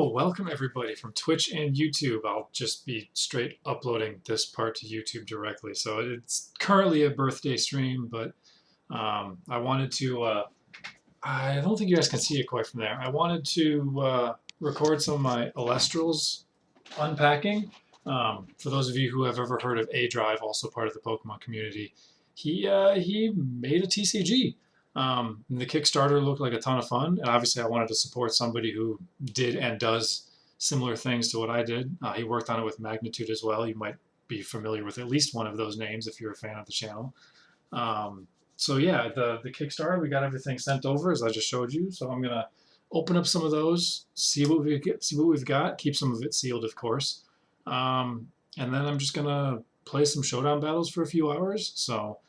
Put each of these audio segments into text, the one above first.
Hello, welcome everybody from Twitch and YouTube. I'll just be straight uploading this part to YouTube directly. So it's currently a birthday stream, but I wanted to, I don't think you guys can see it quite from there. I wanted to record some of my Elestrals unpacking. For those of you who have ever heard of ADrive, also part of the Pokemon community, he made a TCG. The Kickstarter looked like a ton of fun, and obviously I wanted to support somebody who did and does similar things to what I did. He worked on it with Magnitude as well. You might be familiar with at least one of those names if you're a fan of the channel. So yeah, the Kickstarter, we got everything sent over as I just showed you. So I'm gonna open up some of those, see what we've got, keep some of it sealed, of course, and then I'm just gonna play some showdown battles for a few hours. So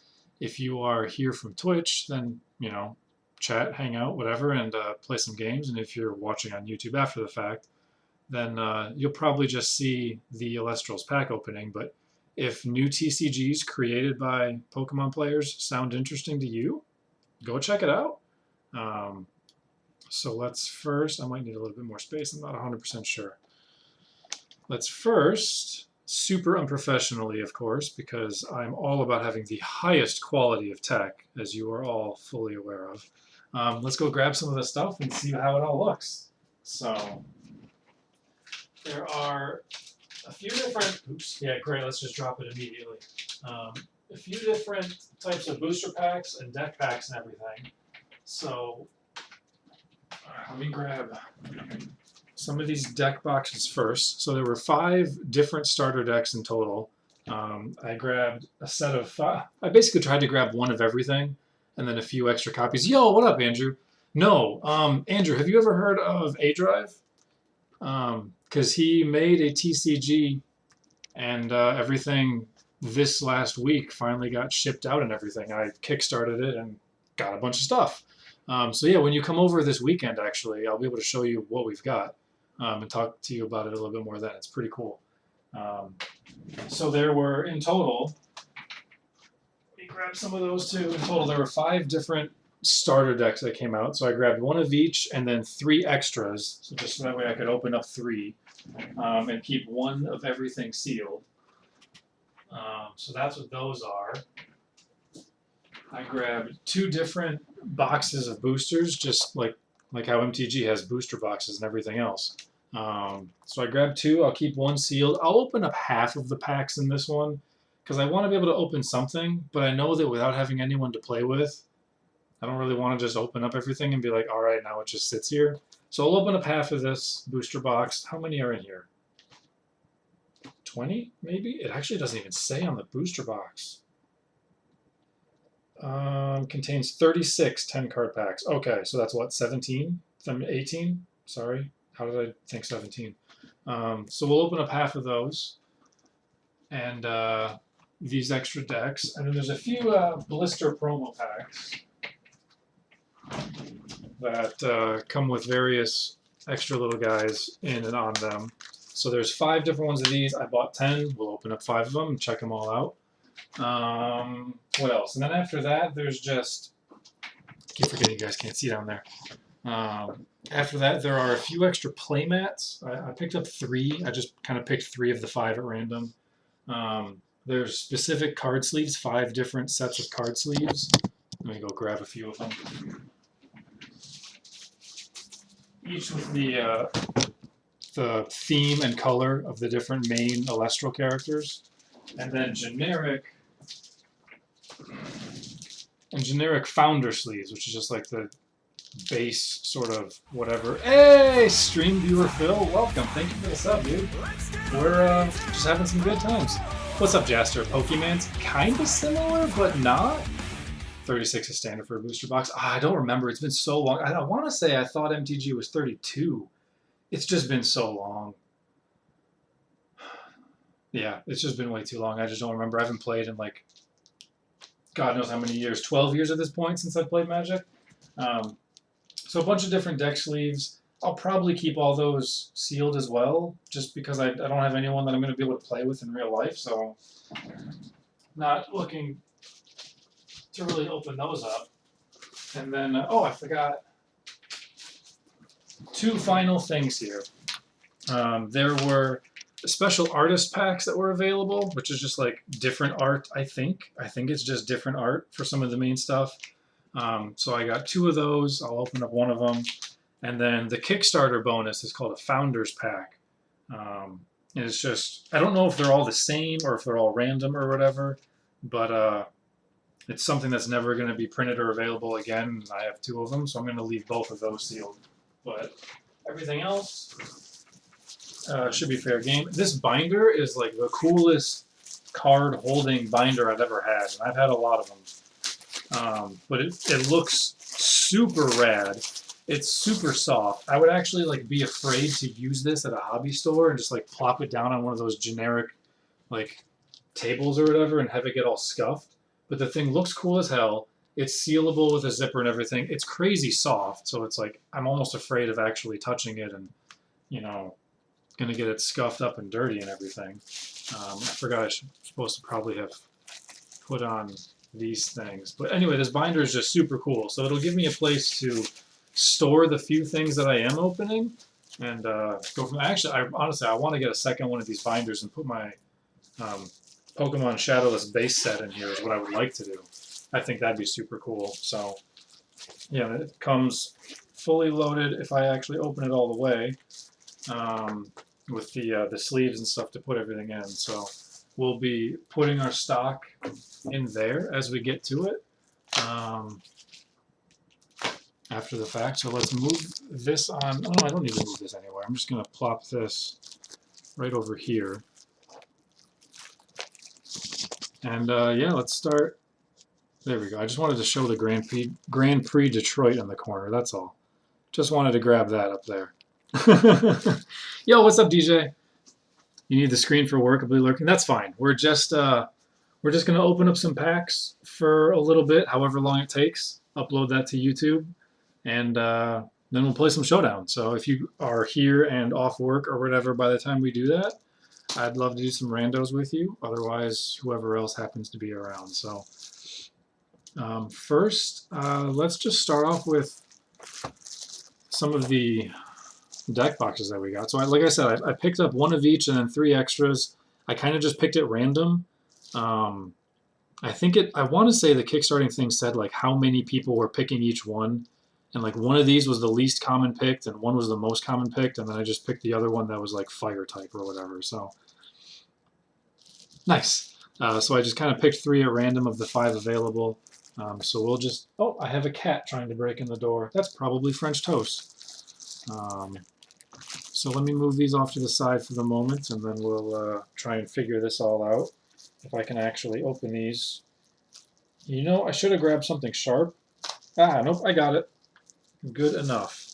if you are here from Twitch, then, you know, chat, hang out, whatever, and play some games. And if you're watching on YouTube after the fact, then you'll probably just see the Elestrals pack opening. But if new TCGs created by Pokemon players sound interesting to you, go check it out. So let's first, I might need a little bit more space, I'm not 100% sure. Let's first, super unprofessionally, of course, because I'm all about having the highest quality of tech, as you are all fully aware of. Let's go grab some of this stuff and see how it all looks. So there are a few different, oops, yeah, great, let's just drop it immediately. A few different types of booster packs and deck packs and everything. So let me grab some of these deck boxes first. So there were 5 different starter decks in total. I grabbed a set of 5. I basically tried to grab one of everything and then a few extra copies. Yo, what up, Andrew? No, Andrew, have you ever heard of ADrive? Because he made a TCG and everything this last week finally got shipped out and everything. I kickstarted it and got a bunch of stuff. So yeah, when you come over this weekend, actually, I'll be able to show you what we've got. And talk to you about it a little bit more then. It's pretty cool. So there were, in total, let me grab some of those too. In total, there were 5 different starter decks that came out. So I grabbed one of each and then 3 extras. So just so that way I could open up 3 and keep one of everything sealed. So that's what those are. I grabbed 2 different boxes of boosters, just like how MTG has booster boxes and everything else. So I grabbed 2. I'll keep 1 sealed. I'll open up half of the packs in this one because I want to be able to open something, but I know that without having anyone to play with, I don't really want to just open up everything and be like, all right, now it just sits here. So I'll open up half of this booster box. How many are in here? 20, maybe? It actually doesn't even say on the booster box. Contains 36 10-card packs. Okay, so that's what, 17? 18? Sorry, how did I think 17? So we'll open up half of those and these extra decks. And then there's a few blister promo packs that come with various extra little guys in and on them. So there's 5 different ones of these. I bought 10. We'll open up 5 of them and check them all out. What else? And then after that, there's just, I keep forgetting you guys can't see down there. After that, there are a few extra play mats. I picked up 3. I just kind of picked 3 of the 5 at random. There's specific card sleeves, 5 different sets of card sleeves. Let me go grab a few of them. Each with the theme and color of the different main Elestral characters. And then generic founder sleeves, which is just like the base sort of whatever. Hey, stream viewer Phil, welcome. Thank you for the sub, dude. We're just having some good times. What's up, Jaster? Pokemon's kind of similar, but not. 36 is standard for a booster box. I don't remember. It's been so long. I want to say I thought MTG was 32. It's just been so long. Yeah, it's just been way too long. I just don't remember. I haven't played in like, God knows how many years. 12 years at this point since I've played Magic. So a bunch of different deck sleeves. I'll probably keep all those sealed as well, just because I don't have anyone that I'm going to be able to play with in real life. So not looking to really open those up. And then, oh, I forgot 2 final things here. There were special artist packs that were available, which is just like different art, I think. I think it's just different art for some of the main stuff. So I got 2 of those. I'll open up one of them. And then the Kickstarter bonus is called a Founders Pack. And it's just, I don't know if they're all the same or if they're all random or whatever, but it's something that's never going to be printed or available again. And I have 2 of them, so I'm going to leave both of those sealed. But everything else should be fair game. This binder is like the coolest card holding binder I've ever had, and I've had a lot of them. But it looks super rad. It's super soft. I would actually like be afraid to use this at a hobby store and just like plop it down on one of those generic like tables or whatever and have it get all scuffed. But the thing looks cool as hell. It's sealable with a zipper and everything. It's crazy soft, so it's like I'm almost afraid of actually touching it and, you know, gonna get it scuffed up and dirty and everything. I forgot I should supposed to probably have put on these things. But anyway, this binder is just super cool. So it'll give me a place to store the few things that I am opening and go from. Actually, honestly, I want to get a second one of these binders and put my Pokemon Shadowless base set in here is what I would like to do. I think that'd be super cool. So yeah, it comes fully loaded if I actually open it all the way, with the sleeves and stuff to put everything in. So we'll be putting our stock in there as we get to it after the fact. So let's move this on. Oh, I don't need to move this anywhere. I'm just going to plop this right over here. And yeah, let's start. There we go. I just wanted to show the Grand Prix Detroit in the corner. That's all. Just wanted to grab that up there. Yo, what's up, DJ? You need the screen for work? I'll be lurking. That's fine. We're just gonna open up some packs for a little bit, however long it takes. Upload that to YouTube, and then we'll play some Showdown. So if you are here and off work or whatever by the time we do that, I'd love to do some randos with you. Otherwise, whoever else happens to be around. So first, let's just start off with some of the deck boxes that we got. So like I said, I picked up 1 of each and then 3 extras. I kind of just picked it random. I think I want to say the Kickstarting thing said like how many people were picking each one. And like one of these was the least common picked and one was the most common picked. And then I just picked the other one that was like fire type or whatever. So nice. So I just kind of picked 3 at random of the 5 available. So we'll just, oh, I have a cat trying to break in the door. That's probably French toast. So let me move these off to the side for the moment, and then we'll try and figure this all out. If I can actually open these. You know, I should have grabbed something sharp. Ah, nope, I got it. Good enough.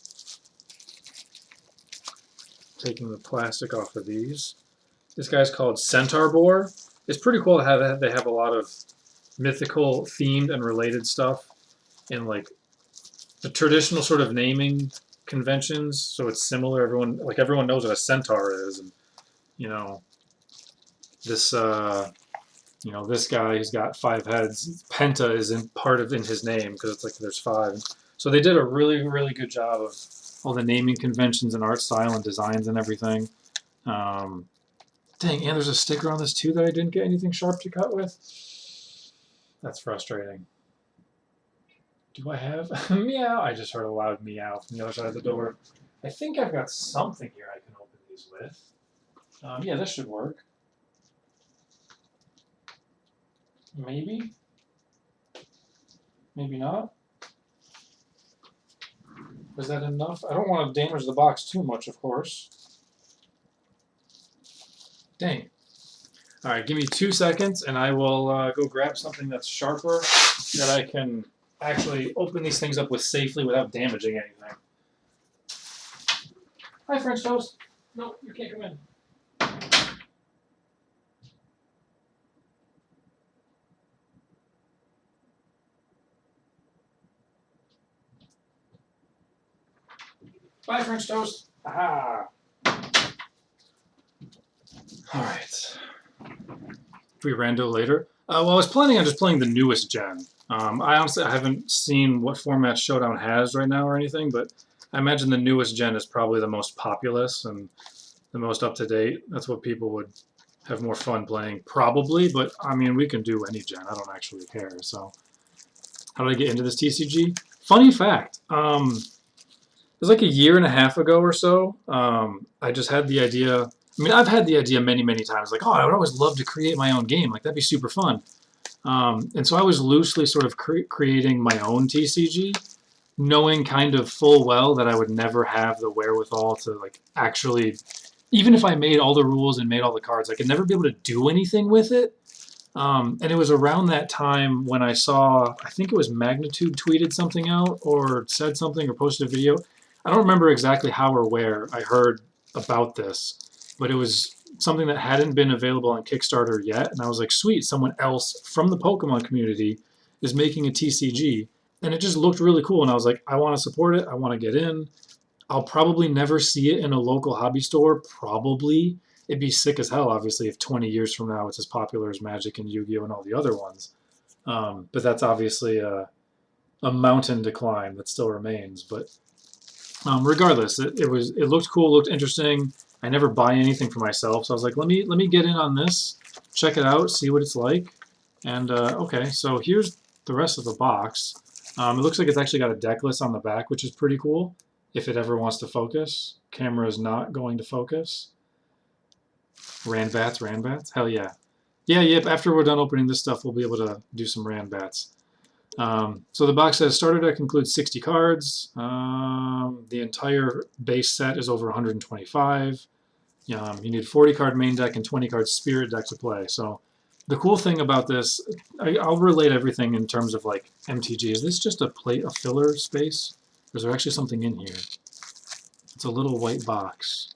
Taking the plastic off of these. This guy's called Centaur Boar. It's pretty cool to have they have a lot of mythical themed and related stuff in like the traditional sort of naming conventions, so it's similar. Everyone knows what a centaur is, and you know this this guy who's got 5 heads. Penta is in his name because it's like there's 5. So they did a really good job of all the naming conventions and art style and designs and everything. Dang, and there's a sticker on this too that I didn't get anything sharp to cut with. That's frustrating. Do I have meow? I just heard a loud meow from the other side of the door. I think I've got something here I can open these with. Yeah, this should work. Maybe. Maybe not. Is that enough? I don't want to damage the box too much, of course. Dang. All right, give me 2 seconds, and I will go grab something that's sharper that I can actually open these things up with safely without damaging anything. Hi, French toast. No, you can't come in. Bye, French toast. Aha. All right. We rando later. Well, I was planning on just playing the newest gen. I honestly haven't seen what format Showdown has right now or anything, but I imagine the newest gen is probably the most populous, and the most up to date. That's what people would have more fun playing, probably. But I mean, we can do any gen. I don't actually care. So, how did I get into this TCG? Funny fact. It was like a year and a half ago or so. I just had the idea. I mean, I've had the idea many, many times. Like, oh, I would always love to create my own game. Like, that'd be super fun. And so I was loosely sort of creating my own TCG, knowing kind of full well that I would never have the wherewithal to like actually, even if I made all the rules and made all the cards, I could never be able to do anything with it. And it was around that time when I saw, I think it was Magnitude tweeted something out or said something or posted a video. I don't remember exactly how or where I heard about this, but it was something that hadn't been available on Kickstarter yet. And I was like, sweet, someone else from the Pokemon community is making a TCG. And it just looked really cool. And I was like, I want to support it. I want to get in. I'll probably never see it in a local hobby store. Probably. It'd be sick as hell, obviously, if 20 years from now it's as popular as Magic and Yu-Gi-Oh! And all the other ones. But that's obviously a mountain to climb that still remains. But regardless, it looked cool, looked interesting. I never buy anything for myself, so I was like, let me get in on this, check it out, see what it's like. And okay, so here's the rest of the box. It looks like it's actually got a deck list on the back, which is pretty cool. If it ever wants to focus, camera is not going to focus. Ranbats, hell yeah. Yep, after we're done opening this stuff, we'll be able to do some Ranbats. So the box says starter deck includes 60 cards. The entire base set is over 125. You need 40 card main deck and 20 card spirit deck to play. So the cool thing about this, I'll relate everything in terms of like MTG. Is this just a filler space? Or is there actually something in here? It's a little white box.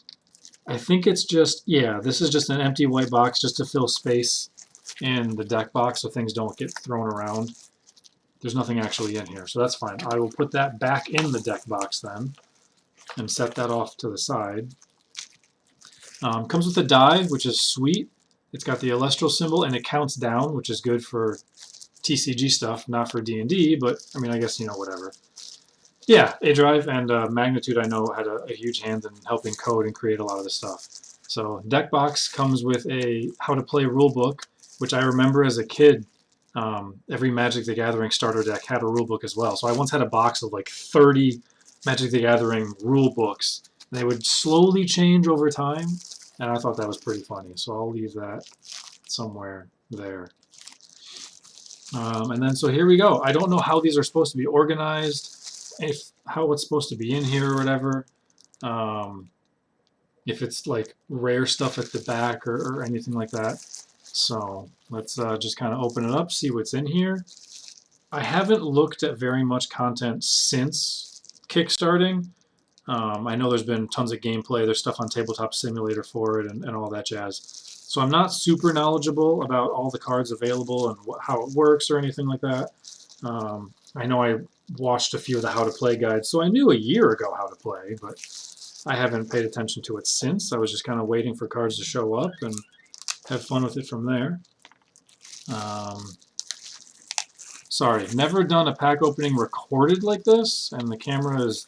I think it's just, yeah, this is just an empty white box just to fill space in the deck box so things don't get thrown around. There's nothing actually in here, so that's fine. I will put that back in the deck box then and set that off to the side. Comes with a die, which is sweet. It's got the Elestral symbol and it counts down, which is good for TCG stuff, not for D&D, but I mean, I guess, you know, whatever. Yeah, ADrive and Magnitude I know had a huge hand in helping code and create a lot of this stuff. So deck box comes with a how to play rulebook, which I remember as a kid. Every Magic the Gathering starter deck had a rulebook as well. So I once had a box of like 30 Magic the Gathering rule books. They would slowly change over time, and I thought that was pretty funny. So I'll leave that somewhere there. And then so here we go. I don't know how these are supposed to be organized, how it's supposed to be in here or whatever. If it's like rare stuff at the back or anything like that. So let's just kind of open it up, see what's in here. I haven't looked at very much content since kickstarting. I know there's been tons of gameplay. There's stuff on Tabletop Simulator for it and all that jazz. So I'm not super knowledgeable about all the cards available and how it works or anything like that. I know I watched a few of the how to play guides, so I knew a year ago how to play, but I haven't paid attention to it since. I was just kind of waiting for cards to show up and have fun with it from there. Sorry, never done a pack opening recorded like this, and the camera is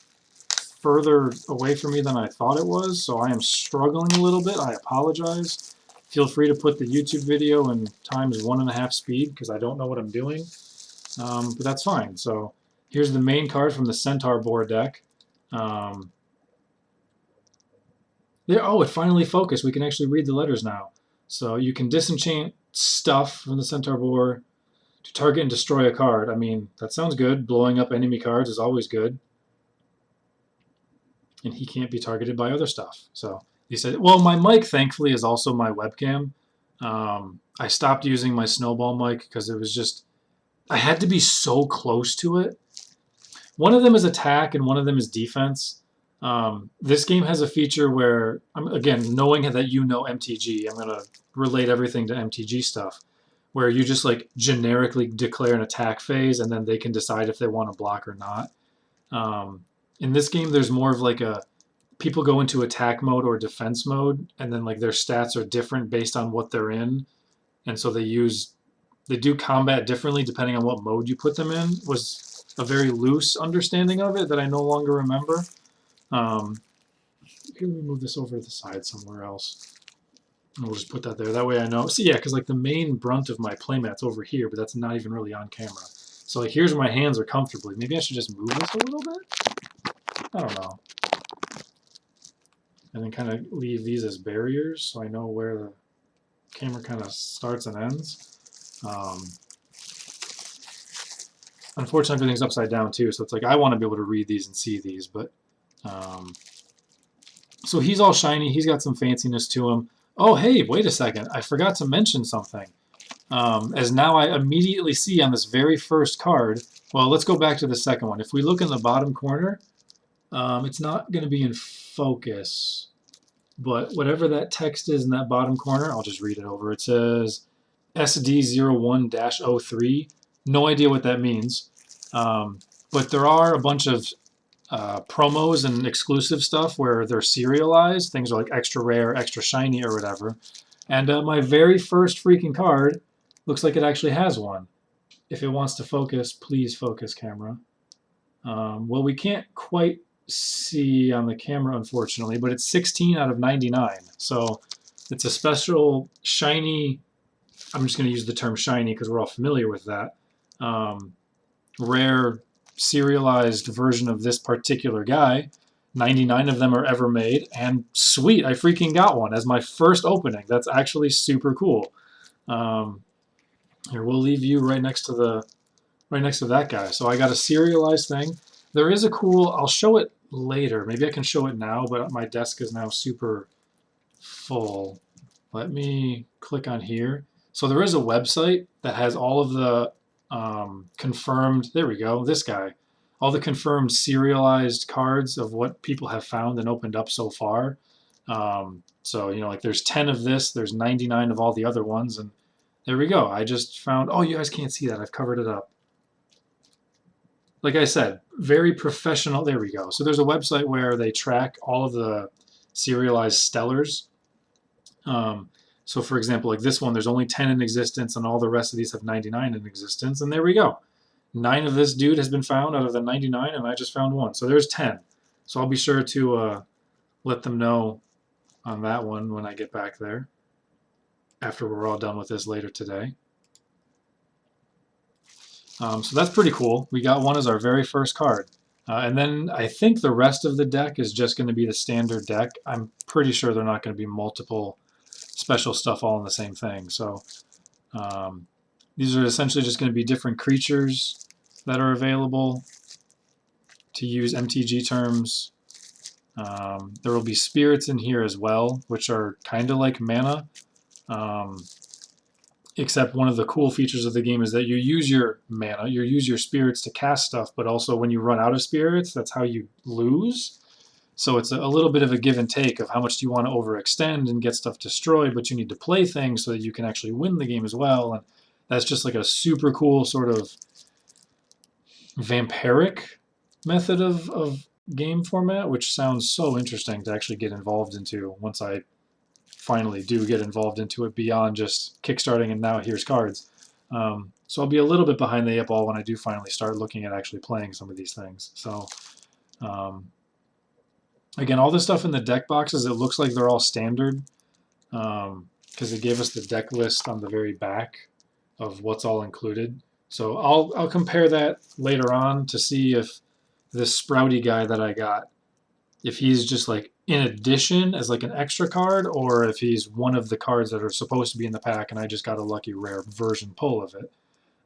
further away from me than I thought it was, so I am struggling a little bit. I apologize. Feel free to put the YouTube video in times 1.5 speed because I don't know what I'm doing, but that's fine. So here's the main card from the Centaur board deck. There, oh, it finally focused. We can actually read the letters now. So you can disenchant stuff from the Centaur board to target and destroy a card. I mean, that sounds good. Blowing up enemy cards is always good. And he can't be targeted by other stuff. So he said, well, my mic, thankfully, is also my webcam. I stopped using my snowball mic because it was just, I had to be so close to it. One of them is attack and one of them is defense. This game has a feature where, again, knowing that you know MTG, I'm going to relate everything to MTG stuff, where you just like generically declare an attack phase and then they can decide if they want to block or not. In this game, there's more of like a, people go into attack mode or defense mode, and then like their stats are different based on what they're in, and so they do combat differently depending on what mode you put them in, was a very loose understanding of it that I no longer remember. Let me move this over to the side somewhere else. And we'll just put that there. That way I know. See, yeah, because like the main brunt of my playmat's over here, but that's not even really on camera. So like here's where my hands are comfortably. Maybe I should just move this a little bit? I don't know. And then kind of leave these as barriers so I know where the camera kind of starts and ends. Unfortunately, everything's upside down too, so it's like I want to be able to read these and see these, but so he's all shiny. He's got some fanciness to him. Oh, hey, wait a second. I forgot to mention something. As now I immediately see on this very first card, well, let's go back to the second one. If we look in the bottom corner, it's not going to be in focus, but whatever that text is in that bottom corner, I'll just read it over. It says SD01-03. No idea what that means, but there are a bunch of promos and exclusive stuff where they're serialized. Things are like extra rare, extra shiny, or whatever. And my very first freaking card looks like it actually has one. If it wants to focus, please focus, camera. Well, we can't quite see on the camera, unfortunately, but it's 16 out of 99. So it's a special shiny, I'm just going to use the term shiny because we're all familiar with that, rare serialized version of this particular guy. 99 of them are ever made, and sweet, I freaking got one as my first opening. That's actually super cool. Here, we'll leave you right next to that guy. So I got a serialized thing. There is a cool, I'll show it later. Maybe I can show it now, but my desk is now super full. Let me click on here. So there is a website that has all of the confirmed, there we go, this guy. All the confirmed serialized cards of what people have found and opened up so far. So, you know, like there's 10 of this, there's 99 of all the other ones, and there we go. I just found, oh, you guys can't see that. I've covered it up. Like I said, very professional. There we go. So there's a website where they track all of the serialized stellars. So for example, like this one, there's only 10 in existence, and all the rest of these have 99 in existence. And there we go. 9 of this dude has been found out of the 99, and I just found one. So there's 10. So I'll be sure to let them know on that one when I get back there, after we're all done with this later today. So that's pretty cool. We got one as our very first card. And then I think the rest of the deck is just going to be the standard deck. I'm pretty sure they're not going to be multiple special stuff all in the same thing. So these are essentially just going to be different creatures that are available, to use MTG terms. There will be spirits in here as well, which are kind of like mana. Except one of the cool features of the game is that you use your mana, you use your spirits to cast stuff, but also when you run out of spirits, that's how you lose. So it's a little bit of a give and take of how much do you want to overextend and get stuff destroyed, but you need to play things so that you can actually win the game as well. And that's just like a super cool sort of vampiric method of game format, which sounds so interesting to actually get involved into once I finally do get involved into it beyond just kickstarting and now here's cards. So I'll be a little bit behind the eight ball when I do finally start looking at actually playing some of these things. So again, all this stuff in the deck boxes, it looks like they're all standard because it gave us the deck list on the very back of what's all included. So I'll compare that later on to see if this Sprouty guy that I got, if he's just like in addition as like an extra card, or if he's one of the cards that are supposed to be in the pack and I just got a lucky rare version pull of it.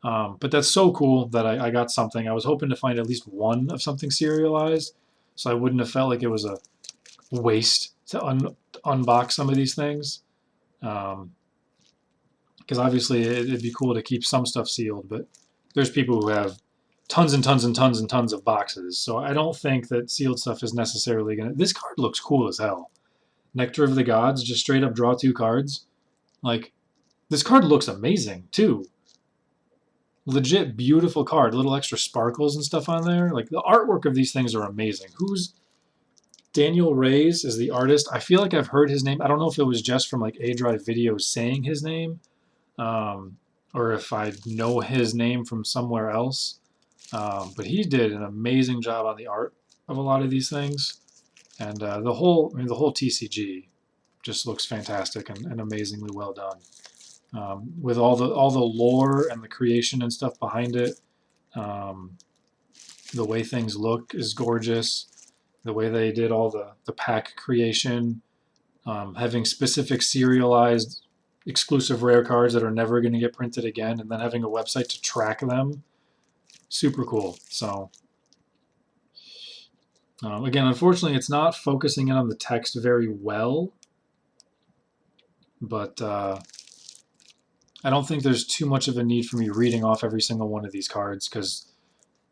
But that's so cool that I got something. I was hoping to find at least one of something serialized, so I wouldn't have felt like it was a waste to unbox some of these things. Because obviously it'd be cool to keep some stuff sealed, but there's people who have tons and tons and tons and tons of boxes, so I don't think that sealed stuff is necessarily gonna... This card looks cool as hell. Nectar of the Gods, just straight up draw 2 cards. Like, this card looks amazing too. Legit beautiful card, little extra sparkles and stuff on there. Like, the artwork of these things are amazing. Who's... Daniel Reyes is the artist. I feel like I've heard his name. I don't know if it was just from like ADrive videos saying his name, or if I know his name from somewhere else. But he did an amazing job on the art of a lot of these things. And the whole TCG just looks fantastic and amazingly well done. With all the lore and the creation and stuff behind it, the way things look is gorgeous. The way they did all the pack creation, having specific serialized exclusive rare cards that are never going to get printed again, and then having a website to track them, super cool. So again, unfortunately, it's not focusing in on the text very well, but I don't think there's too much of a need for me reading off every single one of these cards, because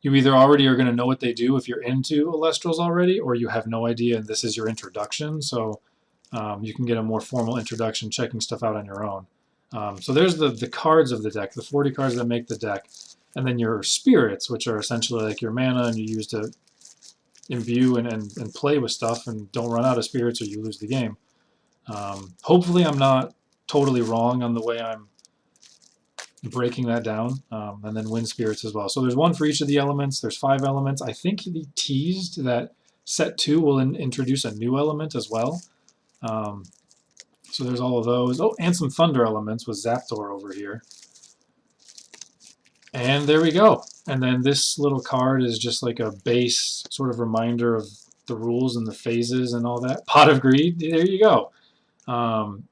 you either already are going to know what they do if you're into Elestrals already, or you have no idea and this is your introduction. So you can get a more formal introduction checking stuff out on your own. So there's the cards of the deck, the 40 cards that make the deck, and then your spirits, which are essentially like your mana, and you use to imbue and play with stuff, and don't run out of spirits or you lose the game. Hopefully I'm not totally wrong on the way I'm breaking that down, and then wind spirits as well. So there's one for each of the elements. There's 5 elements. I think he teased that set 2 will introduce a new element as well. So there's all of those. Oh, and some thunder elements with Zaptor over here. And there we go. And then this little card is just like a base sort of reminder of the rules and the phases and all that. Pot of Greed, there you go.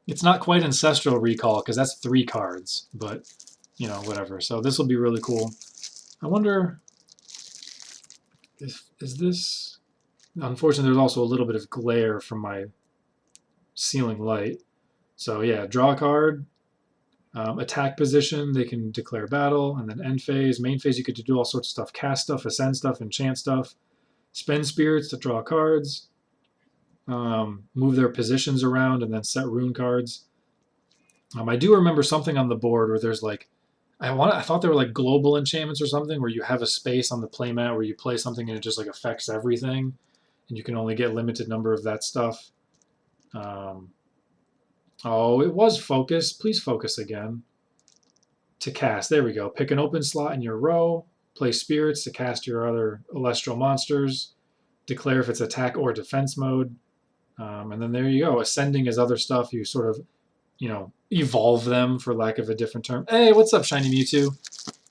It's not quite Ancestral Recall because that's 3 cards, but you know, whatever. So this will be really cool. I wonder if is this. Unfortunately, there's also a little bit of glare from my ceiling light. So yeah, draw a card, attack position, they can declare battle, and then end phase. Main phase, you could do all sorts of stuff: cast stuff, ascend stuff, enchant stuff, spend spirits to draw cards, move their positions around, and then set rune cards. I do remember something on the board where there's like, I thought they were like global enchantments or something, where you have a space on the playmat where you play something and it just like affects everything, and you can only get limited number of that stuff. Oh, it was focus. Please focus again. To cast, there we go. Pick an open slot in your row, play spirits to cast your other Elestral monsters, declare if it's attack or defense mode, and then there you go. Ascending is other stuff. You sort of, you know, evolve them, for lack of a different term. Hey, what's up, Shiny Mewtwo?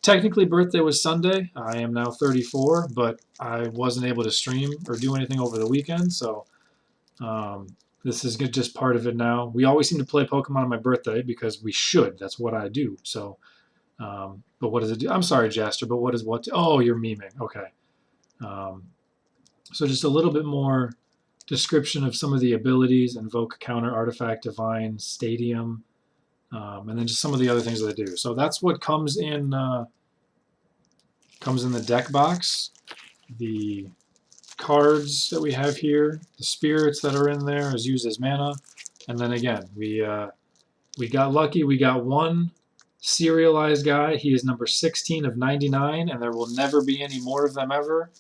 Technically, birthday was Sunday. I am now 34, but I wasn't able to stream or do anything over the weekend, so this is just part of it now. We always seem to play Pokemon on my birthday because we should. That's what I do. So, but what does it do? I'm sorry, Jaster, but what is what? Oh, you're memeing. Okay. So just a little bit more description of some of the abilities: Invoke, Counter, Artifact, Divine, Stadium, and then just some of the other things that they do. So that's what comes in the deck box. The cards that we have here, the spirits that are in there is used as mana, and then again we got lucky. We got one serialized guy. He is number 16 of 99, and there will never be any more of them ever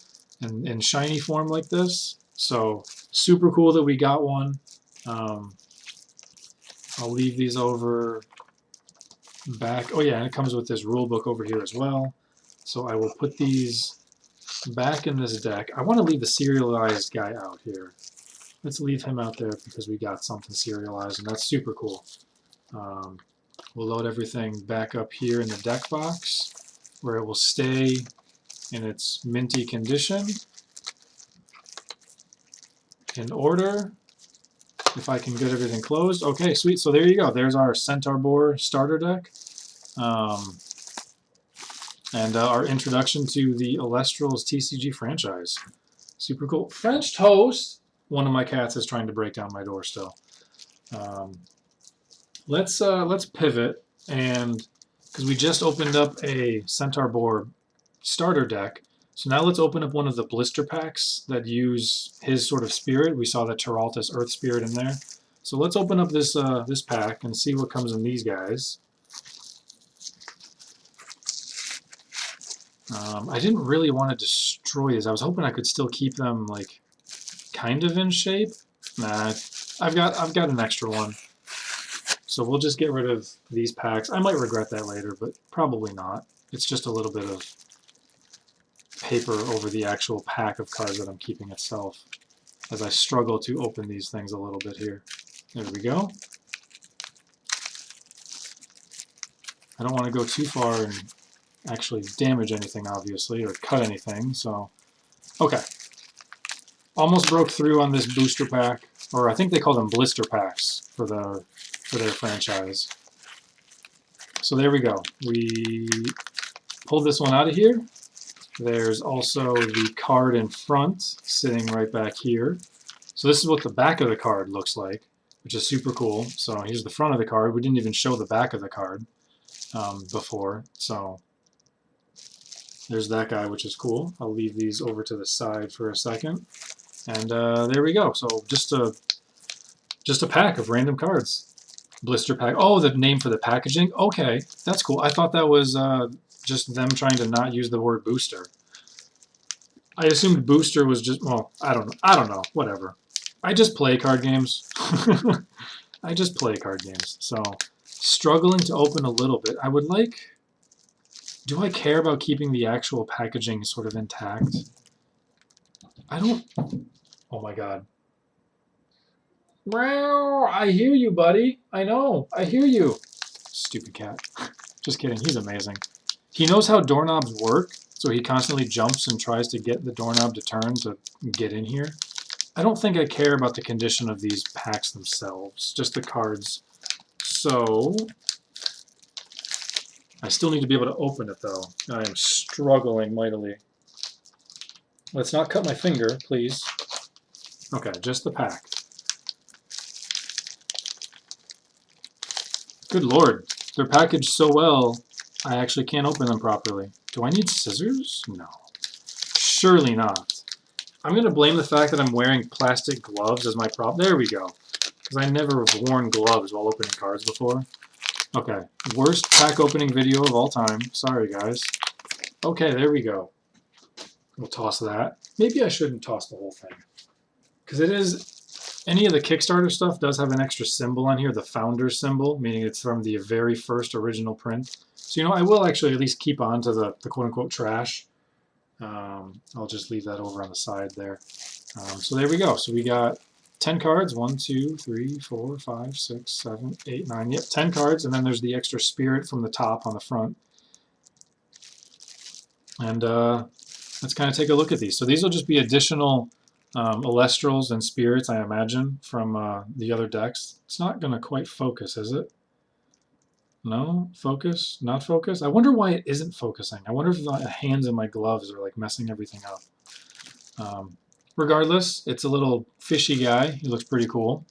in shiny form like this. So super cool that we got one. I'll leave these over back. Oh yeah, and it comes with this rule book over here as well. So I will put these back in this deck. I want to leave the serialized guy out here. Let's leave him out there because we got something serialized, and that's super cool. We'll load everything back up here in the deck box, where it will stay in its minty condition. In order, if I can get everything closed. Okay, sweet. So there you go. There's our Centaur Boar starter deck. And our introduction to the Elestrals TCG franchise. Super cool. French toast! One of my cats is trying to break down my door still. Let's pivot, and because we just opened up a Centaur Boar starter deck, so now let's open up one of the blister packs that use his sort of spirit. We saw the Teraltus Earth Spirit in there. So let's open up this this pack and see what comes in these guys. I didn't really want to destroy these. I was hoping I could still keep them like kind of in shape. Nah, I've got an extra one. So we'll just get rid of these packs. I might regret that later, but probably not. It's just a little bit of paper over the actual pack of cards that I'm keeping itself. as I struggle to open these things a little bit here. There we go. I don't want to go too far and actually damage anything, obviously, or cut anything, so... Okay. Almost broke through on this booster pack, or I think they call them blister packs for their franchise. So there we go. We pulled this one out of here. There's also the card in front sitting right back here. So this is what the back of the card looks like, which is super cool. So here's the front of the card. We didn't even show the back of the card before, so there's that guy, which is cool. I'll leave these over to the side for a second. And there we go. So just a pack of random cards. Blister pack. Oh, the name for the packaging? Okay, that's cool. I thought that was just them trying to not use the word booster. I assumed booster was just, well, I don't know. Whatever. I just play card games. I just play card games. So, struggling to open a little bit. I would like... Do I care about keeping the actual packaging sort of intact? I don't... Oh my god. Meow! I hear you, buddy. I know. I hear you. Stupid cat. Just kidding. He's amazing. He knows how doorknobs work, so he constantly jumps and tries to get the doorknob to turn to get in here. I don't think I care about the condition of these packs themselves, just the cards. So, I still need to be able to open it, though. I am struggling mightily. Let's not cut my finger, please. Okay, just the pack. Good lord, they're packaged so well, I actually can't open them properly. Do I need scissors? No. Surely not. I'm going to blame the fact that I'm wearing plastic gloves as my problem. There we go. Because I never have worn gloves while opening cards before. Okay, worst pack opening video of all time. Sorry, guys. Okay, there we go. We'll toss that. Maybe I shouldn't toss the whole thing. Because it is... Any of the Kickstarter stuff does have an extra symbol on here, the Founder's symbol, meaning it's from the very first original print. So, you know, I will actually at least keep on to the quote-unquote trash. I'll just leave that over on the side there. So there we go. So we got 10 cards. 1, 2, 3, 4, 5, 6, 7, 8, 9. Yep, 10 cards. And then there's the extra spirit from the top on the front. And let's kind of take a look at these. So these will just be additional Elestrals and spirits, I imagine, from the other decks. It's not going to quite focus, is it? No? Focus? Not focus? I wonder why it isn't focusing. I wonder if my hands and my gloves are like messing everything up. Regardless, it's a little fishy guy. He looks pretty cool.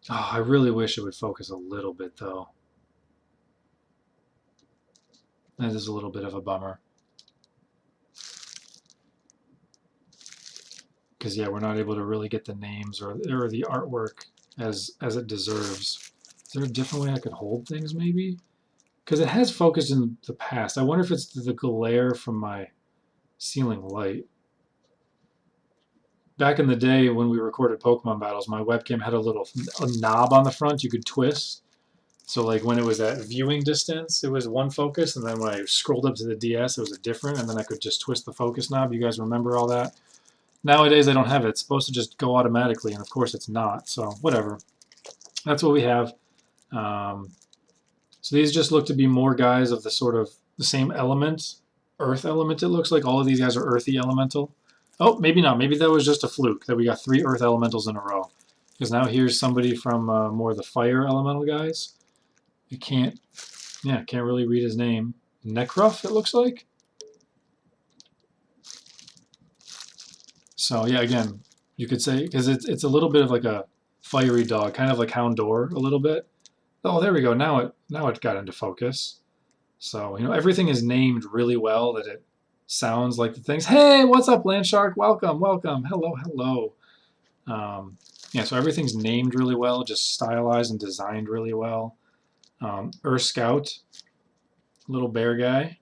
Oh, I really wish it would focus a little bit, though. That is a little bit of a bummer. Because, yeah, we're not able to really get the names or the artwork as it deserves. Is there a different way I could hold things, maybe? Because it has focused in the past. I wonder if it's the glare from my ceiling light. Back in the day when we recorded Pokemon battles, my webcam had a knob on the front you could twist. So, like, when it was at viewing distance, it was one focus, and then when I scrolled up to the DS, it was a different, and then I could just twist the focus knob. You guys remember all that? Nowadays, I don't have it. It's supposed to just go automatically, and of course it's not, so whatever. That's what we have. So these just look to be more guys of the sort of the same element, earth element it looks like. All of these guys are earthy elemental. Oh, maybe not. Maybe that was just a fluke that we got 3 earth elementals in a row. Because now here's somebody from more of the fire elemental guys. You can't really read his name. Necruff, it looks like. So yeah, again, you could say, because it's a little bit of like a fiery dog, kind of like Houndour a little bit. Oh, there we go. Now it got into focus. So, you know, everything is named really well that it sounds like the things. Hey, what's up, Landshark? Welcome, welcome. Hello, hello. Yeah, so everything's named really well, just stylized and designed really well. Earth Scout, little bear guy.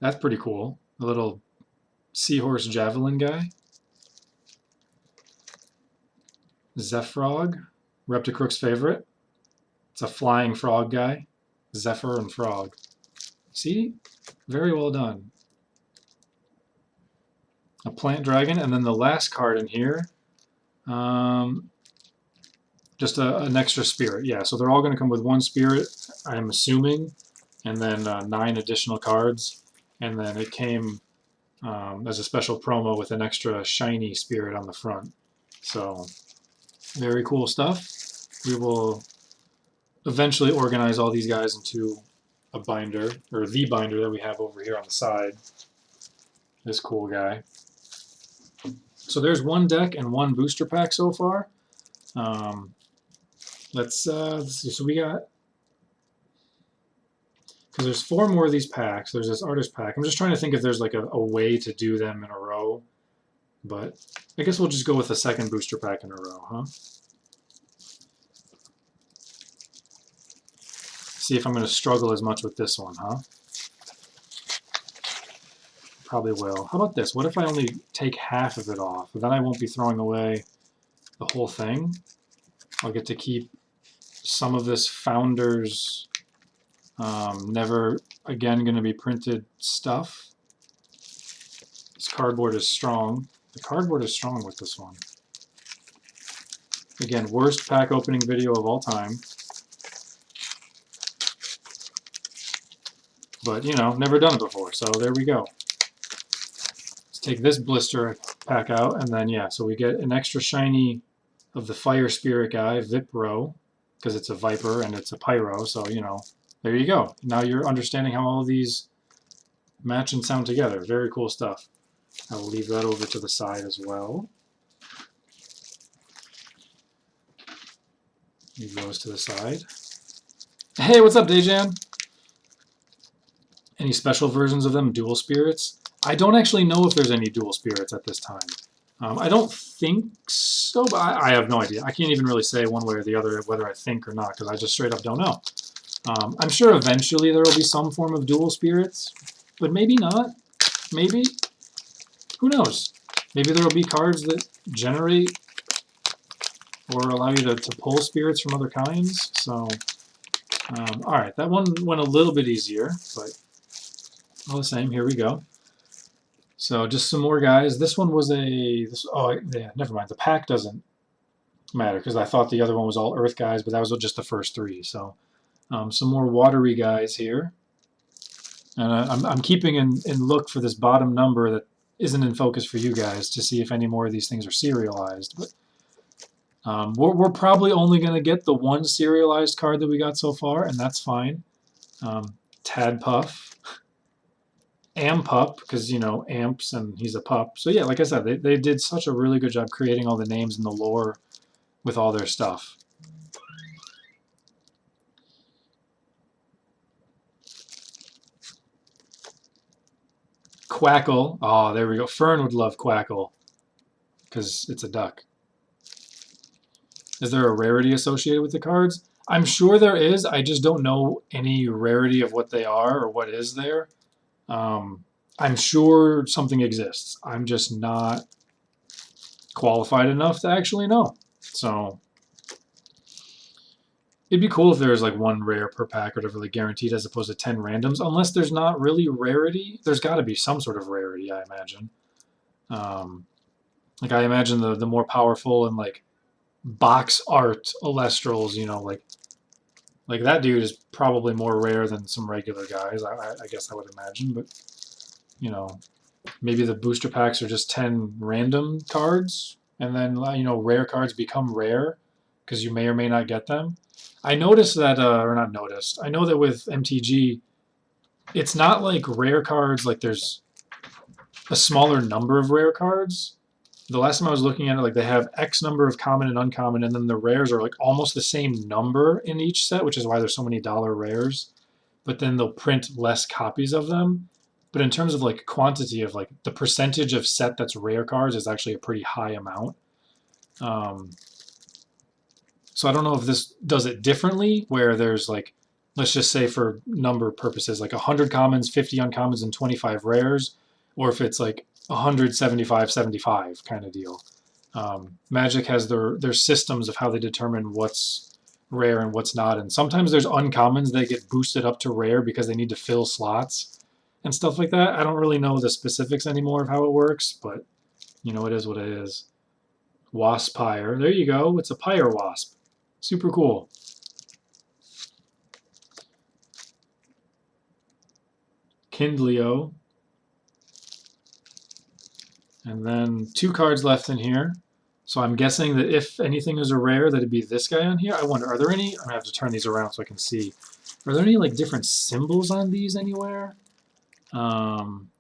That's pretty cool. A little seahorse javelin guy. Zephyrog, Repticrook's favorite. It's a flying frog guy. Zephyr and Frog. See? Very well done. A plant dragon, and then the last card in here, just an extra spirit. Yeah, so they're all going to come with one spirit, I'm assuming, and then 9 additional cards. And then it came as a special promo with an extra shiny spirit on the front. So, very cool stuff. We will eventually organize all these guys into a binder, or the binder that we have over here on the side. This cool guy. So there's one deck and one booster pack so far. Let's see. So we got, because there's 4 more of these packs. There's this artist pack. I'm just trying to think if there's like a way to do them in a row, but I guess we'll just go with the second booster pack in a row, huh? See if I'm going to struggle as much with this one, huh? Probably will. How about this? What if I only take half of it off? Then I won't be throwing away the whole thing. I'll get to keep some of this Founders never again going to be printed stuff. This cardboard is strong. The cardboard is strong with this one. Again, worst pack opening video of all time. But, you know, never done it before, so there we go. Let's take this blister pack out, and then, yeah, so we get an extra shiny of the Fire Spirit guy, Vipro, because it's a Viper and it's a Pyro, so, you know, there you go. Now you're understanding how all these match and sound together. Very cool stuff. I will leave that over to the side as well. Leave those to the side. Hey, what's up, Dejan? Any special versions of them, dual spirits? I don't actually know if there's any dual spirits at this time. I don't think so, but I have no idea. I can't even really say one way or the other whether I think or not, because I just straight up don't know. I'm sure eventually there will be some form of dual spirits, but maybe not. Maybe. Who knows? Maybe there will be cards that generate or allow you to pull spirits from other kinds. So, alright, that one went a little bit easier, but all the same, here we go. So just some more guys. This one was oh yeah, never mind. The pack doesn't matter because I thought the other one was all Earth guys, but that was just the first 3. So some more watery guys here. And I'm keeping in look for this bottom number that isn't in focus for you guys to see if any more of these things are serialized. But we're probably only going to get the one serialized card that we got so far, and that's fine. Tadpuff. Ampup, because, you know, amps and he's a pup. So yeah, like I said, they did such a really good job creating all the names and the lore with all their stuff. Quackle. Oh, there we go. Fern would love Quackle because it's a duck. Is there a rarity associated with the cards? I'm sure there is. I just don't know any rarity of what they are or what is there. I'm sure something exists. I'm just not qualified enough to actually know. So it'd be cool if there was like 1 rare per pack or whatever, like guaranteed, as opposed to 10 randoms. Unless there's not really rarity, there's got to be some sort of rarity, I imagine. Like I imagine the more powerful and like box art Elestrals, you know, like that dude is probably more rare than some regular guys. I guess I would imagine, but you know, maybe the booster packs are just 10 random cards, and then, you know, rare cards become rare because you may or may not get them. I noticed that, or not noticed, I know that with MTG, it's not like rare cards, like there's a smaller number of rare cards. The last time I was looking at it, like they have X number of common and uncommon, and then the rares are like almost the same number in each set, which is why there's so many dollar rares. But then they'll print less copies of them. But in terms of like quantity of like the percentage of set that's rare cards is actually a pretty high amount. So I don't know if this does it differently, where there's like, let's just say for number purposes, like 100 commons, 50 uncommons, and 25 rares, or if it's like 175, 75 kind of deal. Magic has their systems of how they determine what's rare and what's not, and sometimes there's uncommons that get boosted up to rare because they need to fill slots and stuff like that. I don't really know the specifics anymore of how it works, but you know, it is what it is. Waspire, there you go, it's a Pyre Wasp. Super cool. Kindleo. And then 2 cards left in here. So I'm guessing that if anything is a rare, that it'd be this guy on here. I wonder, are there any? I'm gonna have to turn these around so I can see. Are there any like different symbols on these anywhere? I'm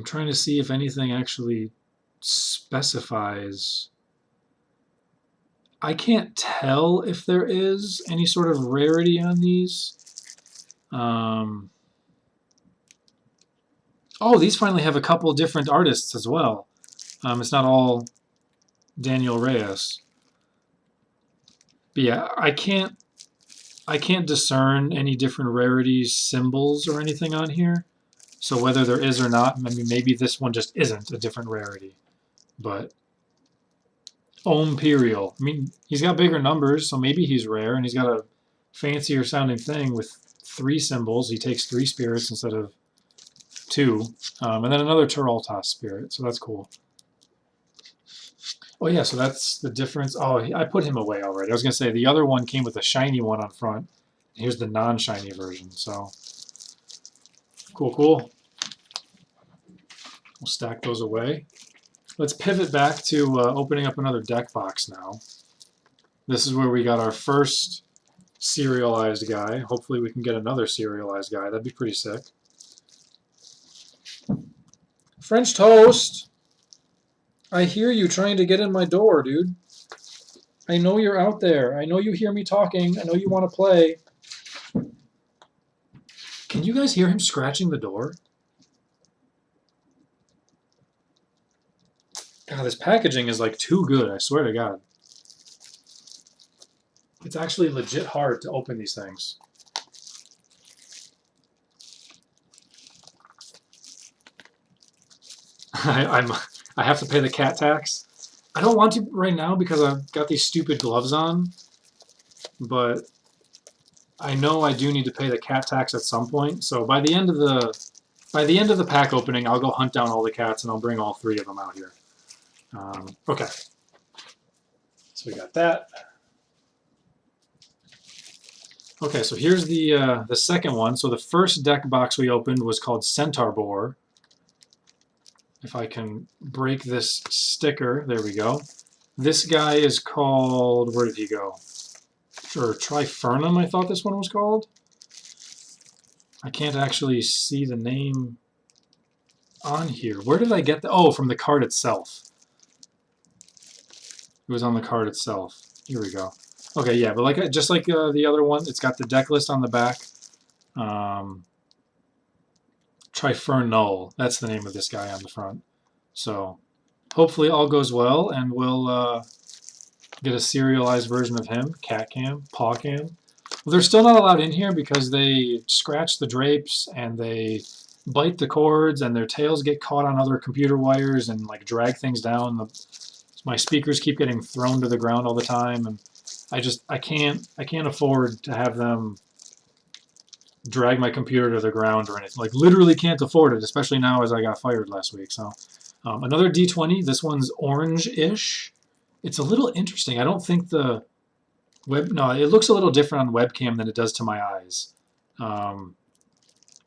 trying to see if anything actually specifies. I can't tell if there is any sort of rarity on these. Oh, these finally have a couple different artists as well. It's not all Daniel Reyes. But yeah, I can't discern any different rarities, symbols, or anything on here. So whether there is or not, I mean, maybe this one just isn't a different rarity. But Imperial, I mean, he's got bigger numbers, so maybe he's rare, and he's got a fancier sounding thing with 3 symbols. He takes 3 spirits instead of 2, and then another Turaltos spirit, so that's cool. Oh yeah, so that's the difference. Oh, I put him away already. I was going to say the other one came with a shiny one on front. Here's the non-shiny version, so cool, cool. We'll stack those away. Let's pivot back to opening up another deck box now. This is where we got our first serialized guy. Hopefully we can get another serialized guy. That'd be pretty sick. French toast! I hear you trying to get in my door, dude. I know you're out there. I know you hear me talking. I know you want to play. Can you guys hear him scratching the door? God, this packaging is like too good, I swear to God. It's actually legit hard to open these things. I have to pay the cat tax. I don't want to right now because I've got these stupid gloves on, but I know I do need to pay the cat tax at some point. So by the end of the pack opening, I'll go hunt down all the cats and I'll bring all 3 of them out here. Okay, so we got that. Okay, so here's the second one. So the first deck box we opened was called Centaur Boar. If I can break this sticker, there we go. This guy is called, where did he go? Sure, Trifernum, I thought this one was called. I can't actually see the name on here. Where did I get the, oh, from the card itself. It was on the card itself. Here we go. Okay, yeah, but just like the other one, it's got the deck list on the back. Trifernal, that's the name of this guy on the front. So hopefully all goes well, and we'll get a serialized version of him. Cat cam, paw cam. Well, they're still not allowed in here because they scratch the drapes and they bite the cords and their tails get caught on other computer wires and like drag things down. My speakers keep getting thrown to the ground all the time, and I can't afford to have them drag my computer to the ground or anything. Like literally can't afford it, especially now as I got fired last week. So another D20. This one's orange-ish. It's a little interesting. I don't think the no, it looks a little different on webcam than it does to my eyes.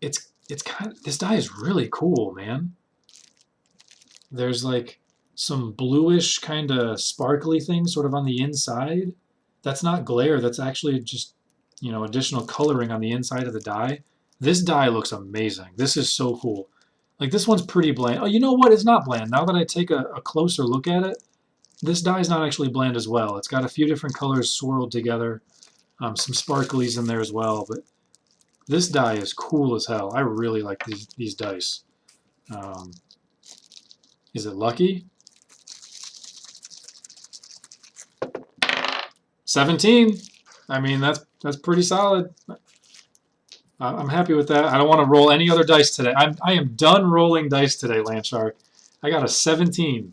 It's kind of, this die is really cool, man. There's like some bluish kind of sparkly thing sort of on the inside. That's not glare, that's actually just, you know, additional coloring on the inside of the die. This die looks amazing. This is so cool. Like this one's pretty bland. Oh, you know what? It's not bland. Now that I take a closer look at it, this die is not actually bland as well. It's got a few different colors swirled together. Some sparklies in there as well, but this die is cool as hell. I really like these dice. Is it lucky? 17. I mean, that's pretty solid. I'm happy with that. I don't want to roll any other dice today. I am done rolling dice today, Landshark. I got a 17.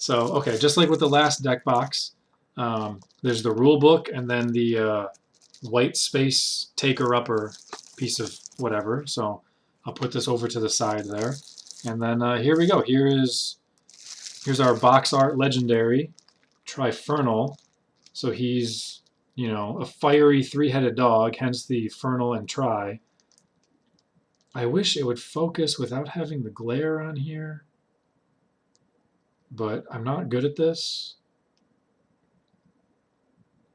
So, okay, just like with the last deck box, there's the rule book and then the white space taker-upper piece of whatever. So I'll put this over to the side there. And then here we go. Here's our box art legendary Trifernal. So he's, you know, a fiery three-headed dog, hence the Fernal and Tri. I wish it would focus without having the glare on here, but I'm not good at this.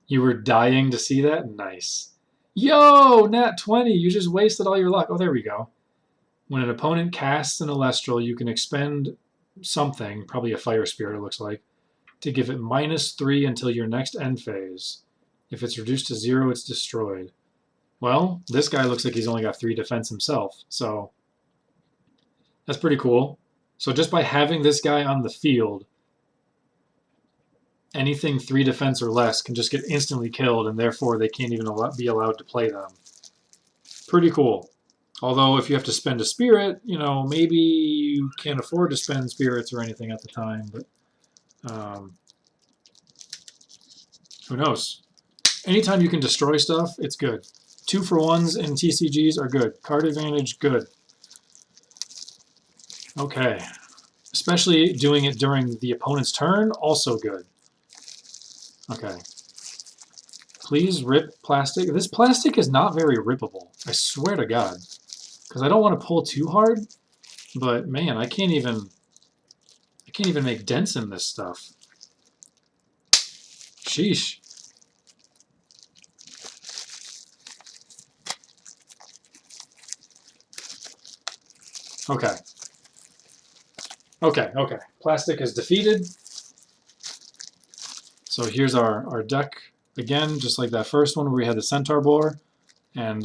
You were dying to see that? Nice. Yo, nat 20, you just wasted all your luck. Oh, there we go. When an opponent casts an Elestral, you can expend something, probably a Fire Spirit it looks like, to give it -3 until your next end phase. If it's reduced to 0, it's destroyed. Well, this guy looks like he's only got 3 defense himself, so that's pretty cool. So just by having this guy on the field, anything 3 defense or less can just get instantly killed, and therefore they can't even be allowed to play them. Pretty cool. Although if you have to spend a spirit, you know, maybe you can't afford to spend spirits or anything at the time, but who knows? Anytime you can destroy stuff, it's good. 2-for-1s in TCGs are good. Card advantage, good. Okay. Especially doing it during the opponent's turn, also good. Okay. Please rip plastic. This plastic is not very rippable. I swear to God. Because I don't want to pull too hard, but man, I can't even make dents in this stuff. Sheesh. Okay. Okay. Plastic is defeated. So here's our deck again, just like that first one where we had the Centaur Boar. And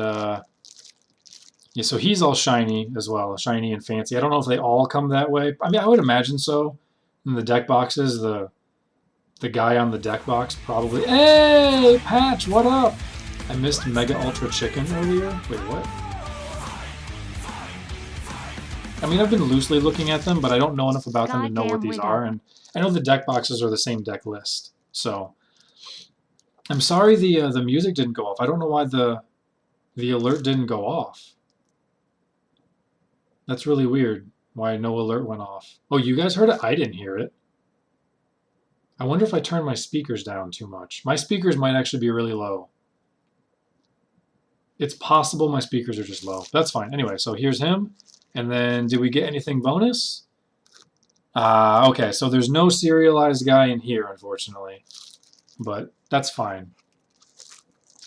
yeah, so he's all shiny as well, shiny and fancy. I don't know if they all come that way. I mean, I would imagine so. In the deck boxes, the guy on the deck box probably. Hey, Patch, what up? I missed Mega Ultra Chicken earlier. Wait, what? I mean, I've been loosely looking at them, but I don't know enough about them to know what these are. And I know the deck boxes are the same deck list. So I'm sorry the music didn't go off. I don't know why the alert didn't go off. That's really weird. Why no alert went off. Oh, you guys heard it? I didn't hear it. I wonder if I turned my speakers down too much. My speakers might actually be really low. It's possible my speakers are just low. That's fine. Anyway, so here's him. And then, did we get anything bonus? Okay, so there's no serialized guy in here, unfortunately. But that's fine.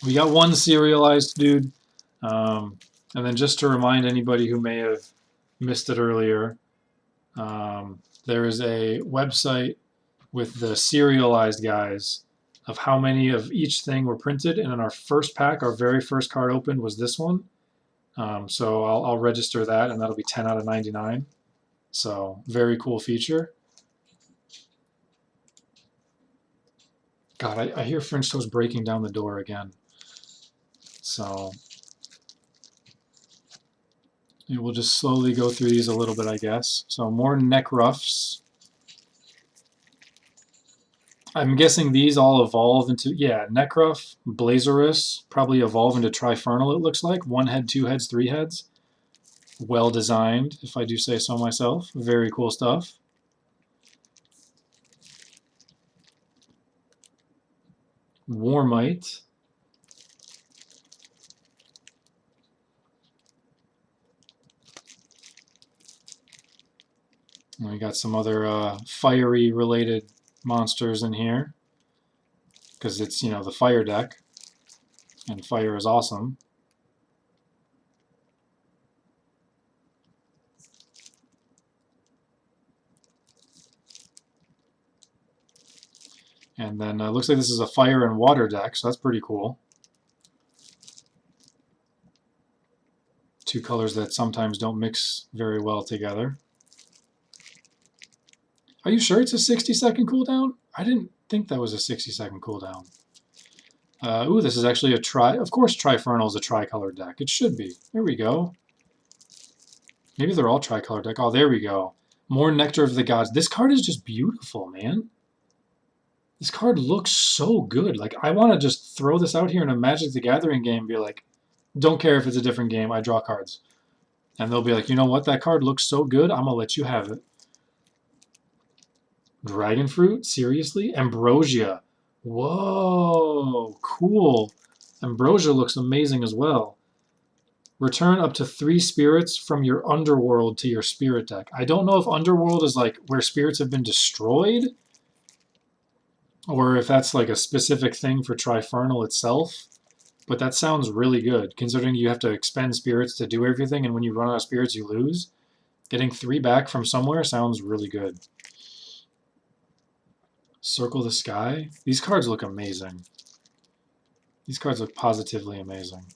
We got one serialized dude. And then just to remind anybody who may have missed it earlier, there is a website with the serialized guys of how many of each thing were printed. And in our first pack, our very first card opened was this one. So I'll register that, and that'll be 10 out of 99. So very cool feature. God, I hear French Toast breaking down the door again. So we'll just slowly go through these a little bit, I guess. So more neck ruffs. I'm guessing these all evolve into, yeah, Necruff, Blazerus, probably evolve into Trifernal, it looks like. 1 head, 2 heads, 3 heads. Well designed, if I do say so myself. Very cool stuff. Warmite. And we got some other fiery related monsters in here, because it's, you know, the fire deck, and fire is awesome. And then it looks like this is a fire and water deck, so that's pretty cool. 2 colors that sometimes don't mix very well together. Are you sure it's a 60-second cooldown? I didn't think that was a 60-second cooldown. Ooh, this is actually a of course Trifernal is a tricolor deck. It should be. There we go. Maybe they're all tricolor deck. Oh, there we go. More Nectar of the Gods. This card is just beautiful, man. This card looks so good. Like, I want to just throw this out here in a Magic the Gathering game and be like, don't care if it's a different game, I draw cards. And they'll be like, you know what, that card looks so good, I'm going to let you have it. Dragon Fruit? Seriously? Ambrosia. Whoa, cool. Ambrosia looks amazing as well. Return up to 3 spirits from your Underworld to your spirit deck. I don't know if Underworld is like where spirits have been destroyed, or if that's like a specific thing for Trifernal itself. But that sounds really good, considering you have to expend spirits to do everything, and when you run out of spirits, you lose. Getting 3 back from somewhere sounds really good. Circle the Sky. These cards look amazing. These cards look positively amazing.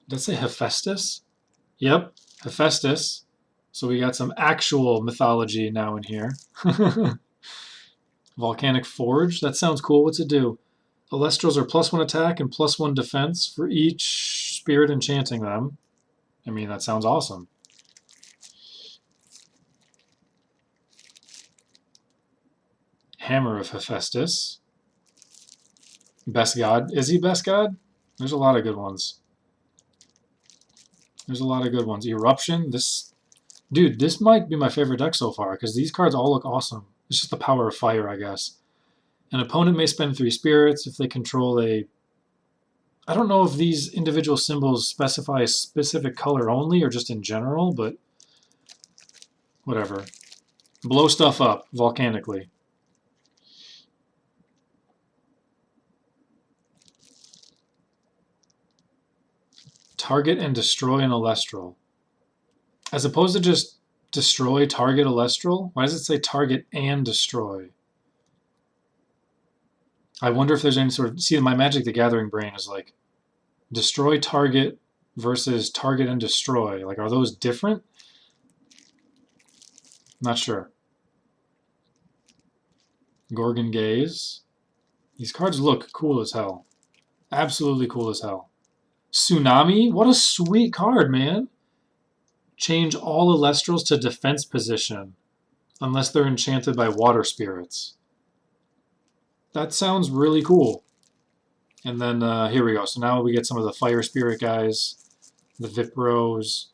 Did I say Hephaestus? Yep, Hephaestus. So we got some actual mythology now in here. Volcanic Forge. That sounds cool. What's it do? Elestrals are +1 attack and +1 defense for each spirit enchanting them. I mean, that sounds awesome. Hammer of Hephaestus. Best God. Is he Best God? There's a lot of good ones. There's a lot of good ones. Eruption. Dude, this might be my favorite deck so far, because these cards all look awesome. It's just the power of fire, I guess. An opponent may spend 3 spirits if they control a... I don't know if these individual symbols specify a specific color only or just in general, but whatever. Blow stuff up volcanically. Target and destroy an Elestral. As opposed to just destroy target Elestral, why does it say target and destroy? I wonder if there's any sort of... See, my Magic the Gathering brain is like, destroy target versus target and destroy. Like, are those different? Not sure. Gorgon Gaze. These cards look cool as hell. Absolutely cool as hell. Tsunami? What a sweet card, man. Change all Elestrals to defense position unless they're enchanted by water spirits. That sounds really cool. And then here we go. So now we get some of the fire spirit guys, the Vipros.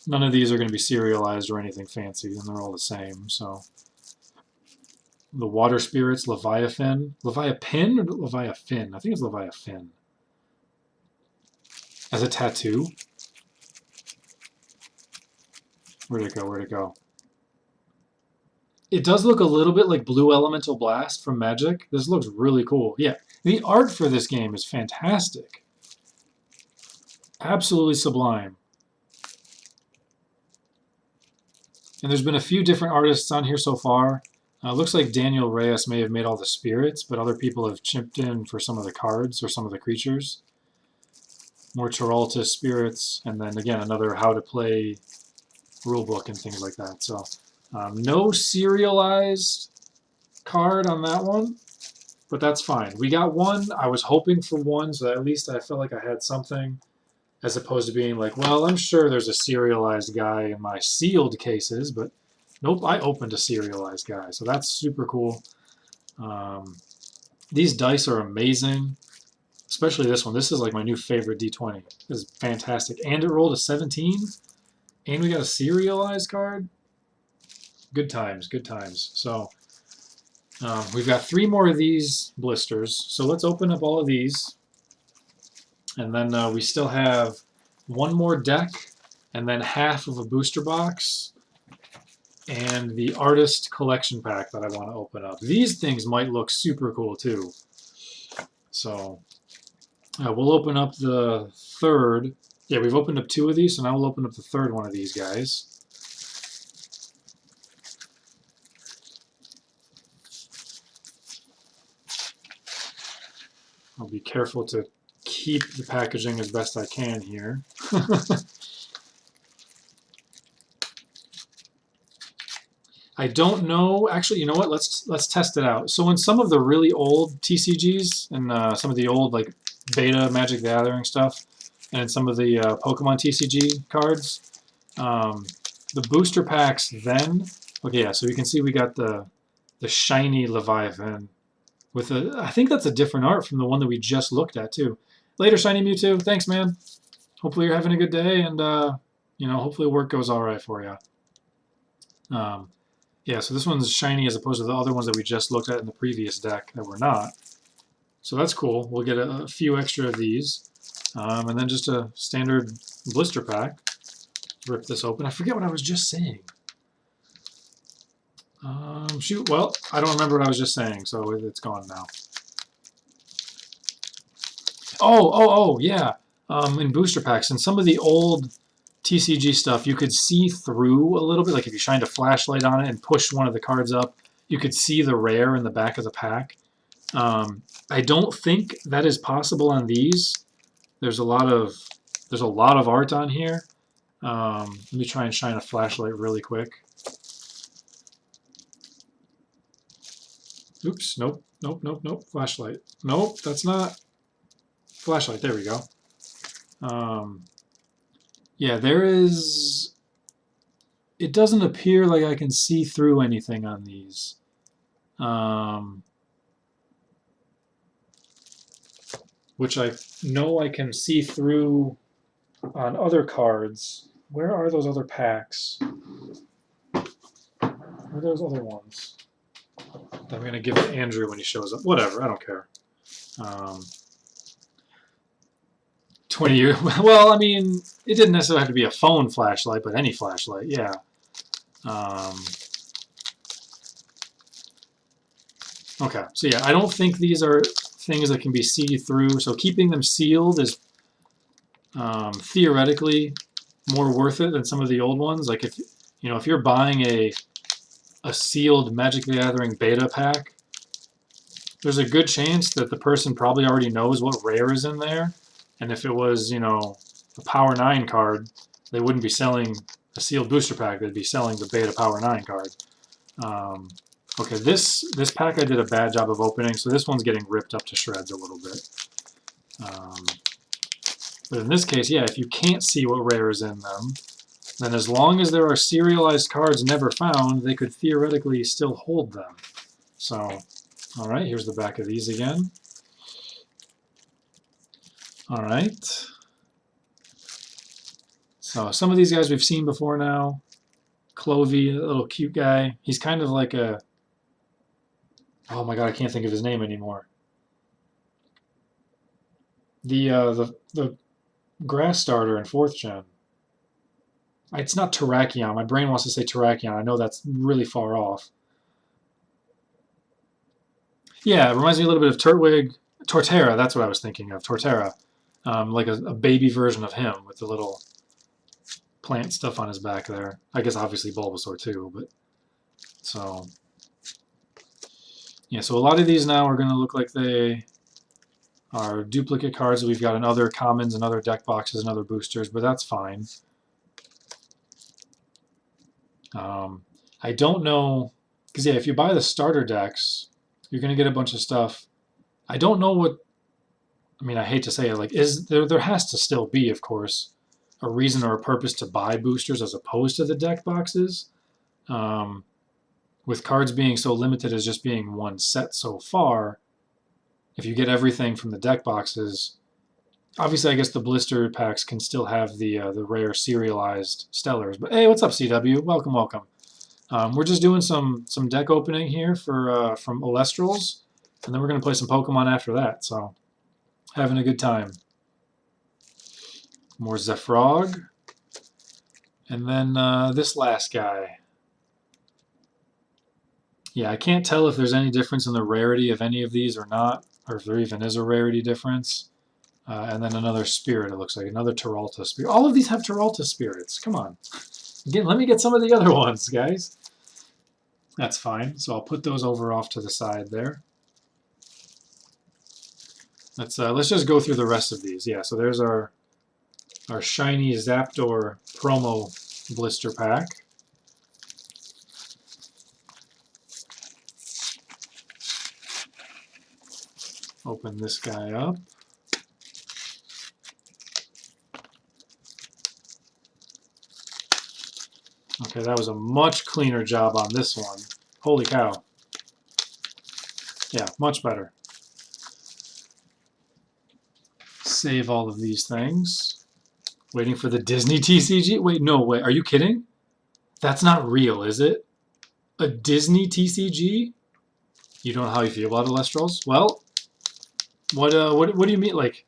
None of these are going to be serialized or anything fancy, and they're all the same. So the water spirits, Leviathan. Leviathan or Leviathan? I think it's Leviathan. As a tattoo. Where'd it go? Where'd it go? It does look a little bit like Blue Elemental Blast from Magic. This looks really cool. Yeah, the art for this game is fantastic. Absolutely sublime. And there's been a few different artists on here so far. Looks like Daniel Reyes may have made all the spirits, but other people have chipped in for some of the cards or some of the creatures. More Tiraltus spirits, and then again another how to play rulebook and things like that. So no serialized card on that one, but that's fine. We got one. I was hoping for one, so at least I felt like I had something, as opposed to being like, well, I'm sure there's a serialized guy in my sealed cases, but nope, I opened a serialized guy, so that's super cool. These dice are amazing. Especially this one. This is like my new favorite D20. This is fantastic. And it rolled a 17. And we got a serialized card. Good times, good times. So we've got 3 more of these blisters. So let's open up all of these. And then we still have 1 more deck. And then half of a booster box. And the artist collection pack that I want to open up. These things might look super cool too. So... we'll open up the 3rd. Yeah, we've opened up 2 of these, so now we'll open up the 3rd one of these guys. I'll be careful to keep the packaging as best I can here. I don't know. Actually, you know what? Let's test it out. So in some of the really old TCGs and some of the old like beta Magic the Gathering stuff, and in some of the Pokemon TCG cards, The booster packs then, okay, yeah, so you can see we got the shiny Leviathan with a, I think that's a different art from the one that we just looked at too. Later, Shiny Mewtwo. Thanks, man. Hopefully you're having a good day, and you know, hopefully work goes all right for you. Yeah, so this one's shiny as opposed to the other ones that we just looked at in the previous deck that were not. So that's cool. We'll get a few extra of these, and then just a standard blister pack. Rip this open. I forget what I was just saying. Shoot, well, I don't remember what I was just saying, so it's gone now. Oh, yeah. In booster packs, in some of the old TCG stuff, you could see through a little bit. Like if you shined a flashlight on it and pushed one of the cards up, you could see the rare in the back of the pack. I don't think that is possible on these. There's a lot of art on here. Let me try and shine a flashlight really quick. Oops, nope. Flashlight. Nope, that's not flashlight. There we go. Yeah, there is... It doesn't appear like I can see through anything on these. Which I know I can see through on other cards. Where are those other packs? Where are those other ones? I'm going to give it to Andrew when he shows up. Whatever, I don't care. 20 years. Well, I mean, it didn't necessarily have to be a phone flashlight, but any flashlight, yeah. Okay, so yeah, I don't think these are things that can be see-through, so keeping them sealed is theoretically more worth it than some of the old ones. Like if you're buying a sealed Magic the Gathering beta pack, there's a good chance that the person probably already knows what rare is in there. And if it was, a Power 9 card, they wouldn't be selling a sealed booster pack. They'd be selling the beta Power 9 card. Okay, this pack I did a bad job of opening, so this one's getting ripped up to shreds a little bit. But in this case, yeah, if you can't see what rare is in them, then as long as there are serialized cards never found, they could theoretically still hold them. So, all right, here's the back of these again. All right. So some of these guys we've seen before now. Clovey, a little cute guy. He's kind of like a... Oh my god, I can't think of his name anymore. The grass starter in 4th gen. It's not Terrakion. My brain wants to say Terrakion. I know that's really far off. Yeah, it reminds me a little bit of Torterra, that's what I was thinking of. Torterra. Like a baby version of him with the little plant stuff on his back there. I guess obviously Bulbasaur too, but so yeah, so a lot of these now are going to look like they are duplicate cards that we've got in other commons and other deck boxes and other boosters, but that's fine. I don't know, because yeah, if you buy the starter decks, you're going to get a bunch of stuff. I don't know what, I mean, I hate to say it, like, there has to still be, of course, a reason or a purpose to buy boosters as opposed to the deck boxes. With cards being so limited as just being one set so far, if you get everything from the deck boxes, obviously I guess the blister packs can still have the rare serialized stellars. But hey, what's up, CW? Welcome, welcome. We're just doing some deck opening here for from Elestrals, and then we're going to play some Pokemon after that, so having a good time. More Zefrog. And then this last guy. Yeah, I can't tell if there's any difference in the rarity of any of these or not, or if there even is a rarity difference. And then another spirit, it looks like. Another Terralta spirit. All of these have Terralta spirits. Come on. Again, let me get some of the other ones, guys. That's fine. So I'll put those over off to the side there. Let's just go through the rest of these. Yeah, so there's our shiny Zapdos promo blister pack. Open this guy up. Okay, that was a much cleaner job on this one. Holy cow. Yeah, much better. Save all of these things. Waiting for the Disney TCG? Wait, no, wait, are you kidding? That's not real, is it? A Disney TCG? You don't know how you feel about Elestrals? Well, what do you mean? Like,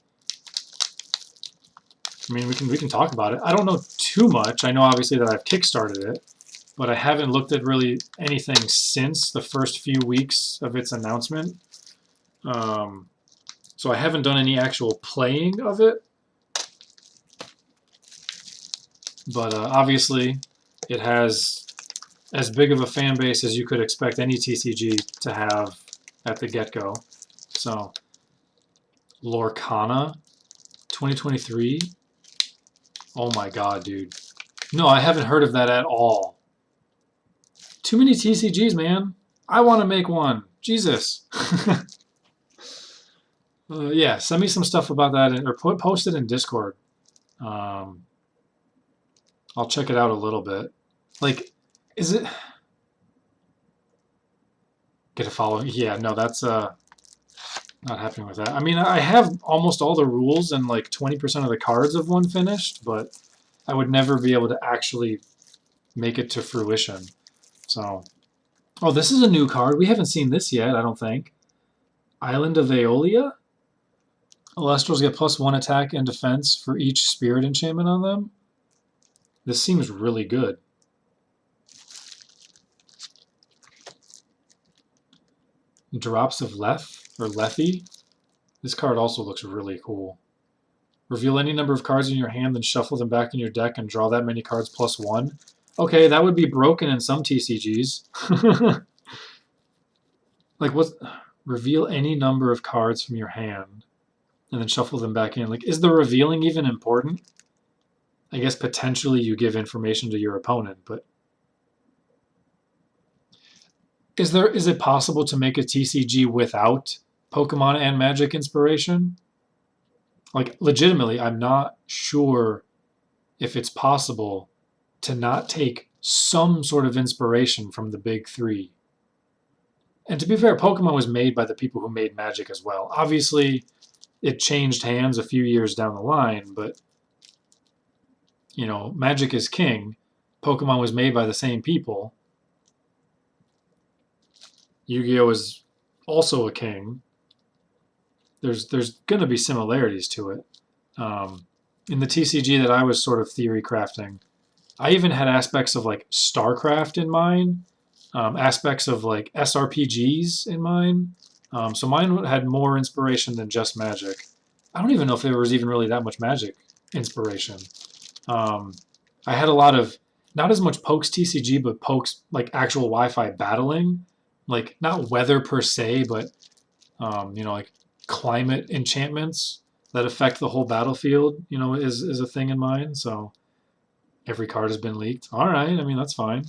I mean, we can talk about it. I don't know too much. I know obviously that I've kickstarted it, but I haven't looked at really anything since the first few weeks of its announcement. So I haven't done any actual playing of it. But obviously, it has as big of a fan base as you could expect any TCG to have at the get-go. So, Lorcana, 2023. Oh my god, dude. No, I haven't heard of that at all. Too many TCGs, man. I want to make one. Jesus. Yeah, send me some stuff about that, or post it in Discord. I'll check it out a little bit. Like, is it... Get a follow? Yeah, no, that's not happening with that. I mean, I have almost all the rules and like 20% of the cards of one finished, but I would never be able to actually make it to fruition. So, oh, this is a new card. We haven't seen this yet, I don't think. Island of Aeolia? Elestrals get +1 attack and defense for each spirit enchantment on them. This seems really good. Drops of Leth, or Lethe. This card also looks really cool. Reveal any number of cards in your hand, then shuffle them back in your deck and draw that many cards +1. Okay, that would be broken in some TCGs. Like, what? Reveal any number of cards from your hand and then shuffle them back in. Like, is the revealing even important? I guess potentially you give information to your opponent, but is it possible to make a TCG without Pokemon and Magic inspiration? Like, legitimately, I'm not sure if it's possible to not take some sort of inspiration from the big three. And to be fair, Pokemon was made by the people who made Magic as well. Obviously, it changed hands a few years down the line, but, you know, Magic is king. Pokemon was made by the same people. Yu-Gi-Oh! Is also a king. There's going to be similarities to it. In the TCG that I was sort of theory crafting, I even had aspects of like StarCraft in mine, aspects of like SRPGs in mine. So mine had more inspiration than just Magic. I don't even know if there was even really that much Magic inspiration. I had a lot of, not as much Pokes TCG, but Pokes like actual Wi-Fi battling. Like, not weather per se, but, you know, like climate enchantments that affect the whole battlefield, you know, is a thing in mine. So every card has been leaked. All right, I mean, that's fine.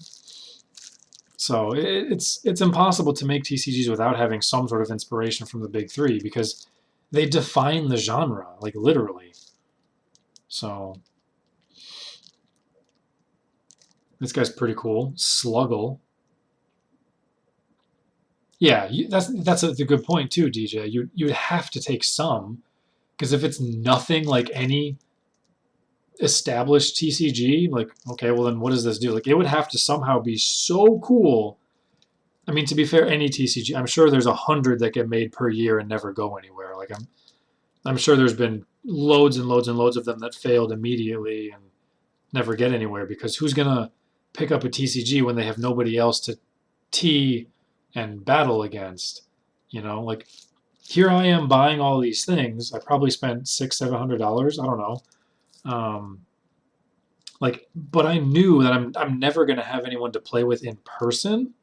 So it's impossible to make TCGs without having some sort of inspiration from the big three because they define the genre, like literally. So this guy's pretty cool. Sluggle. Yeah, that's a good point too, DJ. You'd have to take some, because if it's nothing like any established TCG, like, okay, well then what does this do? Like, it would have to somehow be so cool. I mean, to be fair, any TCG, I'm sure there's 100 that get made per year and never go anywhere. Like, I'm sure there's been loads and loads and loads of them that failed immediately and never get anywhere, because who's gonna pick up a TCG when they have nobody else to tee and battle against? You know, like, here I am buying all these things. I probably spent $600-700. I don't know. Like, but I knew that I'm never going to have anyone to play with in person.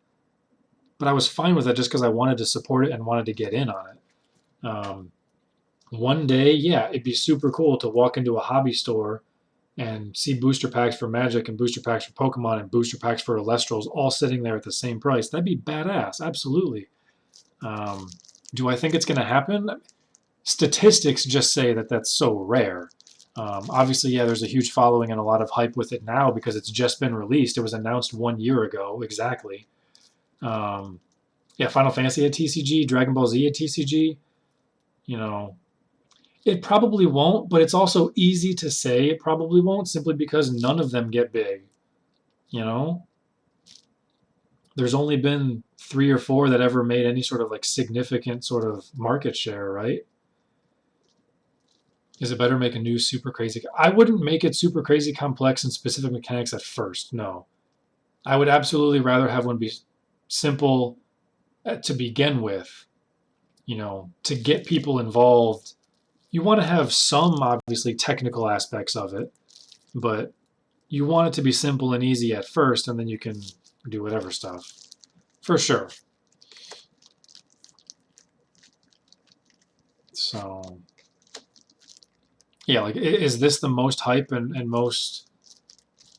But I was fine with that just because I wanted to support it and wanted to get in on it. One day, yeah, it'd be super cool to walk into a hobby store and see booster packs for Magic and booster packs for Pokemon and booster packs for Elestrals all sitting there at the same price. That'd be badass, absolutely. Do I think it's going to happen? Statistics just say that that's so rare. Obviously, yeah, there's a huge following and a lot of hype with it now because it's just been released. It was announced 1 year ago, exactly. Yeah, Final Fantasy had TCG, Dragon Ball Z had TCG. You know, it probably won't, but it's also easy to say it probably won't simply because none of them get big. You know, there's only been 3 or 4 that ever made any sort of like significant sort of market share, right? Is it better to make a new super crazy? I wouldn't make it super crazy complex and specific mechanics at first. No, I would absolutely rather have one be simple to begin with. You know, to get people involved, you want to have some obviously technical aspects of it, but you want it to be simple and easy at first, and then you can do whatever stuff. For sure. So, yeah, like, is this the most hype and most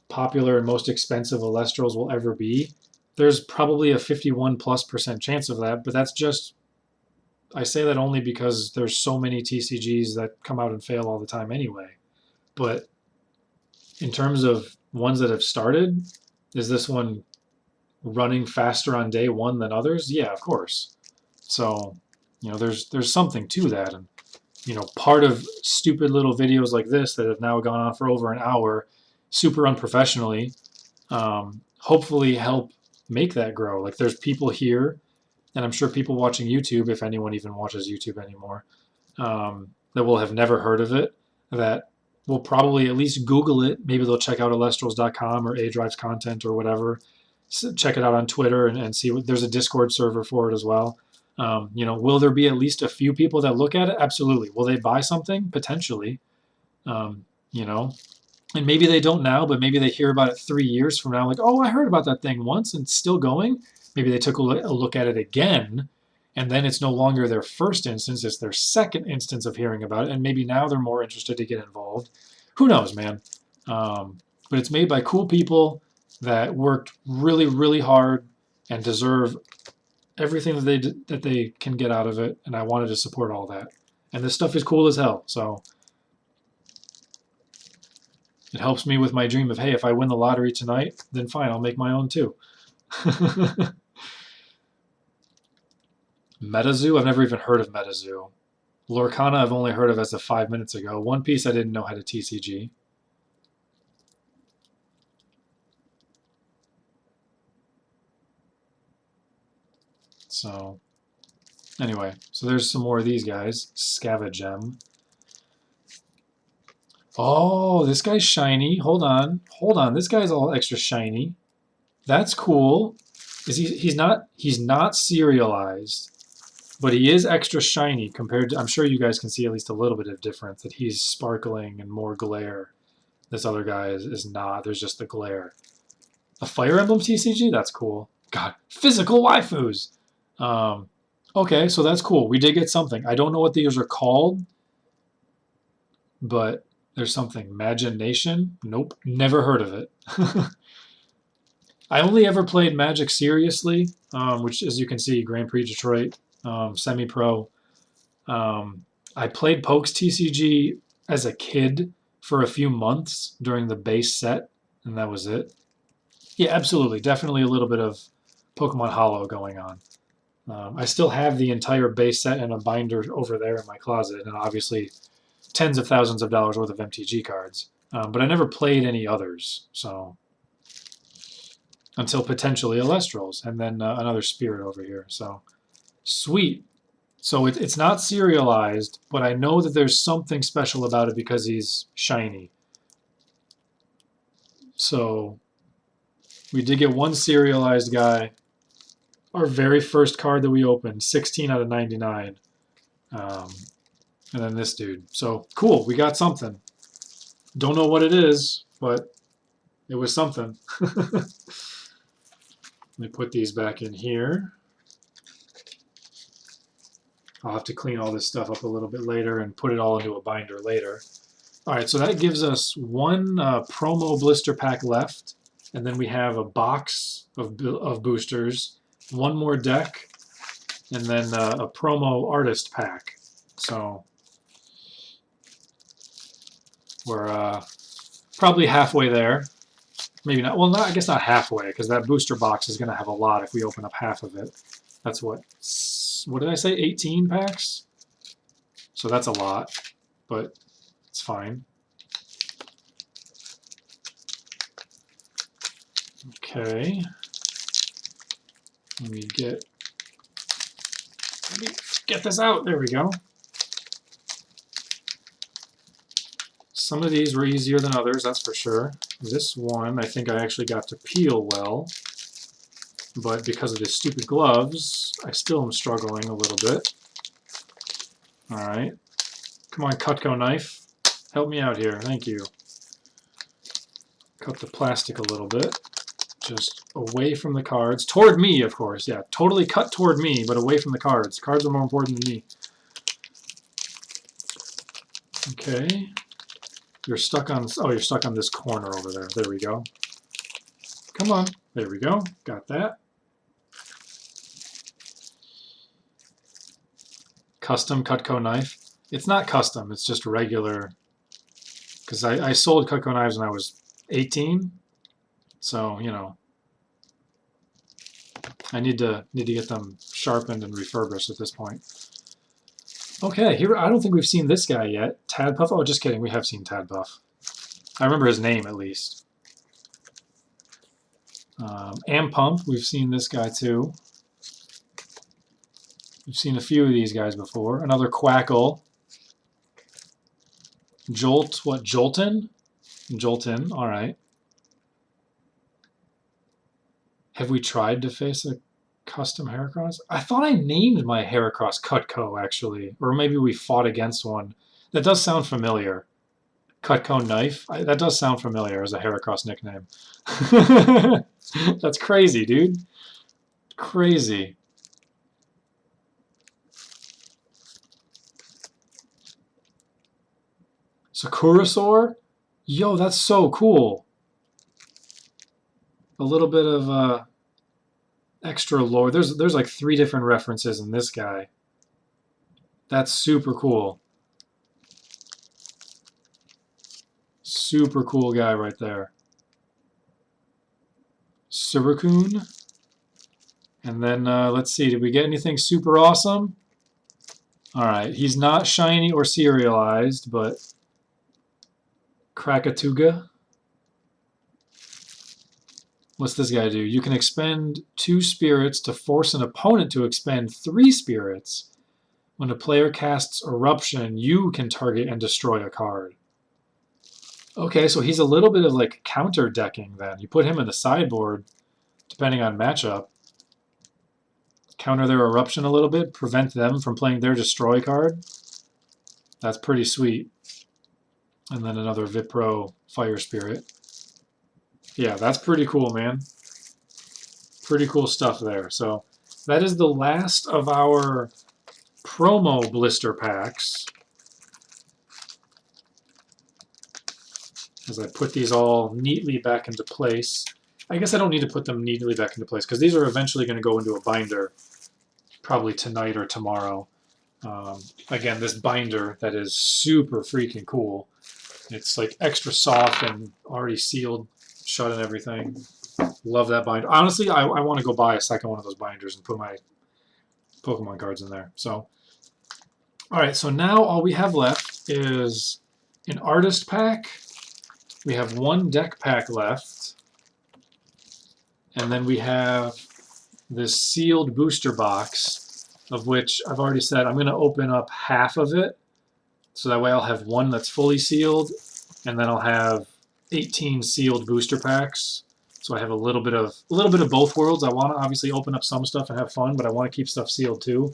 popular and most expensive Elestrals will ever be? There's probably a 51+% chance of that, but that's just, I say that only because there's so many TCGs that come out and fail all the time anyway. But in terms of ones that have started, is this one running faster on day one than others? Yeah, of course. So, you know, there's something to that, and you know, part of stupid little videos like this that have now gone on for over an hour, super unprofessionally, hopefully help make that grow. Like there's people here, and I'm sure people watching YouTube, if anyone even watches YouTube anymore, that will have never heard of it, that will probably at least Google it. Maybe they'll check out Elestrals.com or ADrive's content or whatever. Check it out on Twitter and see what there's a Discord server for it as well. You know, will there be at least a few people that look at it? Absolutely. Will they buy something? Potentially. You know, and maybe they don't now, but maybe they hear about it 3 years from now. Like, oh, I heard about that thing once and it's still going. Maybe they took a look at it again, and then it's no longer their first instance, it's their second instance of hearing about it, and maybe now they're more interested to get involved. Who knows, man? But it's made by cool people that worked really, really hard and deserve everything that they can get out of it, and I wanted to support all that. And this stuff is cool as hell, so it helps me with my dream of, hey, if I win the lottery tonight, then fine, I'll make my own too. MetaZoo? I've never even heard of MetaZoo. Lorcana I've only heard of as of 5 minutes ago. One Piece I didn't know had a TCG. So, anyway, so there's some more of these guys. Scavagem. Oh, this guy's shiny. Hold on. Hold on. This guy's all extra shiny. That's cool. He's not serialized, but he is extra shiny compared to, I'm sure you guys can see at least a little bit of difference, that he's sparkling and more glare. This other guy is not. There's just the glare. A Fire Emblem TCG? That's cool. God, physical waifus. Okay, so that's cool. We did get something. I don't know what these are called, but there's something. Imagination? Nope, never heard of it. I only ever played Magic seriously, which, as you can see, Grand Prix Detroit, semi-pro. I played Pokes TCG as a kid for a few months during the base set, and that was it. Yeah, absolutely. Definitely a little bit of Pokemon Hollow going on. I still have the entire base set in a binder over there in my closet, and obviously tens of thousands of dollars worth of MTG cards. But I never played any others, so until potentially Elestrals, and then another Spirit over here. So sweet. So it's not serialized, but I know that there's something special about it because he's shiny. So we did get one serialized guy. Our very first card that we opened, 16 out of 99. And then this dude. So cool, we got something. Don't know what it is, but it was something. Let me put these back in here. I'll have to clean all this stuff up a little bit later and put it all into a binder later. All right, so that gives us one promo blister pack left, and then we have a box of boosters, one more deck, and then a promo artist pack. So We're probably halfway there. Maybe not. Well, I guess not halfway, because that booster box is going to have a lot if we open up half of it. That's what did I say? 18 packs? So that's a lot, but it's fine. Okay. Let me get this out. There we go. Some of these were easier than others, that's for sure. This one, I think I actually got to peel well, but because of the stupid gloves, I still am struggling a little bit. All right. Come on, Cutco knife. Help me out here. Thank you. Cut the plastic a little bit. Just away from the cards. Toward me, of course. Yeah, totally cut toward me, but away from the cards. Cards are more important than me. Okay. You're stuck on... Oh, you're stuck on this corner over there. There we go. Come on. There we go. Got that. Custom Cutco knife. It's not custom. It's just regular. Because I sold Cutco knives when I was 18. So, you know, I need to get them sharpened and refurbished at this point. Okay, here I don't think we've seen this guy yet. Tadpuff? Oh, just kidding. We have seen Tadpuff. I remember his name at least. Pump. We've seen this guy too. We've seen a few of these guys before. Another Quackle. Jolt. What? Jolton? Jolton. All right. Have we tried to face a custom Heracross? I thought I named my Heracross Cutco, actually. Or maybe we fought against one. That does sound familiar. Cutco knife? That does sound familiar as a Heracross nickname. That's crazy, dude. Crazy. Sakurasaur? Yo, that's so cool. A little bit of extra lore. There's like 3 different references in this guy. That's super cool. Super cool guy right there. Surakun. And then let's see, did we get anything super awesome? Alright, he's not shiny or serialized, but Krakatuga. What's this guy do? You can expend 2 spirits to force an opponent to expend 3 spirits. When a player casts Eruption, you can target and destroy a card. Okay, so he's a little bit of like counter decking then. You put him in the sideboard, depending on matchup. Counter their Eruption a little bit, prevent them from playing their Destroy card. That's pretty sweet. And then another Vipro Fire Spirit. Yeah, that's pretty cool, man. Pretty cool stuff there. So that is the last of our promo blister packs. As I put these all neatly back into place. I guess I don't need to put them neatly back into place because these are eventually going to go into a binder probably tonight or tomorrow. Again, this binder that is super freaking cool. It's like extra soft and already sealed shut and everything. Love that binder. Honestly, I want to go buy a second one of those binders and put my Pokemon cards in there. So, all right, so now all we have left is an artist pack. We have 1 deck pack left. And then we have this sealed booster box, of which I've already said I'm going to open up half of it. So that way I'll have 1 that's fully sealed, and then I'll have 18 sealed booster packs. So I have a little bit of both worlds. I want to obviously open up some stuff and have fun, but I want to keep stuff sealed too.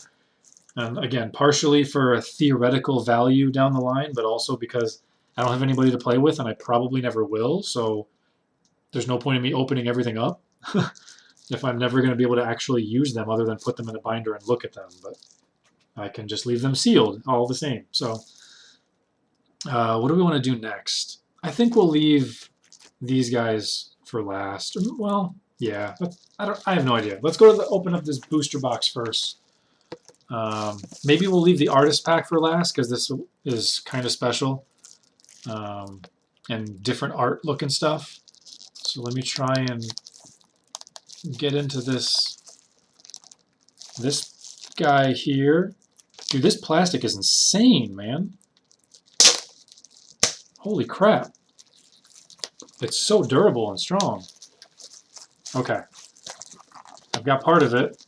And again, partially for a theoretical value down the line, but also because I don't have anybody to play with, and I probably never will. So there's no point in me opening everything up if I'm never going to be able to actually use them other than put them in a binder and look at them. But I can just leave them sealed all the same. So what do we want to do next? I think we'll leave these guys for last. Well, yeah, I have no idea. Let's go to open up this booster box first. Maybe we'll leave the artist pack for last because this is kind of special. and different art looking stuff. So let me try and get into this guy here. Dude, this plastic is insane, man. Holy crap. It's so durable and strong. Okay. I've got part of it.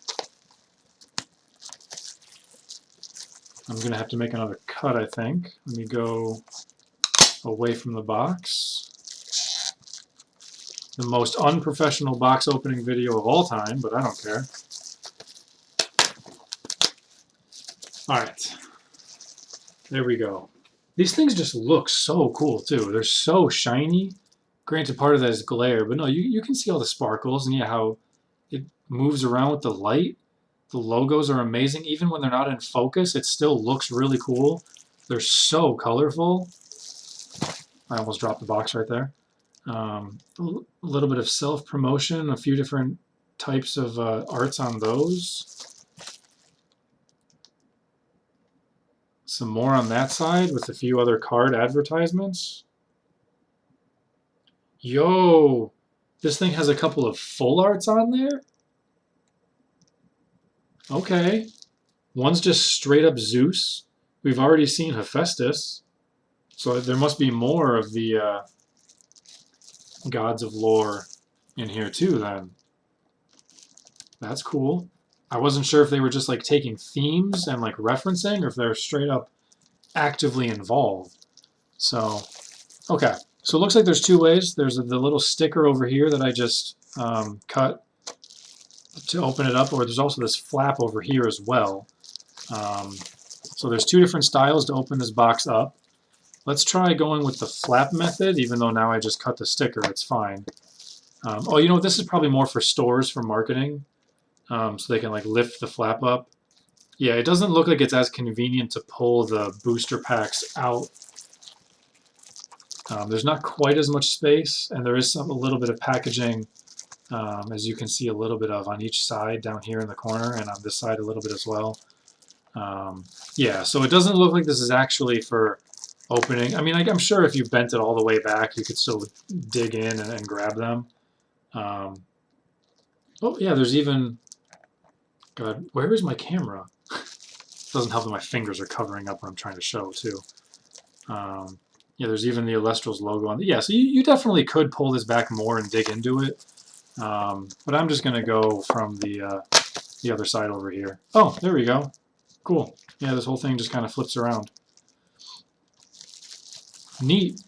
I'm going to have to make another cut, I think. Let me go away from the box. The most unprofessional box opening video of all time, but I don't care. Alright. There we go. These things just look so cool, too. They're so shiny. Granted, part of that is glare, but no, you can see all the sparkles, and yeah, how it moves around with the light. The logos are amazing. Even when they're not in focus, it still looks really cool. They're so colorful. I almost dropped the box right there. A little bit of self-promotion, a few different types of arts on those. Some more on that side with a few other card advertisements. Yo, this thing has a couple of full arts on there? Okay. One's just straight up Zeus. We've already seen Hephaestus. So there must be more of the gods of lore in here too then. That's cool. I wasn't sure if they were just like taking themes and like referencing or if they're straight up actively involved. So, okay. So it looks like there's two ways. There's the little sticker over here that I just cut to open it up, or there's also this flap over here as well. So there's two different styles to open this box up. Let's try going with the flap method, even though now I just cut the sticker, it's fine. Oh, you know what, this is probably more for stores, for marketing, so they can like lift the flap up. Yeah, it doesn't look like it's as convenient to pull the booster packs out. There's not quite as much space, and there is a little bit of packaging, as you can see a little bit of on each side down here in the corner, and on this side a little bit as well. Yeah, so it doesn't look like this is actually for opening. I mean, I'm sure if you bent it all the way back, you could still dig in and grab them. Oh, yeah, there's even... God, where is my camera? Doesn't help that my fingers are covering up what I'm trying to show, too. Yeah, there's even the Elestrals logo on the... Yeah, so you definitely could pull this back more and dig into it. But I'm just going to go from the other side over here. Oh, there we go. Cool. Yeah, this whole thing just kind of flips around. Neat.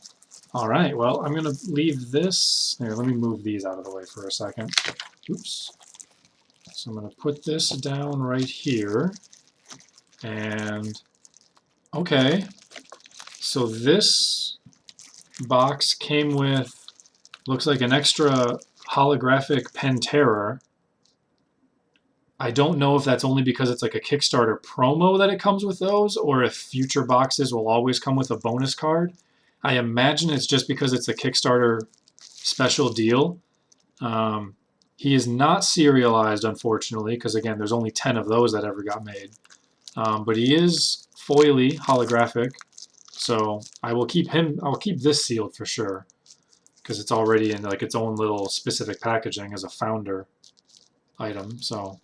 All right, well, I'm going to leave this. Here, let me move these out of the way for a second. Oops. So I'm going to put this down right here. And, okay. So this box came with, looks like an extra holographic Penterror. I don't know if that's only because it's like a Kickstarter promo that it comes with those, or if future boxes will always come with a bonus card. I imagine it's just because it's a Kickstarter special deal. He is not serialized, unfortunately, because again, there's only 10 of those that ever got made. But he is foily, holographic, so I will keep him. I'll keep this sealed for sure, because it's already in like its own little specific packaging as a founder item. So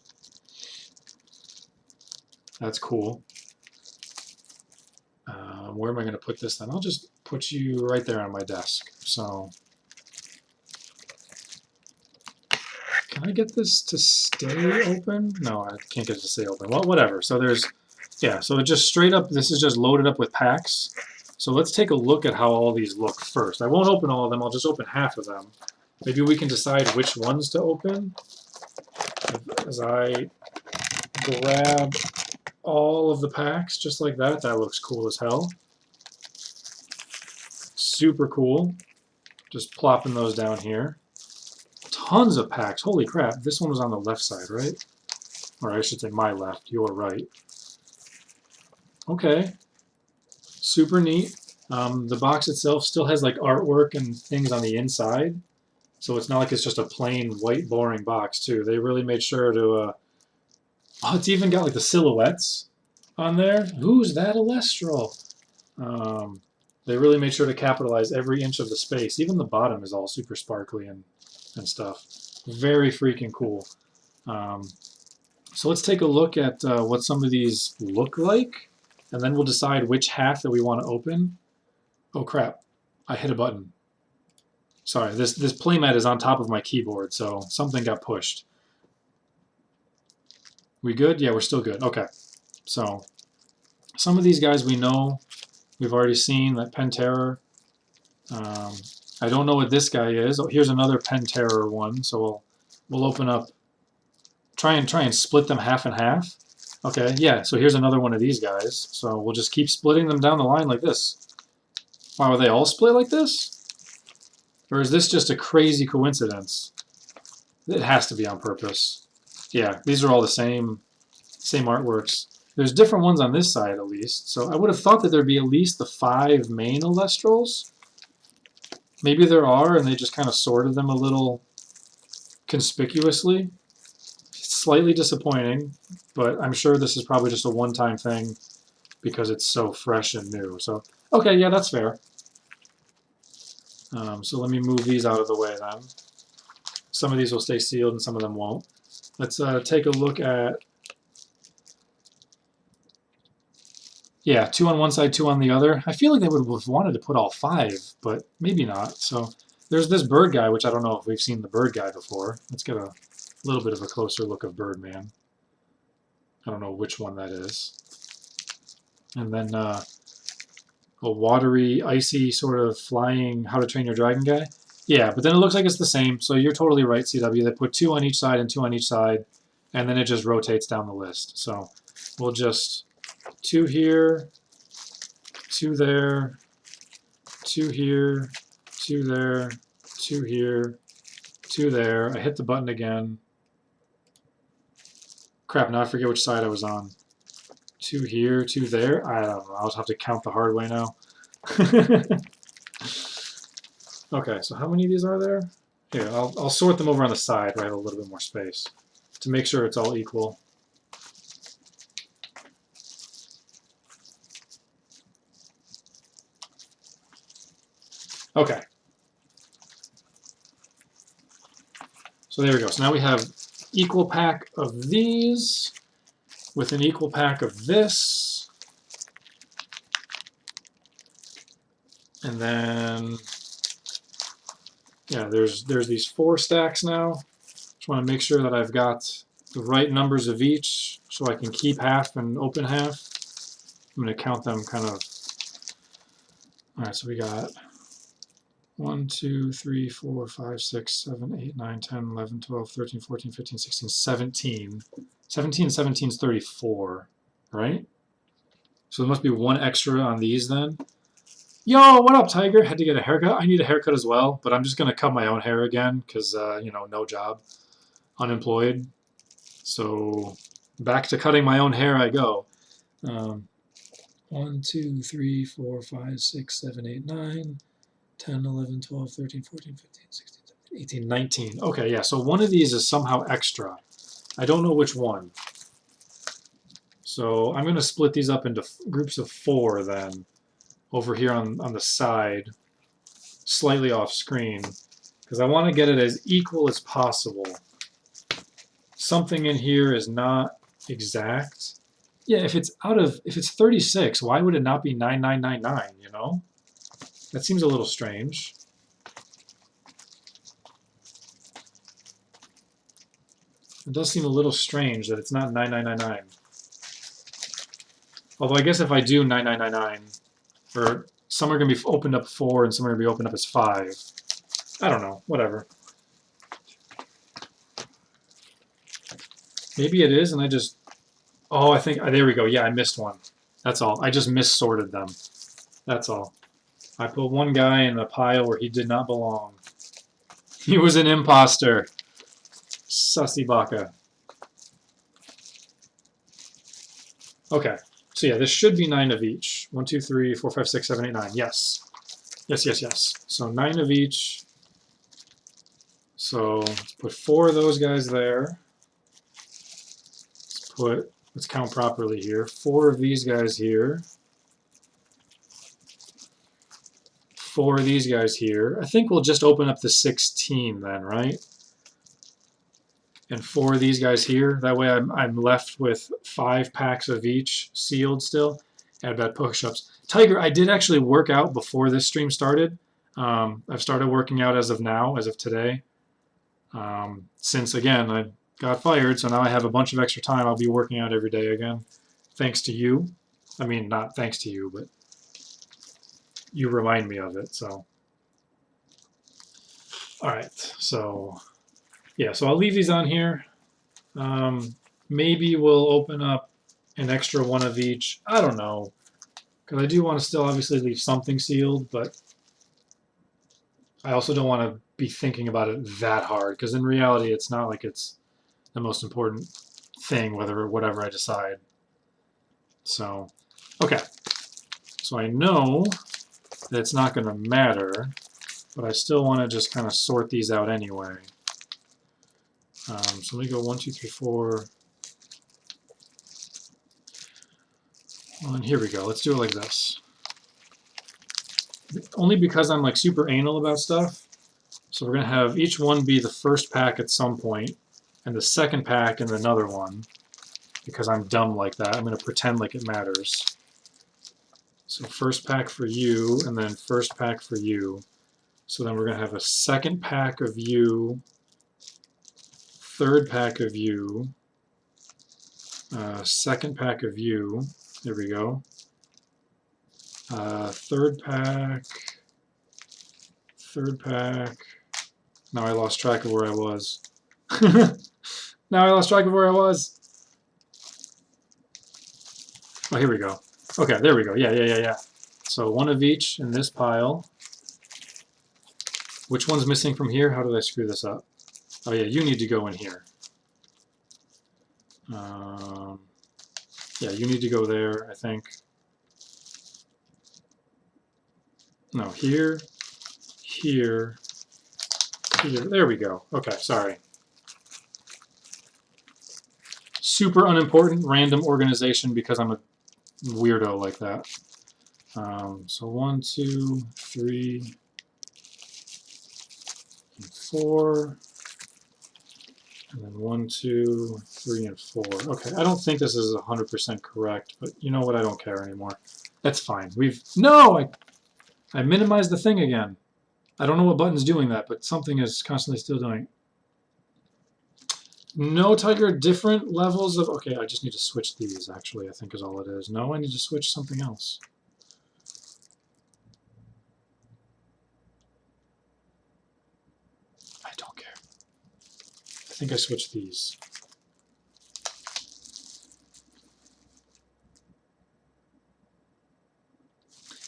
that's cool. Where am I going to put this then? I'll just put you right there on my desk. So can I get this to stay open? No, I can't get it to stay open. Well, whatever. So there's, yeah, so it just straight up, this is just loaded up with packs. So let's take a look at how all these look first. I won't open all of them. I'll just open half of them. Maybe we can decide which ones to open as I grab all of the packs just like that. That looks cool as hell. Super cool. Just plopping those down here. Tons of packs. Holy crap. This one was on the left side, right? Or I should say my left, your right. Okay. Super neat. The box itself still has like artwork and things on the inside. So it's not like it's just a plain white boring box too. They really made sure to... oh, it's even got like the silhouettes on there. Who's that Elestral? They really made sure to capitalize every inch of the space. Even the bottom is all super sparkly and stuff. Very freaking cool. So let's take a look at what some of these look like, and then we'll decide which half that we want to open. Oh crap, I hit a button. Sorry, this playmat is on top of my keyboard, so something got pushed. We good? Yeah, we're still good. Okay. So some of these guys we know. We've already seen that Penterror. I don't know what this guy is. Oh, here's another Penterror one. So we'll open up. Try and split them half and half. Okay, yeah. So here's another one of these guys. So we'll just keep splitting them down the line like this. Wow, are they all split like this? Or is this just a crazy coincidence? It has to be on purpose. Yeah, these are all the same artworks. There's different ones on this side at least. So I would have thought that there'd be at least the 5 main Elestrals. Maybe there are, and they just kind of sorted them a little conspicuously. It's slightly disappointing, but I'm sure this is probably just a one-time thing because it's so fresh and new. So, okay, yeah, that's fair. So let me move these out of the way then. Some of these will stay sealed and some of them won't. Let's take a look at, yeah, 2 on one side, 2 on the other. I feel like they would have wanted to put all 5, but maybe not. So there's this bird guy, which I don't know if we've seen the bird guy before. Let's get a little bit of a closer look of Birdman. I don't know which one that is. And then a watery, icy sort of flying How to Train Your Dragon guy. Yeah, but then it looks like it's the same. So you're totally right, CW. They put 2 on each side and 2 on each side, and then it just rotates down the list. So we'll just 2 here, 2 there, 2 here, 2 there, 2 here, 2 there. I hit the button again. Crap, now I forget which side I was on. 2 here, 2 there. I don't know. I'll just have to count the hard way now. Okay, so how many of these are there? Here, I'll sort them over on the side where I have a little bit more space to make sure it's all equal. Okay. So there we go. So now we have equal pack of these with an equal pack of this. And then, yeah, there's these 4 stacks now. Just want to make sure that I've got the right numbers of each so I can keep half and open half. I'm going to count them kind of. All right, so we got 1, 2, 3, 4, 5, 6, 7, 8, 9, 10, 11, 12, 13, 14, 15, 16, 17. 17 and 17 is 34, right? So there must be 1 extra on these then. Yo, what up, Tiger? Had to get a haircut. I need a haircut as well, but I'm just going to cut my own hair again because, you know, no job. Unemployed. So back to cutting my own hair I go. 1, 2, 3, 4, 5, 6, 7, 8, 9, 10, 11, 12, 13, 14, 15, 16, 17, 18, 19. Okay, yeah, so one of these is somehow extra. I don't know which one. So I'm going to split these up into groups of 4 then, over here on the side, slightly off screen, because I want to get it as equal as possible. Something in here is not exact. Yeah, if it's 36, why would it not be 9999, you know? That seems a little strange. It does seem a little strange that it's not 9999. Although I guess if I do 9999, or some are going to be opened up 4 and some are going to be opened up as 5. I don't know, whatever. Maybe it is, and I just... Oh, I think... there we go. Yeah, I missed one. That's all. I just missorted them. That's all. I put one guy in a pile where he did not belong. He was an imposter. Sussy baka. Okay. So yeah, this should be 9 of each. 1, 2, 3, 4, 5, 6, 7, 8, 9. Yes. Yes, yes, yes. So 9 of each. So let's put 4 of those guys there. Let's count properly here. 4 of these guys here. 4 of these guys here. I think we'll just open up the 16 then, right? And 4 of these guys here. That way I'm left with 5 packs of each sealed still. Add bad push-ups. Tiger, I did actually work out before this stream started. I've started working out as of now, as of today. Since, again, I got fired, so now I have a bunch of extra time. I'll be working out every day again. Thanks to you. I mean, not thanks to you, but you remind me of it, so. All right, so, yeah, so I'll leave these on here. Maybe we'll open up an extra one of each. I don't know, because I do want to still obviously leave something sealed, but I also don't want to be thinking about it that hard, because in reality, it's not like it's the most important thing, whatever I decide. So, okay. So I know that it's not going to matter, but I still want to just kind of sort these out anyway. So let me go 1, 2, 3, 4. And here we go. Let's do it like this. Only because I'm like super anal about stuff. So we're going to have each one be the first pack at some point, and the second pack in another one, because I'm dumb like that. I'm going to pretend like it matters. So first pack for you, and then first pack for you. So then we're going to have a second pack of you, third pack of you, second pack of you. There we go. Third pack. Now I lost track of where I was. Now I lost track of where I was. Oh, here we go. Okay, there we go. Yeah. So one of each in this pile. Which one's missing from here? How did I screw this up? Oh yeah, you need to go in here. Yeah, you need to go there, I think. No, here, here, here. There we go. Okay, sorry. Super unimportant random organization because I'm a weirdo like that. So 1, 2, 3, 4, and then 1, 2, 3, and 4. Okay, I don't think this is 100% correct, but you know what? I don't care anymore. That's fine. I minimized the thing again. I don't know what button's doing that, but something is constantly still doing it. No, Tiger, different levels of... Okay, I just need to switch these, actually, I think is all it is. No, I need to switch something else. I don't care. I think I switched these.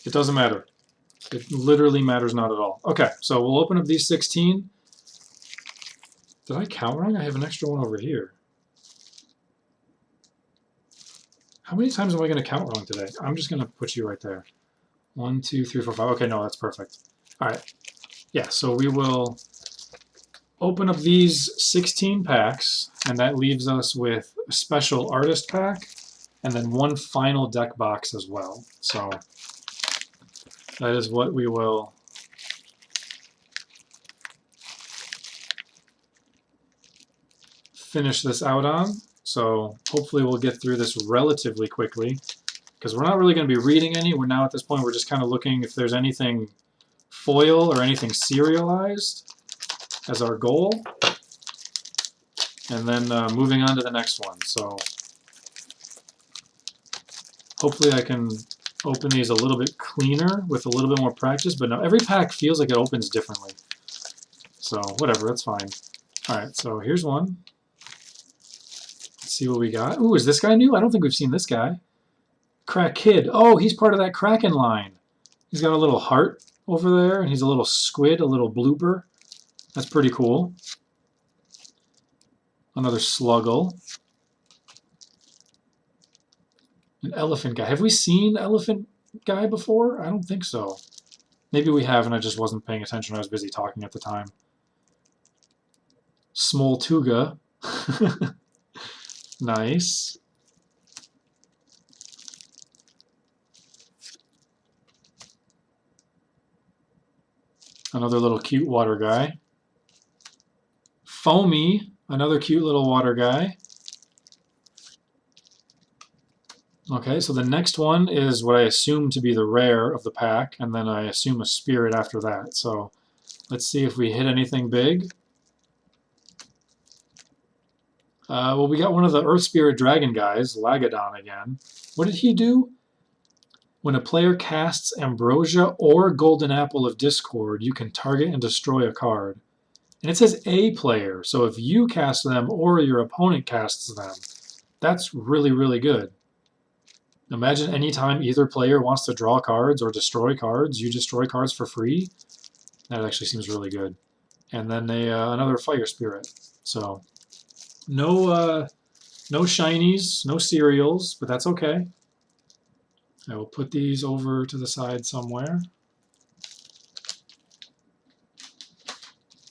It doesn't matter. It literally matters not at all. Okay, so we'll open up these 16. Did I count wrong? I have an extra one over here. How many times am I going to count wrong today? I'm just going to put you right there. 1, 2, 3, 4, 5. Okay, no, that's perfect. All right. Yeah, so we will open up these 16 packs, and that leaves us with a special artist pack, and then one final deck box as well. So that is what we will finish this out on. So hopefully we'll get through this relatively quickly, because we're not really going to be reading any. We're now at this point, we're just kind of looking if there's anything foil or anything serialized as our goal, and then moving on to the next one. So hopefully I can open these a little bit cleaner with a little bit more practice, but no, every pack feels like it opens differently. So whatever, that's fine. All right, so here's one. Let's see what we got. Ooh, is this guy new? I don't think we've seen this guy. Crack Kid. Oh, he's part of that Kraken line. He's got a little heart over there, and he's a little squid, a little blooper. That's pretty cool. Another Sluggle. An Elephant Guy. Have we seen Elephant Guy before? I don't think so. Maybe we have, and I just wasn't paying attention. I was busy talking at the time. Smoltuga. Nice. Another little cute water guy. Foamy, another cute little water guy. Okay, so the next one is what I assume to be the rare of the pack, and then I assume a spirit after that. So let's see if we hit anything big. Well, we got one of the Earth Spirit Dragon guys, Lagadon again. What did he do? When a player casts Ambrosia or Golden Apple of Discord, you can target and destroy a card. And it says a player, so if you cast them or your opponent casts them, that's really, really good. Imagine anytime either player wants to draw cards or destroy cards, you destroy cards for free. That actually seems really good. And then another Fire Spirit. So no shinies, no cereals, but that's okay. I will put these over to the side somewhere.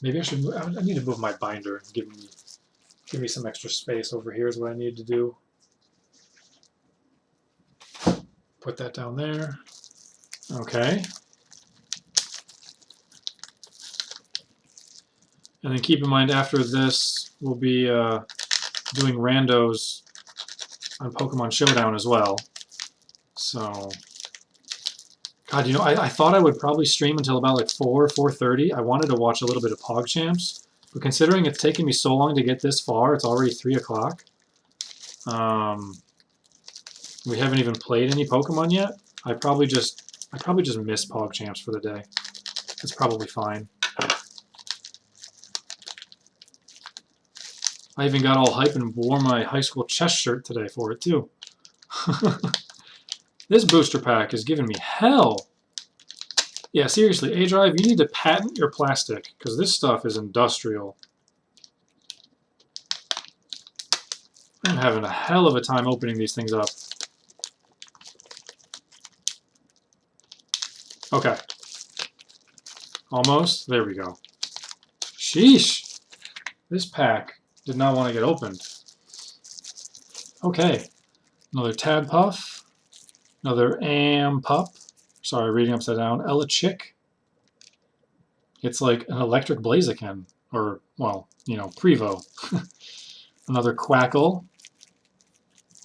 Maybe I should move, I need to move my binder. Give me some extra space over here is what I need to do. Put that down there. Okay. And then keep in mind after this, we'll be doing randos on Pokemon Showdown as well. So, God, you know, I thought I would probably stream until about like 4:30. I wanted to watch a little bit of PogChamps, but considering it's taken me so long to get this far, it's already 3 o'clock. We haven't even played any Pokemon yet. I probably just missed PogChamps for the day. It's probably fine. I even got all hype and wore my high school chess shirt today for it too. This booster pack is giving me hell. Yeah, seriously, ADrive, you need to patent your plastic, because this stuff is industrial. I'm having a hell of a time opening these things up. Okay. Almost. There we go. Sheesh. This pack did not want to get opened. Okay. Another Tadpuff. Another Ampup. Sorry, reading upside down. Elechick. It's like an electric Blaziken. Or, well, you know, Prevo. Another Quackle.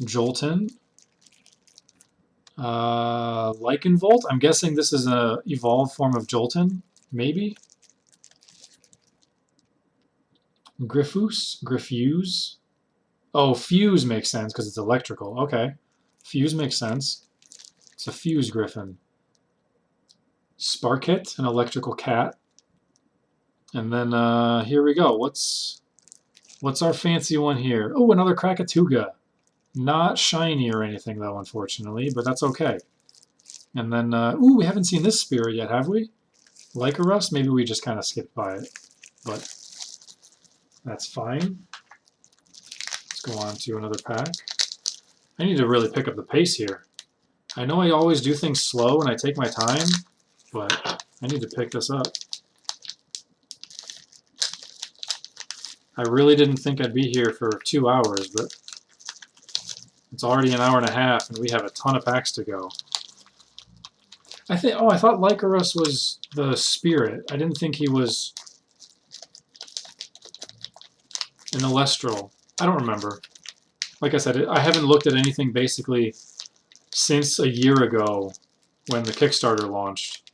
Jolton. Lycanvolt. I'm guessing this is an evolved form of Jolton. Maybe. Griffuse. Oh, Fuse makes sense because it's electrical. Okay. Fuse makes sense. It's a Fuse Griffin. Sparkit, an electrical cat. And then here we go. What's our fancy one here? Oh, another Krakatuga. Not shiny or anything though, unfortunately, but that's okay. And then, ooh, we haven't seen this spirit yet, have we? Lycanroc? Maybe we just kind of skipped by it, but that's fine. Let's go on to another pack. I need to really pick up the pace here. I know I always do things slow and I take my time, but I need to pick this up. I really didn't think I'd be here for 2 hours, but it's already an hour and a half and we have a ton of packs to go. I thought Lycanroc was the spirit. I didn't think he was an Elestral. I don't remember. Like I said, I haven't looked at anything basically since a year ago when the Kickstarter launched.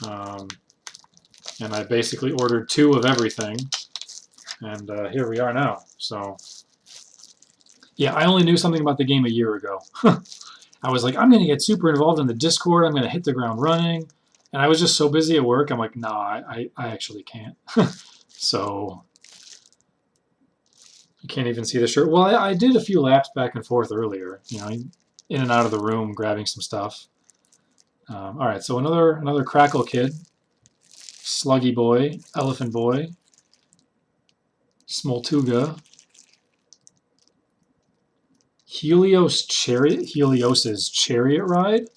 And I basically ordered 2 of everything. And here we are now. So, yeah, I only knew something about the game a year ago. I was like, I'm going to get super involved in the Discord. I'm going to hit the ground running. And I was just so busy at work. I'm like, nah, I actually can't. So, you can't even see the shirt. Well, I did a few laps back and forth earlier. You know, in and out of the room, grabbing some stuff. All right, so another Crackle Kid. Sluggy Boy. Elephant Boy. Smoltuga. Helios's Chariot Ride.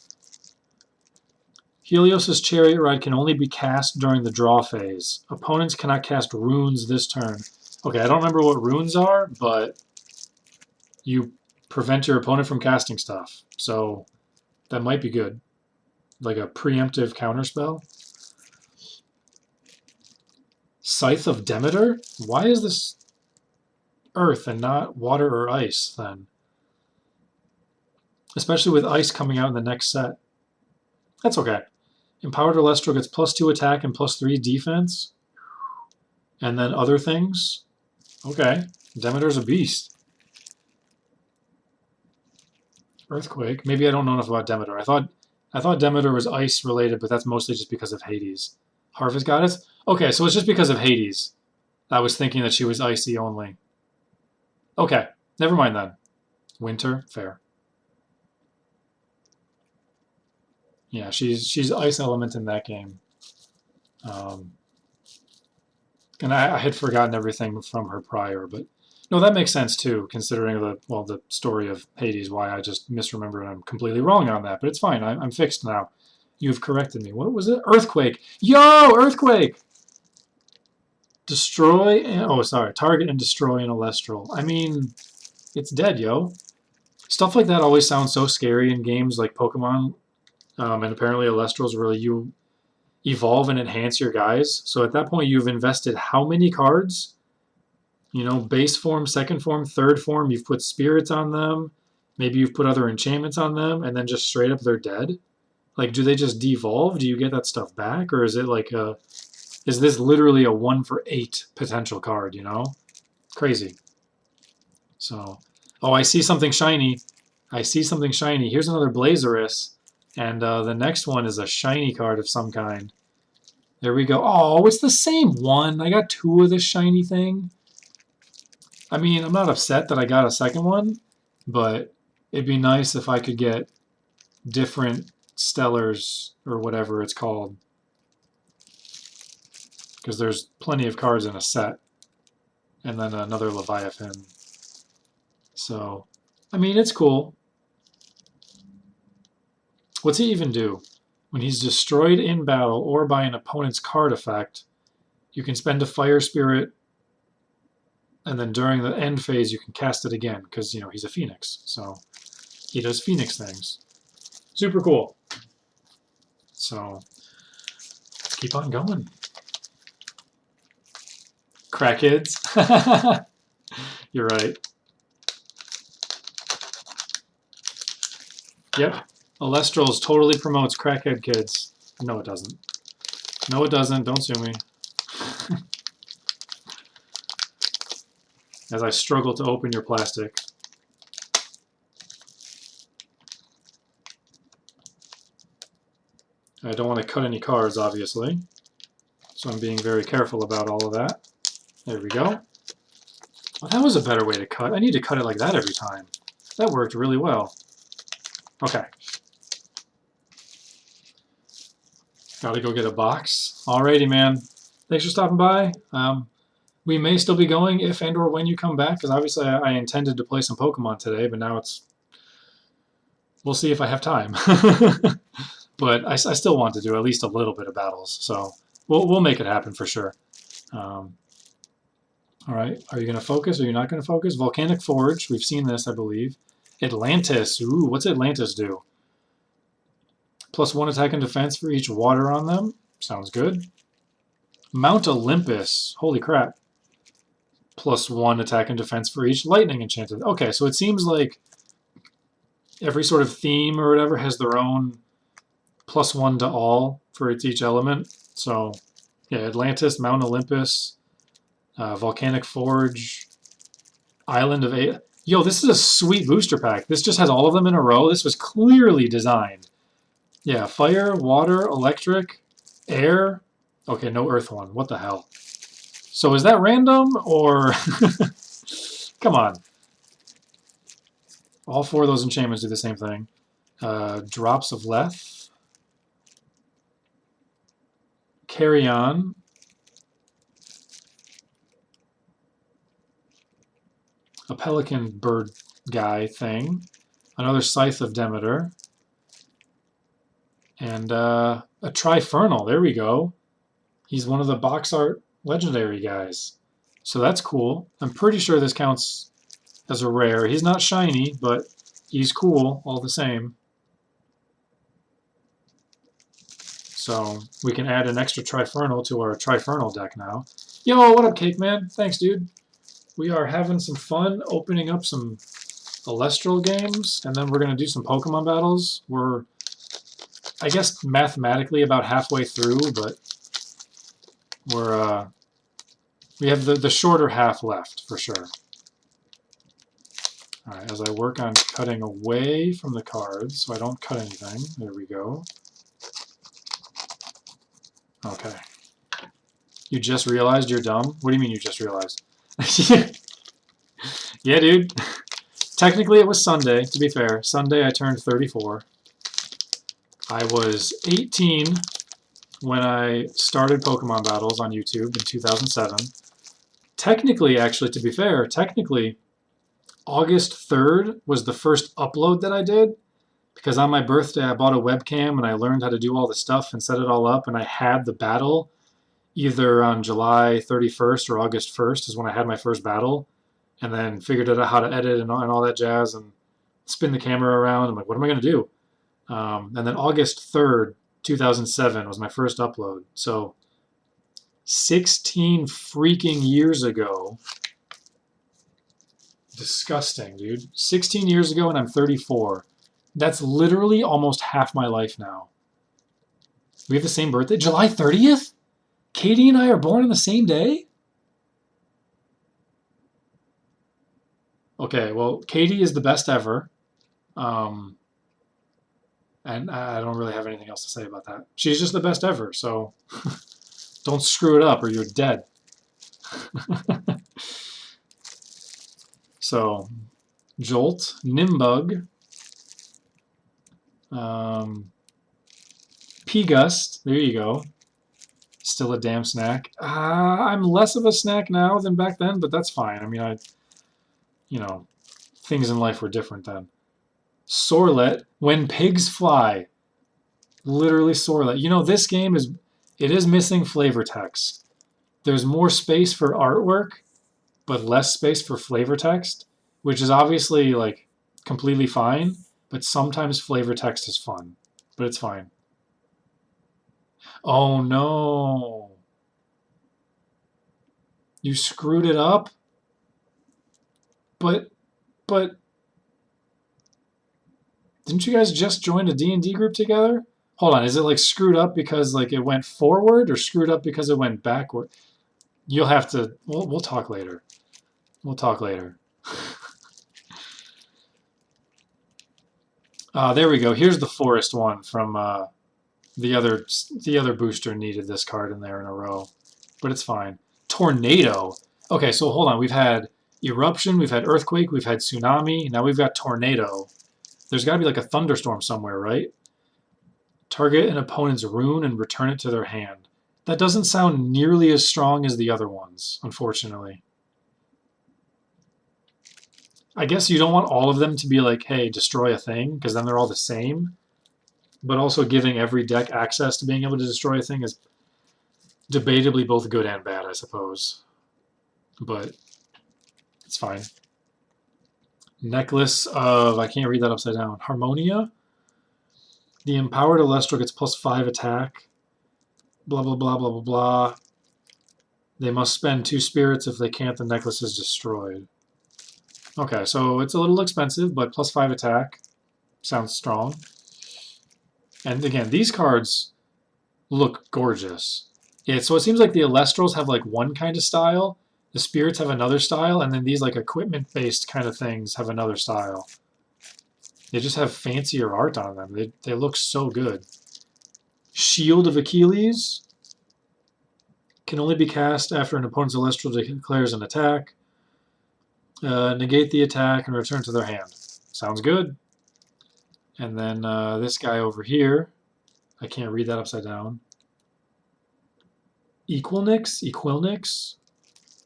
Helios's Chariot Ride can only be cast during the draw phase. Opponents cannot cast runes this turn. Okay, I don't remember what runes are, but you prevent your opponent from casting stuff. So that might be good. Like a preemptive counterspell. Scythe of Demeter? Why is this earth and not water or ice then? Especially with ice coming out in the next set. That's okay. Empowered Elestral gets +2 attack and +3 defense. And then other things. Okay. Demeter's a beast. Earthquake. Maybe I don't know enough about Demeter. I thought Demeter was ice related, but that's mostly just because of Hades. Harvest Goddess? Okay, so it's just because of Hades. I was thinking that she was icy only. Okay, never mind then. Winter, fair. Yeah, she's ice element in that game. And I had forgotten everything from her prior, but no, that makes sense too, considering the story of Hades, why I just misremembered and I'm completely wrong on that, but it's fine, I'm fixed now. You've corrected me. What was it? Earthquake! Yo, Earthquake! Destroy, target and destroy an Elestral. I mean, it's dead, yo. Stuff like that always sounds so scary in games like Pokemon, and apparently Elestrals really you evolve and enhance your guys. So at that point, you've invested how many cards? You know, base form, second form, third form. You've put spirits on them. Maybe you've put other enchantments on them, and then just straight up they're dead. Like, do they just devolve? Do you get that stuff back, or is it like a? Is this literally a 1 for 8 potential card? You know, crazy. So, oh, I see something shiny. I see something shiny. Here's another Blazerus. And the next one is a shiny card of some kind. There we go. Oh, it's the same one. I got 2 of this shiny thing. I mean, I'm not upset that I got a second one, but it'd be nice if I could get different Stellars or whatever it's called. Because there's plenty of cards in a set. And then another Leviathan. So, I mean, it's cool. What's he even do? When he's destroyed in battle or by an opponent's card effect, you can spend a Fire Spirit, and then during the end phase you can cast it again, because, you know, he's a Phoenix. So he does Phoenix things. Super cool. So let's keep on going. Crackheads. You're right. Yep. Elestrals totally promotes crackhead kids. No, it doesn't. No, it doesn't. Don't sue me. As I struggle to open your plastic. I don't want to cut any cards, obviously. So I'm being very careful about all of that. There we go. Oh, that was a better way to cut. I need to cut it like that every time. That worked really well. Okay. Gotta go get a box. Alrighty, man. Thanks for stopping by. We may still be going if and or when you come back, because obviously I intended to play some Pokemon today, but now it's... We'll see if I have time. But I still want to do at least a little bit of battles, so we'll make it happen for sure. Alright, are you going to focus? Are you not going to focus? Volcanic Forge, we've seen this, I believe. Atlantis, ooh, what's Atlantis do? +1 attack and defense for each water on them. Sounds good. Mount Olympus, holy crap. +1 attack and defense for each lightning enchanted. Okay, so it seems like every sort of theme or whatever has their own +1 to all for each element. So, yeah, Atlantis, Mount Olympus, Volcanic Forge, Island of A. Yo, this is a sweet booster pack. This just has all of them in a row. This was clearly designed. Yeah, fire, water, electric, air. Okay, no earth one. What the hell? So is that random or... Come on. All 4 of those enchantments do the same thing. Drops of Leth. Carry on. A pelican bird guy thing. Another Scythe of Demeter. And a Trifernal. There we go. He's one of the box art legendary guys. So that's cool. I'm pretty sure this counts as a rare. He's not shiny, but he's cool all the same. So we can add an extra Trifernal to our Trifernal deck now. Yo, what up, Cake Man? Thanks, dude. We are having some fun opening up some Elestral games, and then we're going to do some Pokemon battles. We're, I guess, mathematically about halfway through, but we have the shorter half left, for sure. Alright, as I work on cutting away from the cards, so I don't cut anything. There we go. Okay. You just realized you're dumb? What do you mean you just realized? Yeah, dude. Technically it was Sunday, to be fair. Sunday I turned 34. I was 18 when I started Pokemon battles on YouTube in 2007. Technically, actually, to be fair, technically, August 3rd was the first upload that I did, because on my birthday I bought a webcam and I learned how to do all the stuff and set it all up, and I had the battle either on July 31st or August 1st is when I had my first battle, and then figured out how to edit and all that jazz and spin the camera around. I'm like, what am I going to do? And then August 3rd, 2007 was my first upload. So 16 freaking years ago. Disgusting, dude. 16 years ago and I'm 34. That's literally almost half my life now. We have the same birthday? July 30th? Katie and I are born on the same day? Okay, well, Katie is the best ever. And I don't really have anything else to say about that. She's just the best ever, so don't screw it up or you're dead. So, Jolt, Nimbug, P-Gust, there you go. Still a damn snack. I'm less of a snack now than back then, but that's fine. I mean, you know, things in life were different then. Sorlet, When Pigs Fly. Literally Sorlet. You know, this game it is missing flavor text. There's more space for artwork, but less space for flavor text, which is obviously like completely fine, but sometimes flavor text is fun, but it's fine. Oh no. You screwed it up? But didn't you guys just join a D&D group together? Hold on, is it like screwed up because like it went forward or screwed up because it went backward? You'll have to, we'll talk later. We'll talk later. There we go. Here's the forest one from the other booster needed this card in there in a row, but it's fine. Tornado. Okay, so hold on. We've had eruption, we've had earthquake, we've had tsunami. Now we've got tornado. There's got to be like a thunderstorm somewhere, right? Target an opponent's rune and return it to their hand. That doesn't sound nearly as strong as the other ones, unfortunately. I guess you don't want all of them to be like, hey, destroy a thing, because then they're all the same. But also giving every deck access to being able to destroy a thing is debatably both good and bad, I suppose. But it's fine. Necklace of, I can't read that upside down, Harmonia. The empowered Elestral gets +5 attack. Blah, blah, blah, blah, blah, blah. They must spend 2 spirits. If they can't, the necklace is destroyed. Okay, so it's a little expensive, but +5 attack. Sounds strong. And again, these cards look gorgeous. Yeah, so it seems like the Elestrals have like one kind of style, the spirits have another style, and then these like equipment-based kind of things have another style. They just have fancier art on them. They look so good. Shield of Achilles can only be cast after an opponent's Elestral declares an attack. Negate the attack and return to their hand. Sounds good. And then this guy over here, I can't read that upside down. Equilnix?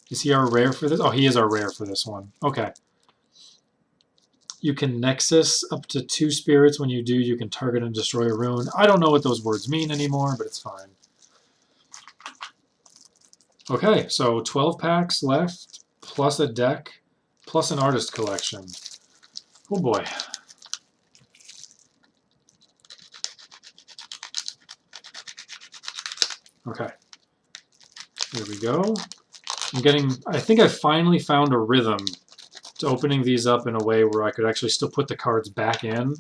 Is he our rare for this? Oh, he is our rare for this one. Okay. You can Nexus up to 2 spirits. When you do, you can target and destroy a rune. I don't know what those words mean anymore, but it's fine. Okay, so 12 packs left, plus a deck, plus an artist collection. Oh boy. Okay. Here we go. I think I finally found a rhythm to opening these up in a way where I could actually still put the cards back in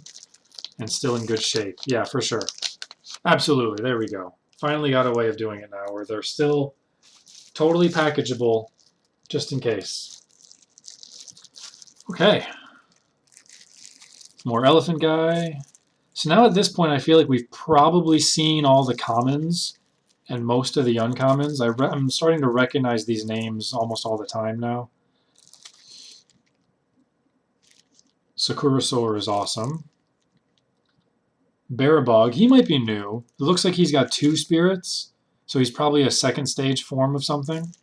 and still in good shape. Yeah, for sure. Absolutely, there we go. Finally got a way of doing it now where they're still totally packageable just in case. Okay. More elephant guy. So now at this point I feel like we've probably seen all the commons and most of the uncommons. I'm starting to recognize these names almost all the time now. Sakurasaur is awesome. Barabog, he might be new. It looks like he's got 2 spirits, so he's probably a second stage form of something.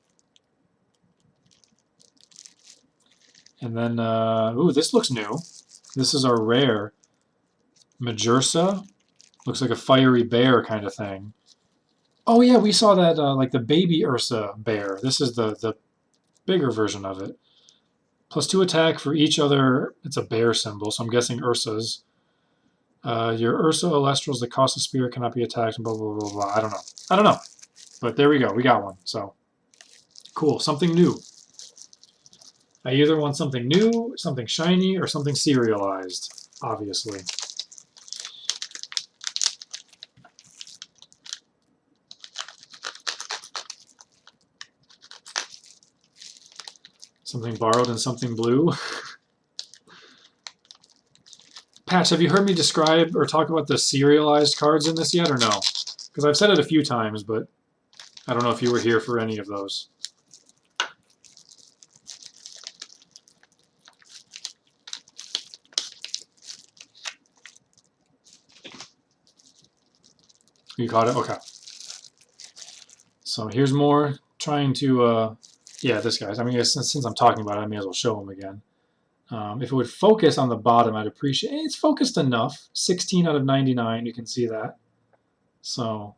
And then, ooh, this looks new. This is our rare. Majursa, looks like a fiery bear kind of thing. Oh yeah, we saw that, like the baby Ursa bear. This is the bigger version of it. +2 attack for each other. It's a bear symbol, so I'm guessing Ursa's. Your Ursa Elestrals that cost a spirit cannot be attacked, blah, blah, blah, blah. I don't know. I don't know. But there we go. We got one. So, cool. Something new. I either want something new, something shiny, or something serialized, obviously. Something borrowed and something blue. Patch, have you heard me describe or talk about the serialized cards in this yet, or no? Because I've said it a few times, but I don't know if you were here for any of those. You caught it? Okay. So here's more. Trying to, yeah, this guy's. I mean, since I'm talking about it, I may as well show him again. If it would focus on the bottom, I'd appreciate it. It's focused enough. 16 out of 99, you can see that. So,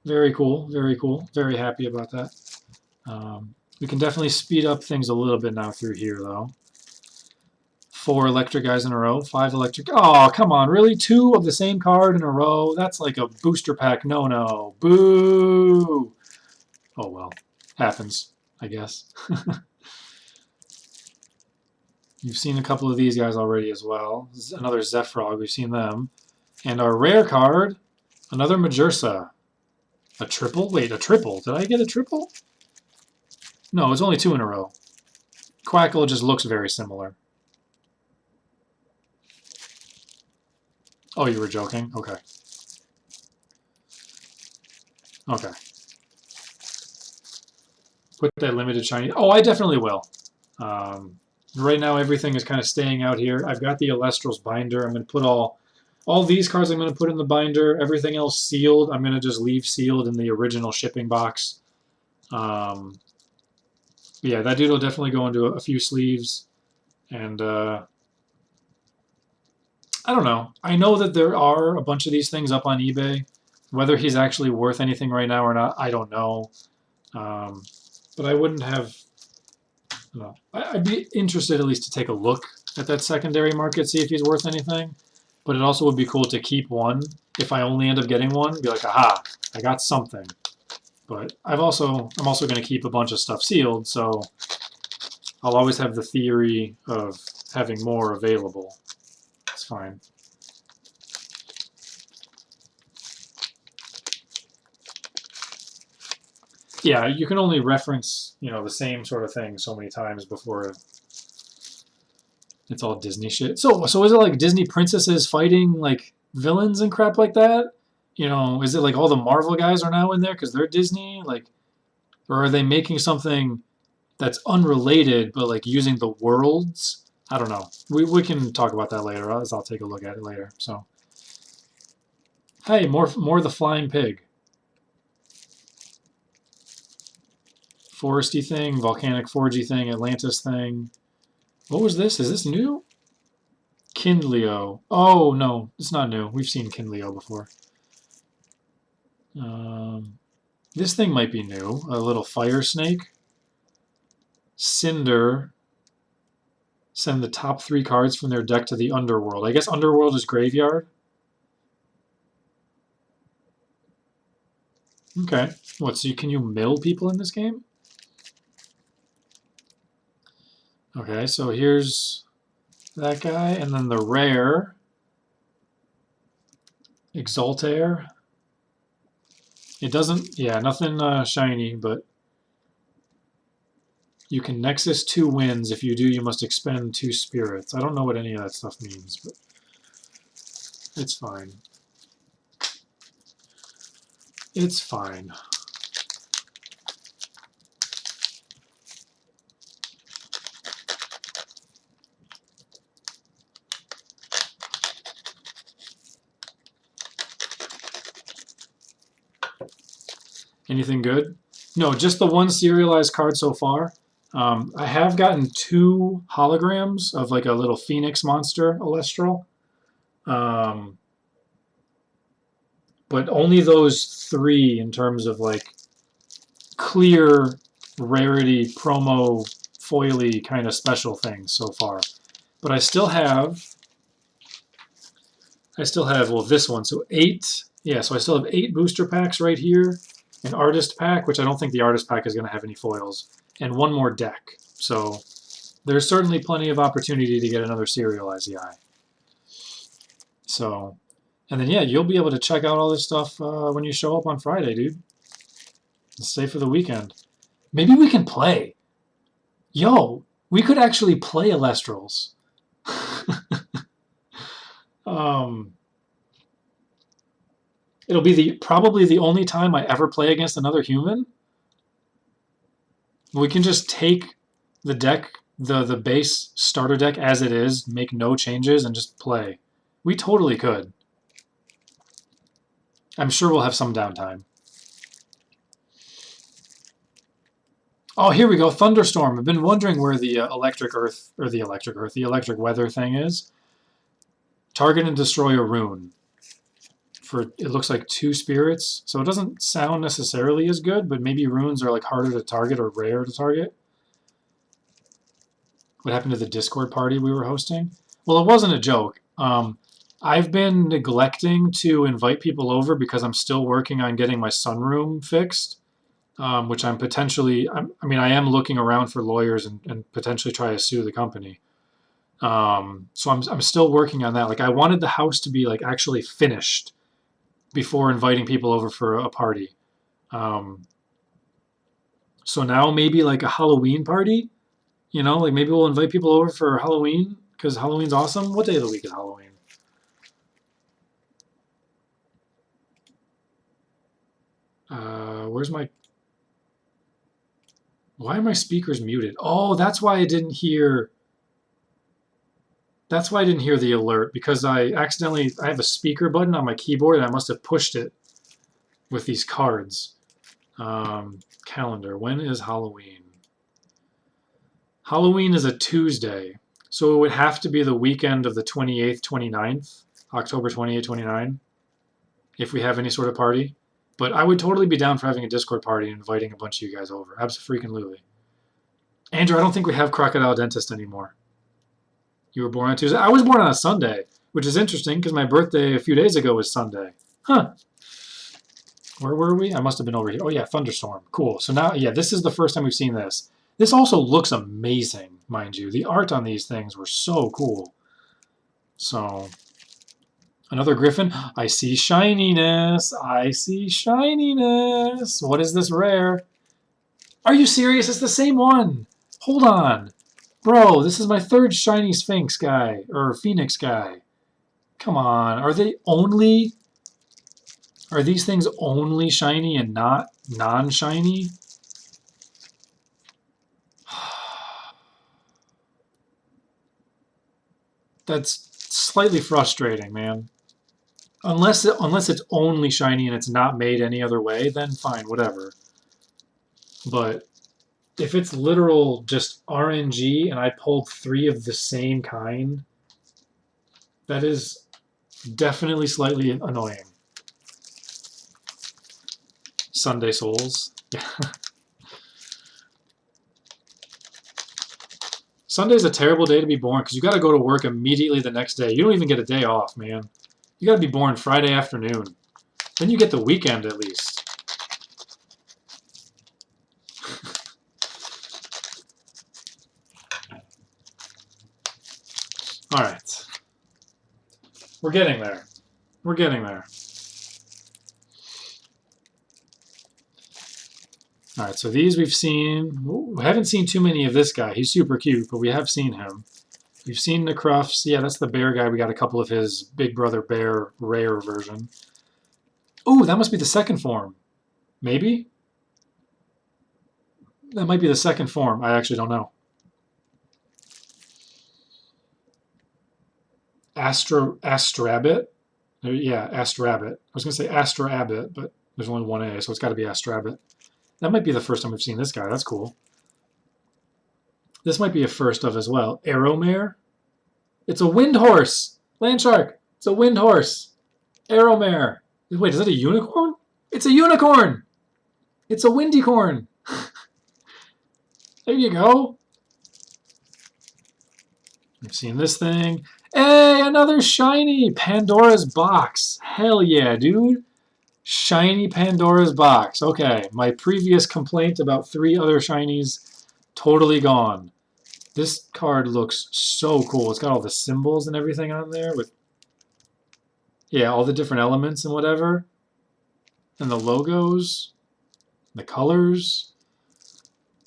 very cool, very cool. Very happy about that. We can definitely speed up things a little bit now through here, though. 4 electric guys in a row. 5 electric. Oh, come on, really? 2 of the same card in a row? That's like a booster pack no-no. Boo! Oh, well. Happens, I guess. You've seen a couple of these guys already as well. Another Zephyrog, we've seen them. And our rare card, another Majursa. A triple? Wait, a triple? Did I get a triple? No, it's only 2 in a row. Quackle just looks very similar. Oh, you were joking? Okay. Okay. Put that limited shiny. Oh, I definitely will. Right now, everything is kind of staying out here. I've got the Elestrals binder. I'm going to put all these cards I'm going to put in the binder. Everything else sealed, I'm going to just leave sealed in the original shipping box. Yeah, that dude will definitely go into a few sleeves. And I don't know. I know that there are a bunch of these things up on eBay. Whether he's actually worth anything right now or not, I don't know. But I wouldn't have... No. I'd be interested at least to take a look at that secondary market, see if he's worth anything. But it also would be cool to keep one. If I only end up getting one, be like, aha, I got something. But I'm also going to keep a bunch of stuff sealed, so I'll always have the theory of having more available. It's fine. Yeah, you can only reference, the same sort of thing so many times before it's all Disney shit. So is it like Disney princesses fighting like villains and crap like that? Is it like all the Marvel guys are now in there because they're Disney? Like, or are they making something that's unrelated but like using the worlds? I don't know. We can talk about that later. I'll take a look at it later. So, hey, more the flying pig. Foresty thing, volcanic forgy thing, Atlantis thing. What was this? Is this new? Kindleo. Oh, no, it's not new. We've seen Kindleo before. This thing might be new. A little fire snake. Cinder. Send the top 3 cards from their deck to the Underworld. I guess Underworld is graveyard. Okay. What, so can you mill people in this game? Okay, so here's that guy, and then the rare Exaltair. It doesn't, yeah, nothing shiny, but you can Nexus 2 wins. If you do, you must expend 2 spirits. I don't know what any of that stuff means, but it's fine. It's fine. Anything good? No, just the one serialized card so far. I have gotten 2 holograms of like a little Phoenix monster Elestral. But only those 3 in terms of like clear rarity promo foily kind of special things so far. But I still have well this one, so 8. Yeah, so I still have 8 booster packs right here, an artist pack, which I don't think the artist pack is going to have any foils, and 1 more deck. So there's certainly plenty of opportunity to get another Serialized EI. So, and then yeah, you'll be able to check out all this stuff when you show up on Friday, dude. Stay for the weekend. Maybe we can play. Yo, we could actually play Elestrals. It'll be probably the only time I ever play against another human. We can just take the deck, the base starter deck as it is, make no changes, and just play. We totally could. I'm sure we'll have some downtime. Oh, here we go. Thunderstorm. I've been wondering where the electric weather thing is. Target and destroy a rune. For it looks like 2 spirits, so it doesn't sound necessarily as good, but maybe runes are like harder to target or rare to target. What happened to the Discord party we were hosting? Well, it wasn't a joke. I've been neglecting to invite people over because I'm still working on getting my sunroom fixed, which I'm potentially, I am looking around for lawyers and potentially try to sue the company. So I'm still working on that. Like I wanted the house to be like actually finished before inviting people over for a party. So now maybe like a Halloween party, like maybe we'll invite people over for Halloween because Halloween's awesome. What day of the week is Halloween? Why are my speakers muted? Oh, that's why I didn't hear the alert, because I have a speaker button on my keyboard and I must have pushed it with these cards. Calendar, when is Halloween? Halloween is a Tuesday, so it would have to be the weekend of the 28th, 29th, October 28th, 29th, if we have any sort of party. But I would totally be down for having a Discord party and inviting a bunch of you guys over. Abso-freaking-lutely. Andrew, I don't think we have Crocodile Dentist anymore. You were born on Tuesday? I was born on a Sunday, which is interesting because my birthday a few days ago was Sunday. Huh. Where were we? I must have been over here. Oh yeah, Thunderstorm. Cool. So now, yeah, this is the first time we've seen this. This also looks amazing, mind you. The art on these things were so cool. So, another Griffin. I see shininess. I see shininess. What is this rare? Are you serious? It's the same one. Hold on. Bro, this is my 3rd shiny Sphinx guy, or Phoenix guy. Come on. Are these things only shiny and not non-shiny? That's slightly frustrating, man. Unless it's only shiny and it's not made any other way, then fine, whatever. But if it's literal just RNG and I pulled 3 of the same kind, that is definitely slightly annoying. Sunday Souls. Yeah. Sunday's a terrible day to be born because you got to go to work immediately the next day. You don't even get a day off, man. You got to be born Friday afternoon. Then you get the weekend at least. All right. We're getting there. We're getting there. All right, so these we've seen. We haven't seen too many of this guy. He's super cute, but we have seen him. We've seen the Crufts. Yeah, that's the bear guy. We got a couple of his Big Brother Bear rare version. Ooh, that must be the second form. Maybe? That might be the second form. I actually don't know. Astrabit? Yeah, Astrabit. I was going to say Astrabit, but there's only one A, so it's got to be Astrabit. That might be the first time we've seen this guy. That's cool. This might be a first of as well. Arrowmare? It's a wind horse! Landshark! It's a wind horse! Arrowmare! Wait, is that a unicorn? It's a unicorn! It's a windycorn! There you go. We've seen this thing. Hey, another shiny! Pandora's box. Hell yeah, dude. Shiny Pandora's box. Okay, my previous complaint about 3 other shinies, totally gone. This card looks so cool. It's got all the symbols and everything on there with, yeah, all the different elements and whatever. And the logos, the colors.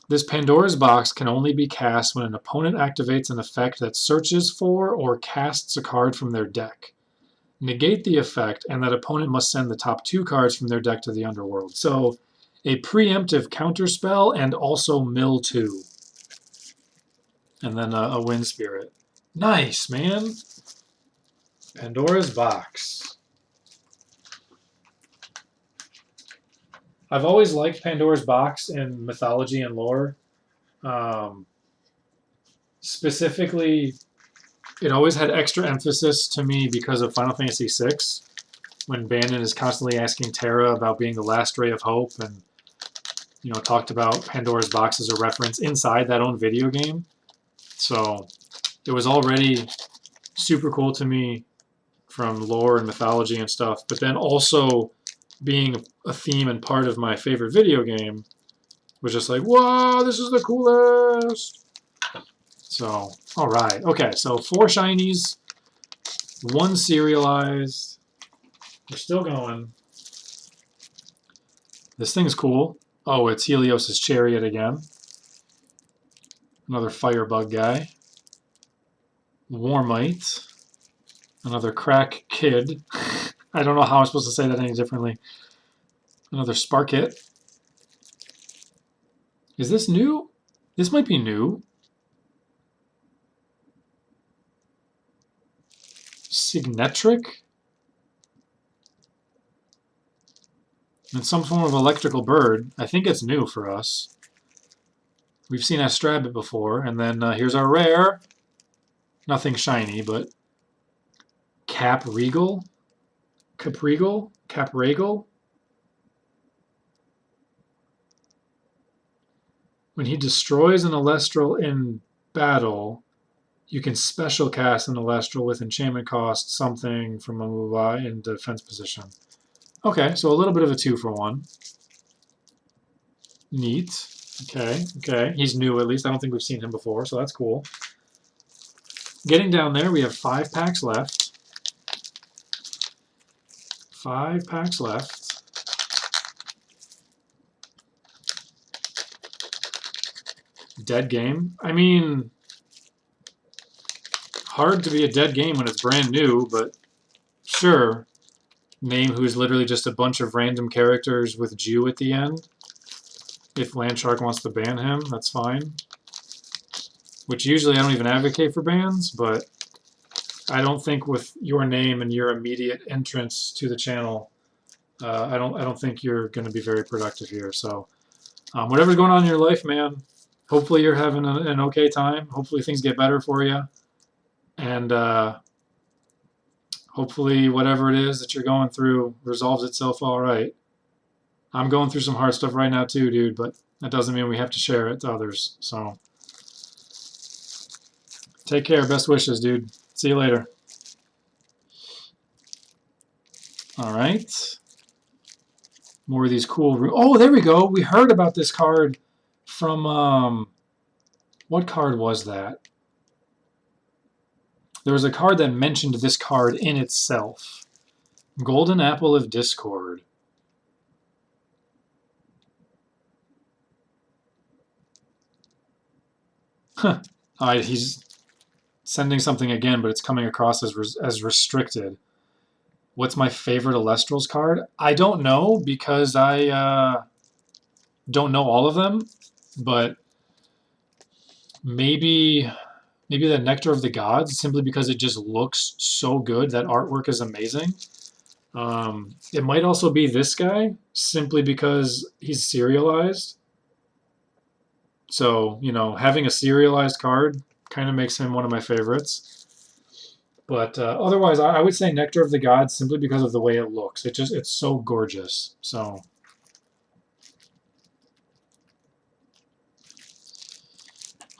This Pandora's box can only be cast when an opponent activates an effect that searches for or casts a card from their deck. Negate the effect, and that opponent must send the top 2 cards from their deck to the underworld. So, a preemptive counterspell and also mill 2. And then a wind spirit. Nice, man! Pandora's box. I've always liked Pandora's box in mythology and lore. Specifically, it always had extra emphasis to me because of Final Fantasy VI, when Bandon is constantly asking Terra about being the last ray of hope, and talked about Pandora's box as a reference inside that own video game. So it was already super cool to me from lore and mythology and stuff, but then also being a theme and part of my favorite video game was just like, whoa, this is the coolest. So, all right. Okay, so 4 shinies, 1 serialized. We're still going. This thing's cool. Oh, it's Helios' Chariot again. Another Firebug guy. Warmite. Another Crack Kid. I don't know how I'm supposed to say that any differently. Another Sparkit. Is this new? This might be new. Signetric? And some form of electrical bird. I think it's new for us. We've seen Astrabit before, and then here's our rare. Nothing shiny, but Capregal? Capregal? Capregal? When he destroys an Elestral in battle, you can special cast an Elestral with enchantment cost something from a move in defense position. Okay, so a little bit of a 2-for-1. Neat. Okay. He's new at least. I don't think we've seen him before, so that's cool. Getting down there, we have 5 packs left. 5 packs left. Dead game. I mean, hard to be a dead game when it's brand new, but sure. Name who's literally just a bunch of random characters with Jew at the end. If Landshark wants to ban him, that's fine. Which usually I don't even advocate for bans, but I don't think with your name and your immediate entrance to the channel, I don't think you're going to be very productive here. So whatever's going on in your life, man, hopefully you're having an okay time. Hopefully things get better for you. And hopefully whatever it is that you're going through resolves itself all right. I'm going through some hard stuff right now too, dude, but that doesn't mean we have to share it to others. So take care. Best wishes, dude. See you later. All right. More of these cool... Oh, there we go. We heard about this card from... what card was that? There was a card that mentioned this card in itself. Golden Apple of Discord. Huh. Alright, he's sending something again, but it's coming across as restricted. What's my favorite Elestrals card? I don't know, because I don't know all of them, but maybe the Nectar of the Gods, simply because it just looks so good. That artwork is amazing. It might also be this guy, simply because he's serialized. So, you know, having a serialized card kind of makes him one of my favorites. But otherwise, I would say Nectar of the Gods, simply because of the way it looks. It's so gorgeous. So,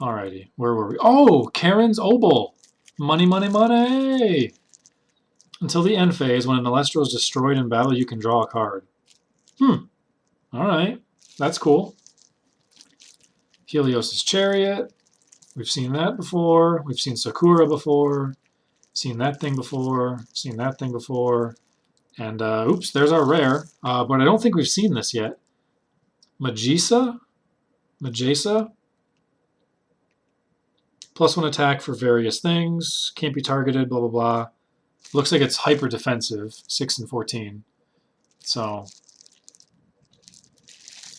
alrighty, where were we? Oh, Karen's Obol. Money, money, money! Until the end phase, when an Elestral is destroyed in battle, you can draw a card. Alright, that's cool. Helios' Chariot. We've seen that before. We've seen Sakura before. Seen that thing before. Seen that thing before. And, oops, there's our rare. But I don't think we've seen this yet. Magisa? Magesa? +1 attack for various things. Can't be targeted, blah, blah, blah. Looks like it's hyper defensive, 6 and 14. So,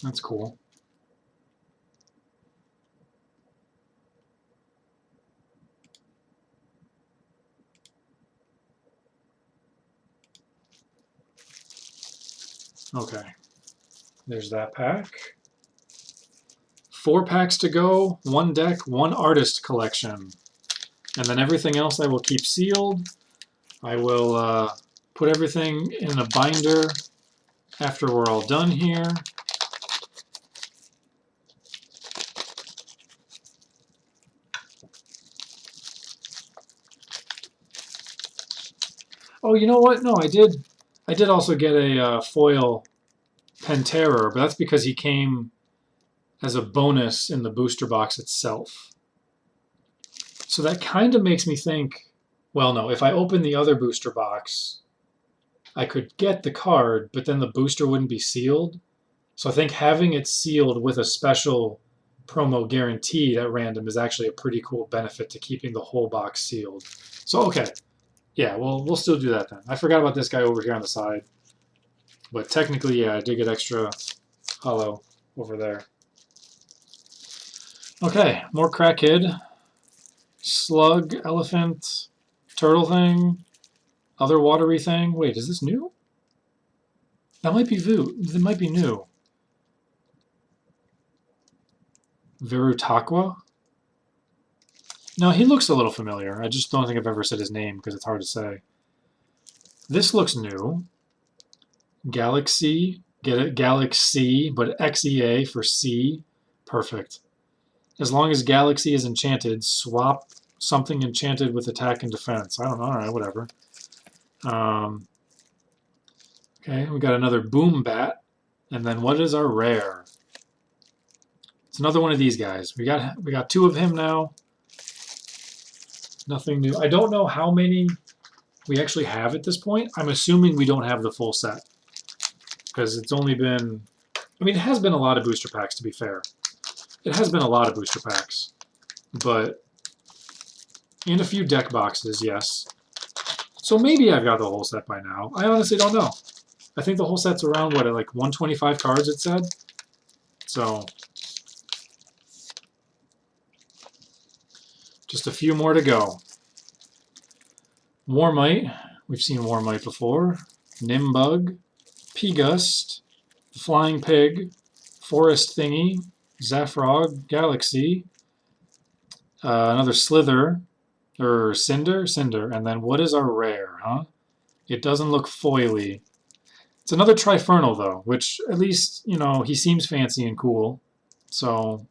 that's cool. Okay, there's that pack. 4 packs to go, 1 deck, 1 artist collection. And then everything else I will keep sealed. I will put everything in a binder after we're all done here. Oh, you know what? No, I did also get a foil Penterror, but that's because he came as a bonus in the booster box itself. So that kind of makes me think, well, no, if I open the other booster box, I could get the card, but then the booster wouldn't be sealed. So I think having it sealed with a special promo guaranteed at random is actually a pretty cool benefit to keeping the whole box sealed. So, okay. Yeah, well, we'll still do that then. I forgot about this guy over here on the side. But technically, yeah, I did get extra hollow over there. Okay, more Crackhead. Slug, Elephant, Turtle thing, other watery thing. Wait, is this new? That might be That might be new. Virutaqua? No, he looks a little familiar. I just don't think I've ever said his name because it's hard to say. This looks new. Galaxy. Get it? Galaxy, but XEA for C. Perfect. As long as Galaxy is enchanted, swap something enchanted with attack and defense. I don't know. Alright, whatever. Okay, we got another Boom Bat. And then what is our rare? It's another one of these guys. We got 2 of him now. Nothing new. I don't know how many we actually have at this point. I'm assuming we don't have the full set. Because it's only been... I mean, it has been a lot of booster packs, to be fair. It has been a lot of booster packs. But... in a few deck boxes, yes. So maybe I've got the whole set by now. I honestly don't know. I think the whole set's around, what, like 125 cards, it said? So... just a few more to go. Warmite. We've seen Warmite before. Nimbug. P-Gust. Flying Pig. Forest Thingy. Zaffrog. Galaxy. Another Slither. Or Cinder? Cinder. And then what is our rare, huh? It doesn't look foily. It's another Trifernal, though, which at least, you know, he seems fancy and cool. So...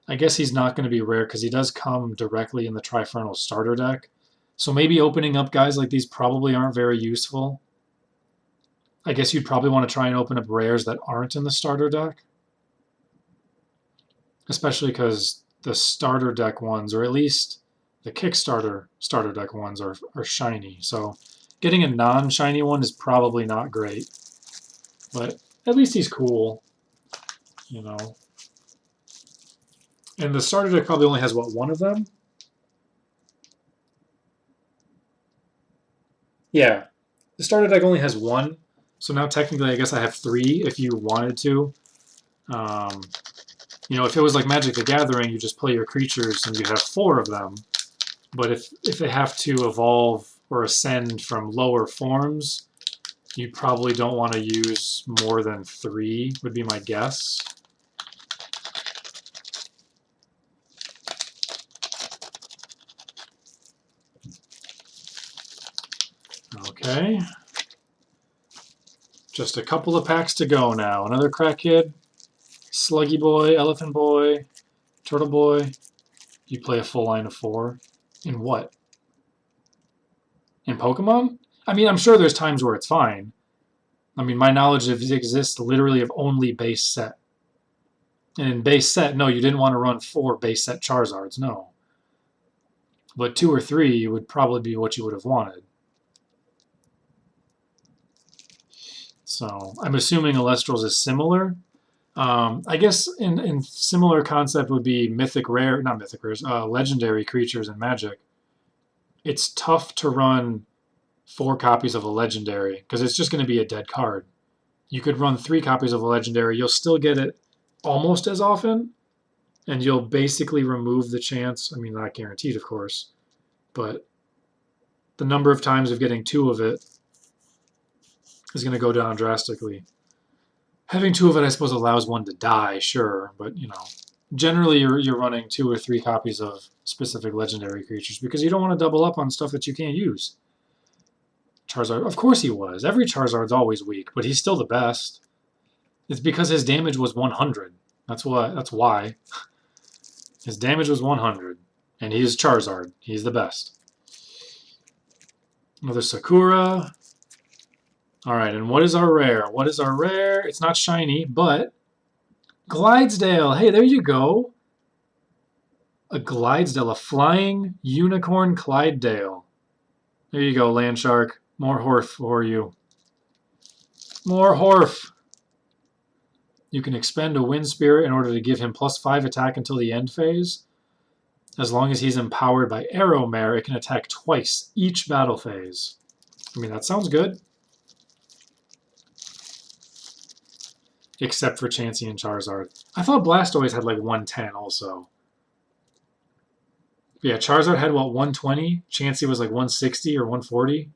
I guess he's not going to be rare because he does come directly in the Trifernal starter deck. So maybe opening up guys like these probably aren't very useful. I guess you'd probably want to try and open up rares that aren't in the starter deck. Especially because the starter deck ones, or at least the Kickstarter starter deck ones are shiny. So getting a non-shiny one is probably not great. But at least he's cool, you know. And the starter deck probably only has, what, one of them? Yeah. The starter deck only has one. So now technically I guess I have 3 if you wanted to. You know, if it was like Magic the Gathering, you just play your creatures and you have 4 of them. But if they have to evolve or ascend from lower forms, you probably don't want to use more than 3, would be my guess. Okay. Just a couple of packs to go now. Another Crack Kid, Sluggy Boy, Elephant Boy, Turtle Boy. You play a full line of 4. In what? In Pokemon? I mean, I'm sure there's times where it's fine. I mean, my knowledge exists literally of only base set. And in base set, no, you didn't want to run 4 base set Charizards, no. But 2 or 3 would probably be what you would have wanted. So I'm assuming Elestrals is similar. I guess in similar concept would be mythic rare, not mythic rares, legendary creatures in Magic. It's tough to run 4 copies of a legendary because it's just going to be a dead card. You could run 3 copies of a legendary, you'll still get it almost as often, and you'll basically remove the chance, I mean, not guaranteed, of course, but the number of times of getting 2 of it is going to go down drastically. Having 2 of it, I suppose, allows one to die, sure, but, you know, generally you're running 2 or 3 copies of specific legendary creatures because you don't want to double up on stuff that you can't use. Charizard, of course he was. Every Charizard's always weak, but he's still the best. It's because his damage was 100. That's why. His damage was 100, and he's Charizard. He's the best. Another Sakura. All right, and what is our rare? What is our rare? It's not shiny, but Glidesdale. Hey, there you go. A Glidesdale, a flying unicorn Clydesdale. There you go, Landshark. More Horf for you. More Horf. You can expend a Wind Spirit in order to give him +5 attack until the end phase. As long as he's empowered by Arrow Mare, it can attack twice each battle phase. I mean, that sounds good. Except for Chansey and Charizard. I thought Blastoise had like 110 also. Yeah, Charizard had, what, 120? Chansey was like 160 or 140?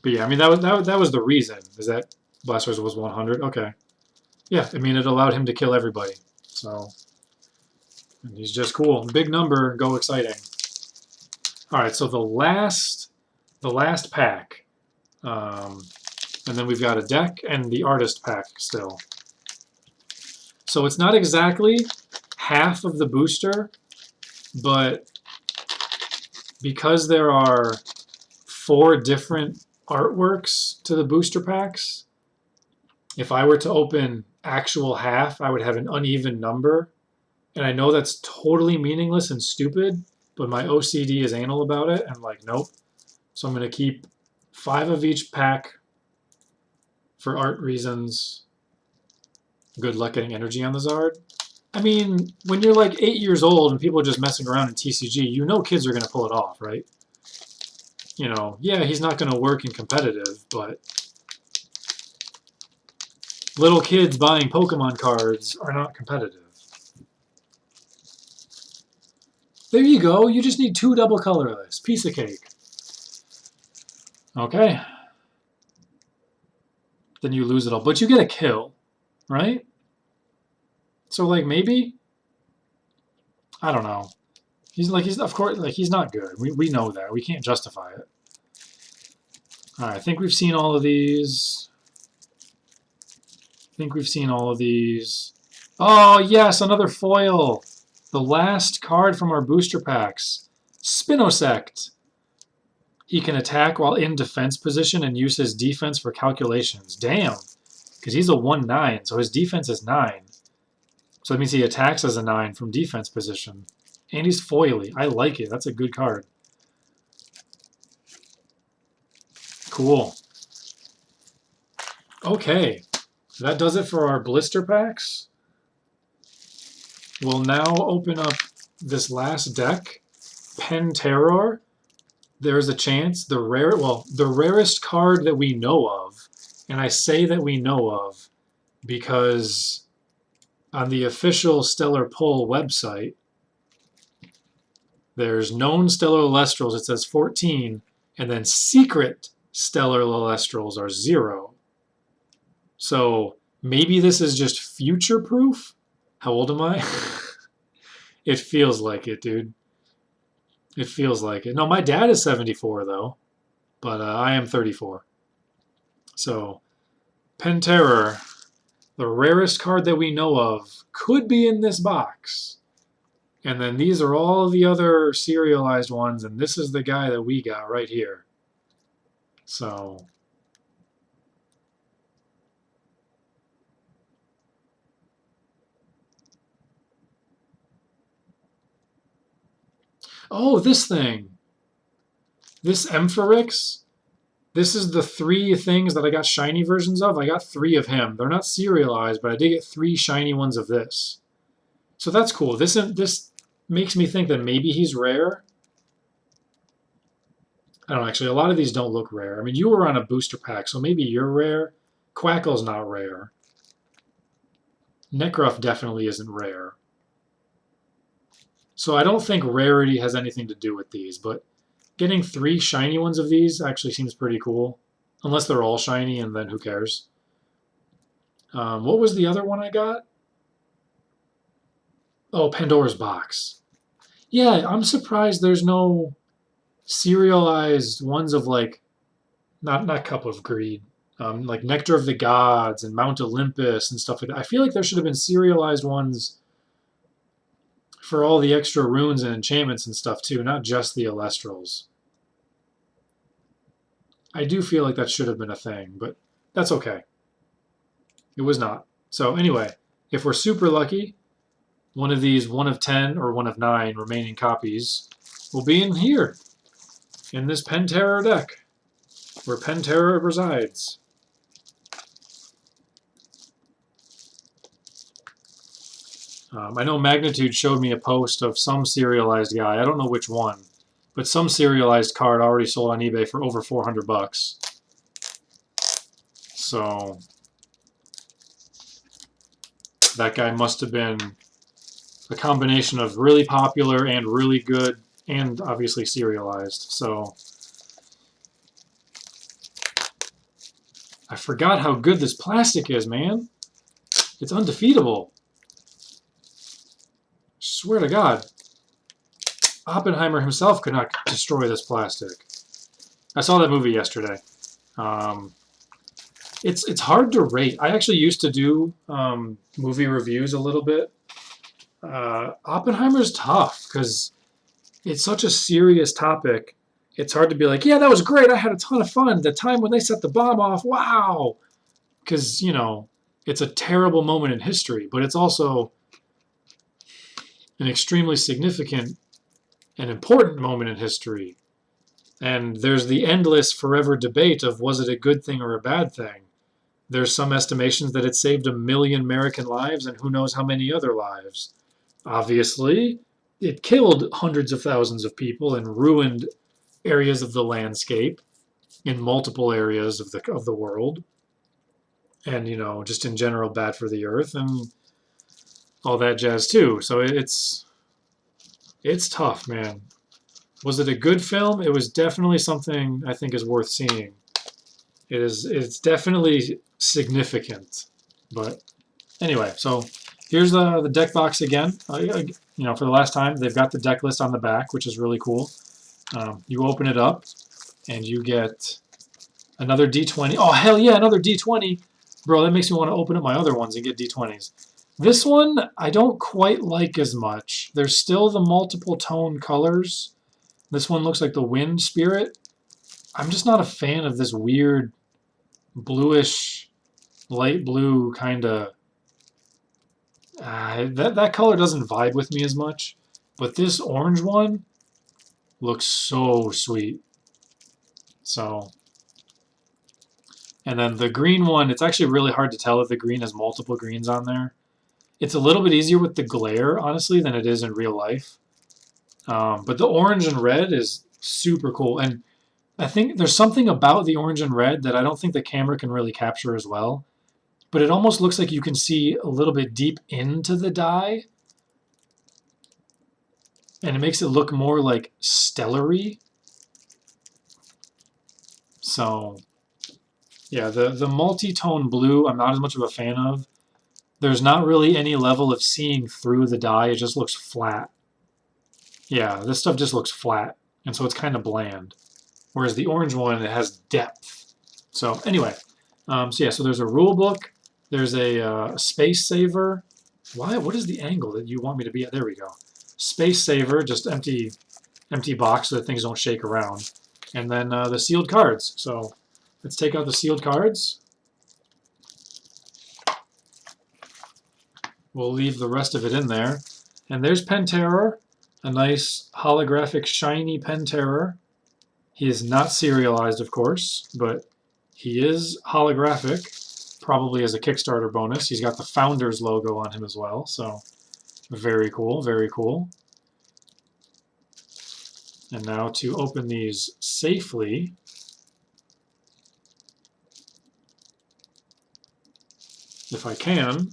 But yeah, I mean, that was the reason, is that Blastoise was 100. Okay. Yeah, I mean, it allowed him to kill everybody. So, and he's just cool. Big number, go exciting. All right, so the last pack. And then we've got a deck and the artist pack still. So it's not exactly half of the booster, but because there are 4 different artworks to the booster packs, if I were to open actual half, I would have an uneven number. And I know that's totally meaningless and stupid, but my OCD is anal about it. I'm like, nope. So I'm going to keep 5 of each pack for art reasons. Good luck getting energy on the Zard. I mean, when you're like 8 years old and people are just messing around in TCG, you know kids are going to pull it off, right? You know, yeah, he's not going to work in competitive, but little kids buying Pokemon cards are not competitive. There you go. You just need 2 double colorless. Piece of cake. Okay. Then you lose it all. But you get a kill, right? So, like, maybe? I don't know. Of course, he's not good. We know that. We can't justify it. Alright, I think we've seen all of these. Oh, yes, another foil. The last card from our booster packs. Spinosect. He can attack while in defense position and use his defense for calculations. Damn. Because he's a 1/9, so his defense is 9. So that means he attacks as a 9 from defense position. And he's foily. I like it. That's a good card. Cool. Okay. That does it for our blister packs. We'll now open up this last deck, Pen Terror. There's a chance the rarest card that we know of, and I say that we know of because on the official Stellar Pull website, there's known Stellar Elestrals, it says 14, and then secret Stellar Elestrals are 0. So maybe this is just future proof? How old am I? It feels like it, dude. It feels like it. No, my dad is 74, though. But I am 34. So, Pen Terror, the rarest card that we know of, could be in this box. And then these are all the other serialized ones, and this is the guy that we got right here. So... Oh, this thing. This Emphyrix. This is the 3 things that I got shiny versions of. I got 3 of him. They're not serialized, but I did get 3 shiny ones of this. So that's cool. This makes me think that maybe he's rare. I don't know, actually, a lot of these don't look rare. I mean, you were on a booster pack, so maybe you're rare. Quackle's not rare. Necruff definitely isn't rare. So I don't think rarity has anything to do with these, but getting 3 shiny ones of these actually seems pretty cool. Unless they're all shiny, and then who cares? What was the other one I got? Oh, Pandora's Box. Yeah, I'm surprised there's no serialized ones of like, not Cup of Greed, like Nectar of the Gods and Mount Olympus and stuff like that. I feel like there should have been serialized ones for all the extra runes and enchantments and stuff too, not just the Elestrals. I do feel like that should have been a thing, but that's okay. It was not. So anyway, if we're super lucky, one of these 1 of 10 or 1 of 9 remaining copies will be in here, in this Pen Terror deck, where Pen Terror resides. I know Magnitude showed me a post of some serialized guy. I don't know which one, but some serialized card already sold on eBay for over 400 bucks. So that guy must have been a combination of really popular and really good, and obviously serialized. So I forgot how good this plastic is, man. It's undefeatable. Swear to God. Oppenheimer himself could not destroy this plastic. I saw that movie yesterday. It's hard to rate. I actually used to do movie reviews a little bit. Oppenheimer's tough because it's such a serious topic. It's hard to be like, yeah, that was great. I had a ton of fun. The time when they set the bomb off, wow. Because, you know, it's a terrible moment in history, but it's also an extremely significant and important moment in history. And there's the endless, forever debate of was it a good thing or a bad thing. There's some estimations that it saved 1 million American lives and who knows how many other lives. Obviously, it killed hundreds of thousands of people and ruined areas of the landscape in multiple areas of the world. And, you know, just in general bad for the earth and all that jazz too. So it's tough, man. Was it a good film? It was definitely something I think is worth seeing. It's definitely significant. But anyway, so here's the deck box again. You know, for the last time, they've got the deck list on the back, which is really cool. You open it up, and you get another D20. Oh, hell yeah, another D20. Bro, that makes me want to open up my other ones and get D20s. This one, I don't quite like as much. There's still the multiple tone colors. This one looks like the Wind Spirit. I'm just not a fan of this weird bluish, light blue kind of... That color doesn't vibe with me as much, but this orange one looks so sweet. So, and then the green one, it's actually really hard to tell if the green has multiple greens on there. It's a little bit easier with the glare, honestly, than it is in real life. But the orange and red is super cool. And I think there's something about the orange and red that I don't think the camera can really capture as well. But it almost looks like you can see a little bit deep into the die. And it makes it look more like stellar-y. So, yeah, the multi-tone blue I'm not as much of a fan of. There's not really any level of seeing through the die. It just looks flat. Yeah, this stuff just looks flat. And so it's kind of bland. Whereas the orange one, it has depth. So anyway, so there's a rule book. There's a space saver. What is the angle that you want me to be at? There we go. Space saver, just empty box so that things don't shake around. And then the sealed cards. So let's take out the sealed cards. We'll leave the rest of it in there. And there's Penterror, a nice holographic shiny Penterror. He is not serialized, of course, but he is holographic, probably as a Kickstarter bonus. He's got the Founders logo on him as well, so very cool, very cool. And now to open these safely, if I can,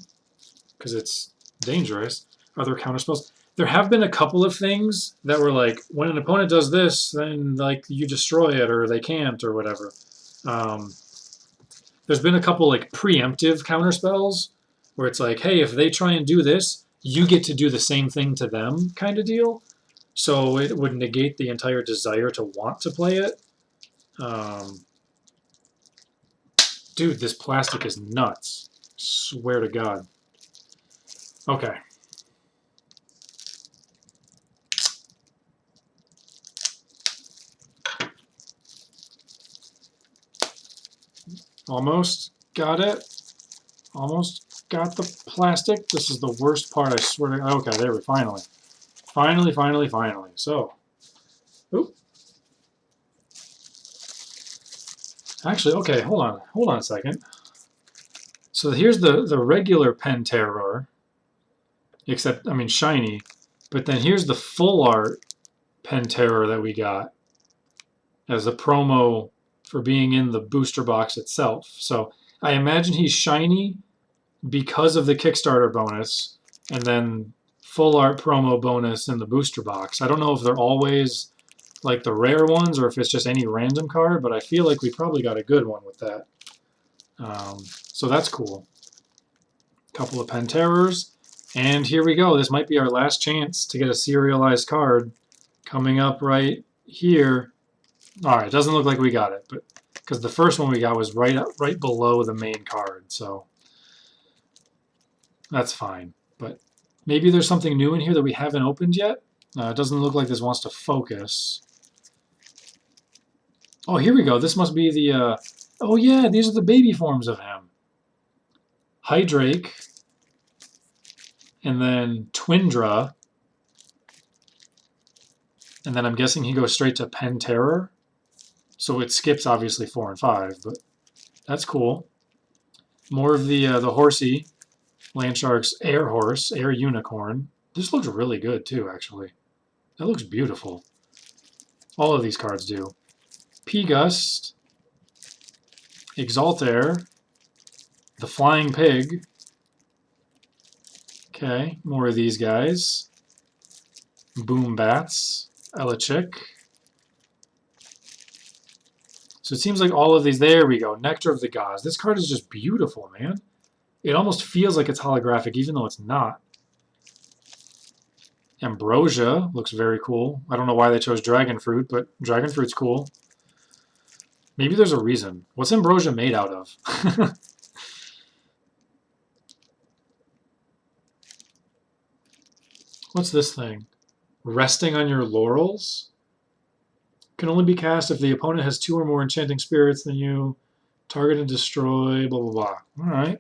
because it's dangerous. Are there counterspells? There have been a couple of things that were like, when an opponent does this, then like you destroy it, or they can't, or whatever. There's been a couple like preemptive counterspells where it's like, hey, if they try and do this, you get to do the same thing to them, kind of deal. So it would negate the entire desire to want to play it. Dude, this plastic is nuts. Swear to God. Okay. Almost got it. Almost got the plastic. This is the worst part, I swear to God. Okay, there we finally. Finally. So, oop. Actually, okay, hold on a second. So here's the regular Penterror, except, I mean, shiny. But then here's the full art Penterror that we got as a promo for being in the booster box itself. So I imagine he's shiny because of the Kickstarter bonus, and then full art promo bonus in the booster box. I don't know if they're always like the rare ones or if it's just any random card, but I feel like we probably got a good one with that. So that's cool. Couple of Penterrors, and here we go. This might be our last chance to get a serialized card coming up right here. All right, doesn't look like we got it, but because the first one we got was right below the main card, so that's fine. But maybe there's something new in here that we haven't opened yet. It doesn't look like this wants to focus. Oh, here we go. This must be the... oh yeah, these are the baby forms of him. Hydrake, and then Twindra, and then I'm guessing he goes straight to Penterror. So it skips obviously 4 and 5, but that's cool. More of the horsey, Landshark's Air Horse, Air Unicorn. This looks really good too, actually. That looks beautiful. All of these cards do. P-Gust, Exaltair, the Flying Pig. Okay, more of these guys. Boom Bats, Elechick. So it seems like all of these, there we go, Nectar of the Gods. This card is just beautiful, man. It almost feels like it's holographic, even though it's not. Ambrosia looks very cool. I don't know why they chose Dragon Fruit, but Dragon Fruit's cool. Maybe there's a reason. What's Ambrosia made out of? What's this thing? Resting on your laurels? Can only be cast if the opponent has 2 or more enchanting spirits than you. Target and destroy, blah, blah, blah. All right.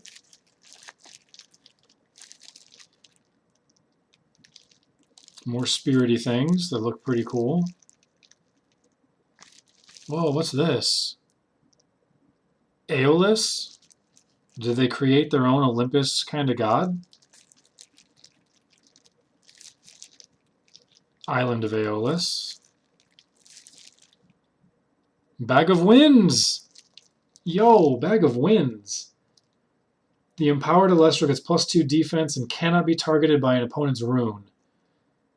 More spirity things that look pretty cool. Whoa, what's this? Aeolus? Did they create their own Olympus kind of god? Island of Aeolus. Bag of Winds! Yo, Bag of Winds. The empowered Elestral gets +2 defense and cannot be targeted by an opponent's rune.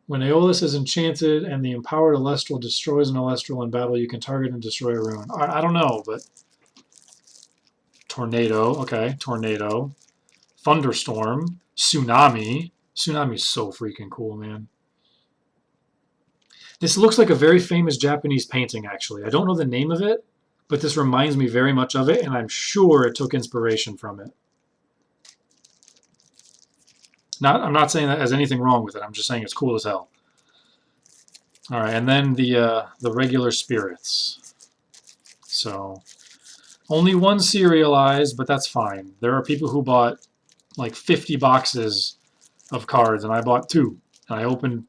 When Aeolus is enchanted and the empowered Elestral destroys an Elestral in battle, you can target and destroy a rune. I don't know, but... Tornado, okay, Tornado. Thunderstorm. Tsunami. Tsunami's so freaking cool, man. This looks like a very famous Japanese painting, actually. I don't know the name of it, but this reminds me very much of it, and I'm sure it took inspiration from it. I'm not saying that there's anything wrong with it. I'm just saying it's cool as hell. All right, and then the regular spirits. So only one serialized, but that's fine. There are people who bought like 50 boxes of cards, and I bought 2, and I opened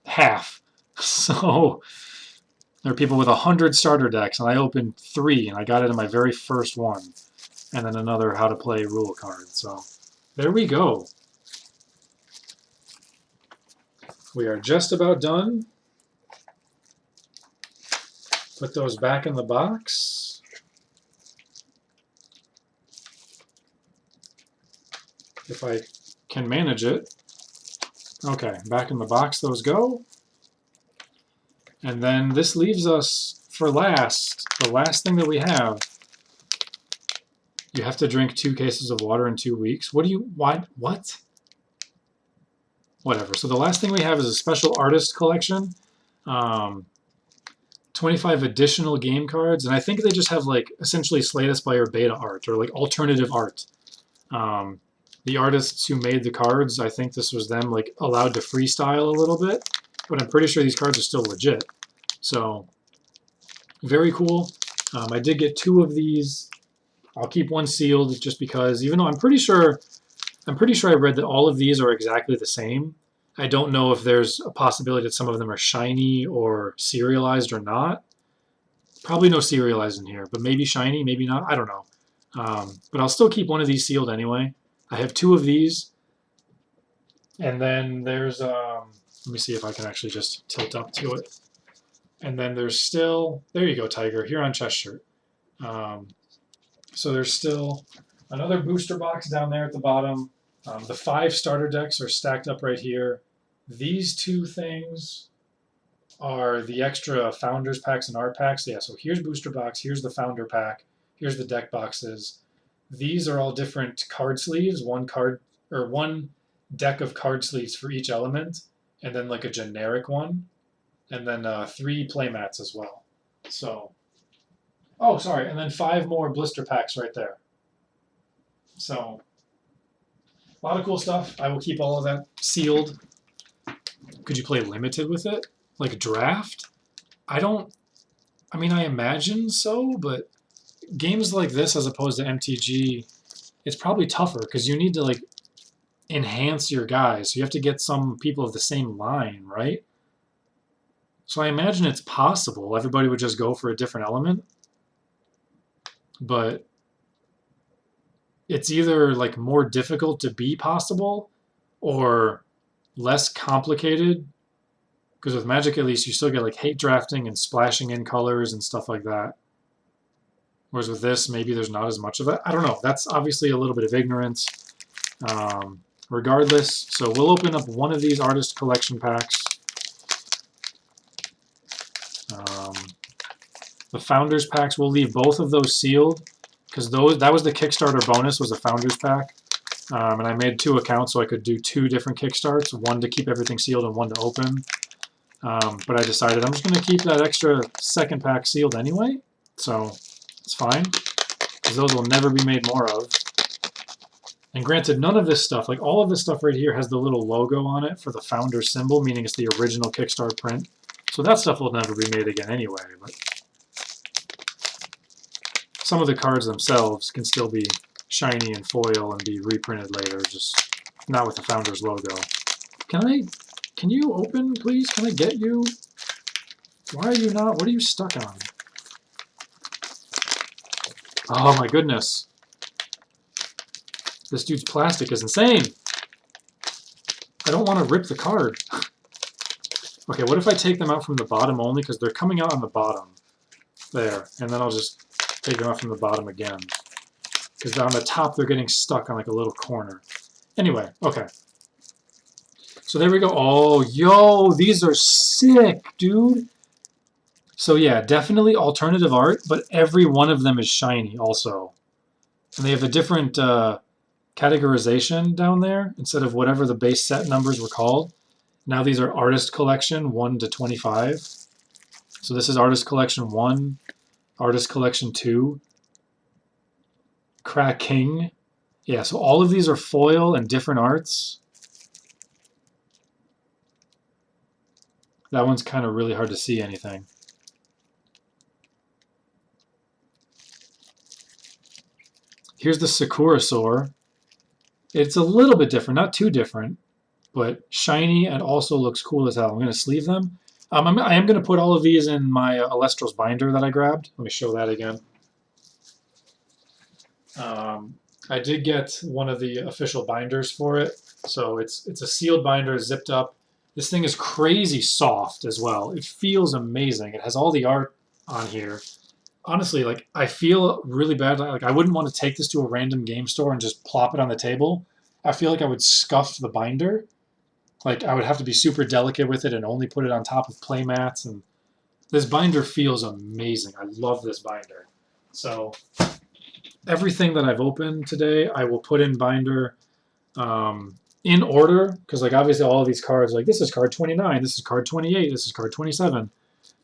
half. So there are people with 100 starter decks, and I opened 3, and I got it in my very first one, and then another how to play rule card. So there we go. We are just about done. Put those back in the box. If I can manage it. Okay, back in the box those go. And then this leaves us for last, the last thing that we have. You have to drink 2 cases of water in 2 weeks. What? Whatever. So the last thing we have is a special artist collection. 25 additional game cards, and I think they just have like essentially Slay the Spire beta art or like alternative art. The artists who made the cards, I think this was them like allowed to freestyle a little bit, but I'm pretty sure these cards are still legit. So very cool. I did get 2 of these. I'll keep one sealed just because, even though I'm pretty sure I read that all of these are exactly the same. I don't know if there's a possibility that some of them are shiny or serialized or not. Probably no serialized in here, but maybe shiny, maybe not. I don't know. But I'll still keep one of these sealed anyway. I have 2 of these. And then there's, let me see if I can actually just tilt up to it. And then there's still, there you go, Tiger, here on chest shirt. So there's still another booster box down there at the bottom. The 5 starter decks are stacked up right here. These 2 things are the extra Founders packs and Art packs. Yeah, so here's booster box, here's the Founder pack, here's the deck boxes. These are all different card sleeves, one deck of card sleeves for each element, and then like a generic one, and then 3 playmats as well. So, oh, sorry, and then 5 more blister packs right there. So, a lot of cool stuff. I will keep all of that sealed. Could you play limited with it? Like a draft? I mean, I imagine so, but games like this as opposed to MTG, it's probably tougher because you need to like enhance your guys. So you have to get some people of the same line, right? So I imagine it's possible. Everybody would just go for a different element. But it's either like more difficult to be possible or less complicated, because with Magic at least you still get like hate drafting and splashing in colors and stuff like that, whereas with this maybe there's not as much of it. I don't know, that's obviously a little bit of ignorance. Regardless, so we'll open up one of these artist collection packs. The Founders packs, we'll leave both of those sealed because that was the Kickstarter bonus, was a Founders pack. And I made 2 accounts so I could do 2 different Kickstarts, one to keep everything sealed and one to open. But I decided I'm just going to keep that extra second pack sealed anyway, so it's fine, because those will never be made more of. And granted, none of this stuff, like all of this stuff right here has the little logo on it for the Founder symbol, meaning it's the original Kickstarter print. So that stuff will never be made again anyway. But some of the cards themselves can still be shiny and foil and be reprinted later, just not with the Founder's logo. Can I Can you open, please? Can I get you? Why are you not? What are you stuck on? Oh my goodness. This dude's plastic is insane. I don't want to rip the card. Okay, what if I take them out from the bottom only? Because they're coming out on the bottom. There. And then I'll just take them out from the bottom again. Because on the top, they're getting stuck on like a little corner. Anyway, okay. So there we go. Oh, yo, these are sick, dude. So yeah, definitely alternative art, but every one of them is shiny also. And they have a different categorization down there instead of whatever the base set numbers were called. Now these are Artist Collection 1 to 25. So this is Artist Collection 1, Artist Collection 2, Cracking. Yeah, so all of these are foil and different arts. That one's kind of really hard to see anything. Here's the Sakurasaur. It's a little bit different, not too different, but shiny and also looks cool as hell. I'm going to sleeve them. I am going to put all of these in my Elestrals binder that I grabbed. Let me show that again. I did get one of the official binders for it. So it's a sealed binder, zipped up. This thing is crazy soft as well. It feels amazing. It has all the art on here. Honestly, like, I feel really bad. Like, I wouldn't want to take this to a random game store and just plop it on the table. I feel like I would scuff the binder. Like, I would have to be super delicate with it and only put it on top of play mats. And this binder feels amazing. I love this binder. So everything that I've opened today, I will put in binder in order. Because, like, obviously all of these cards, like, this is card 29, this is card 28, this is card 27.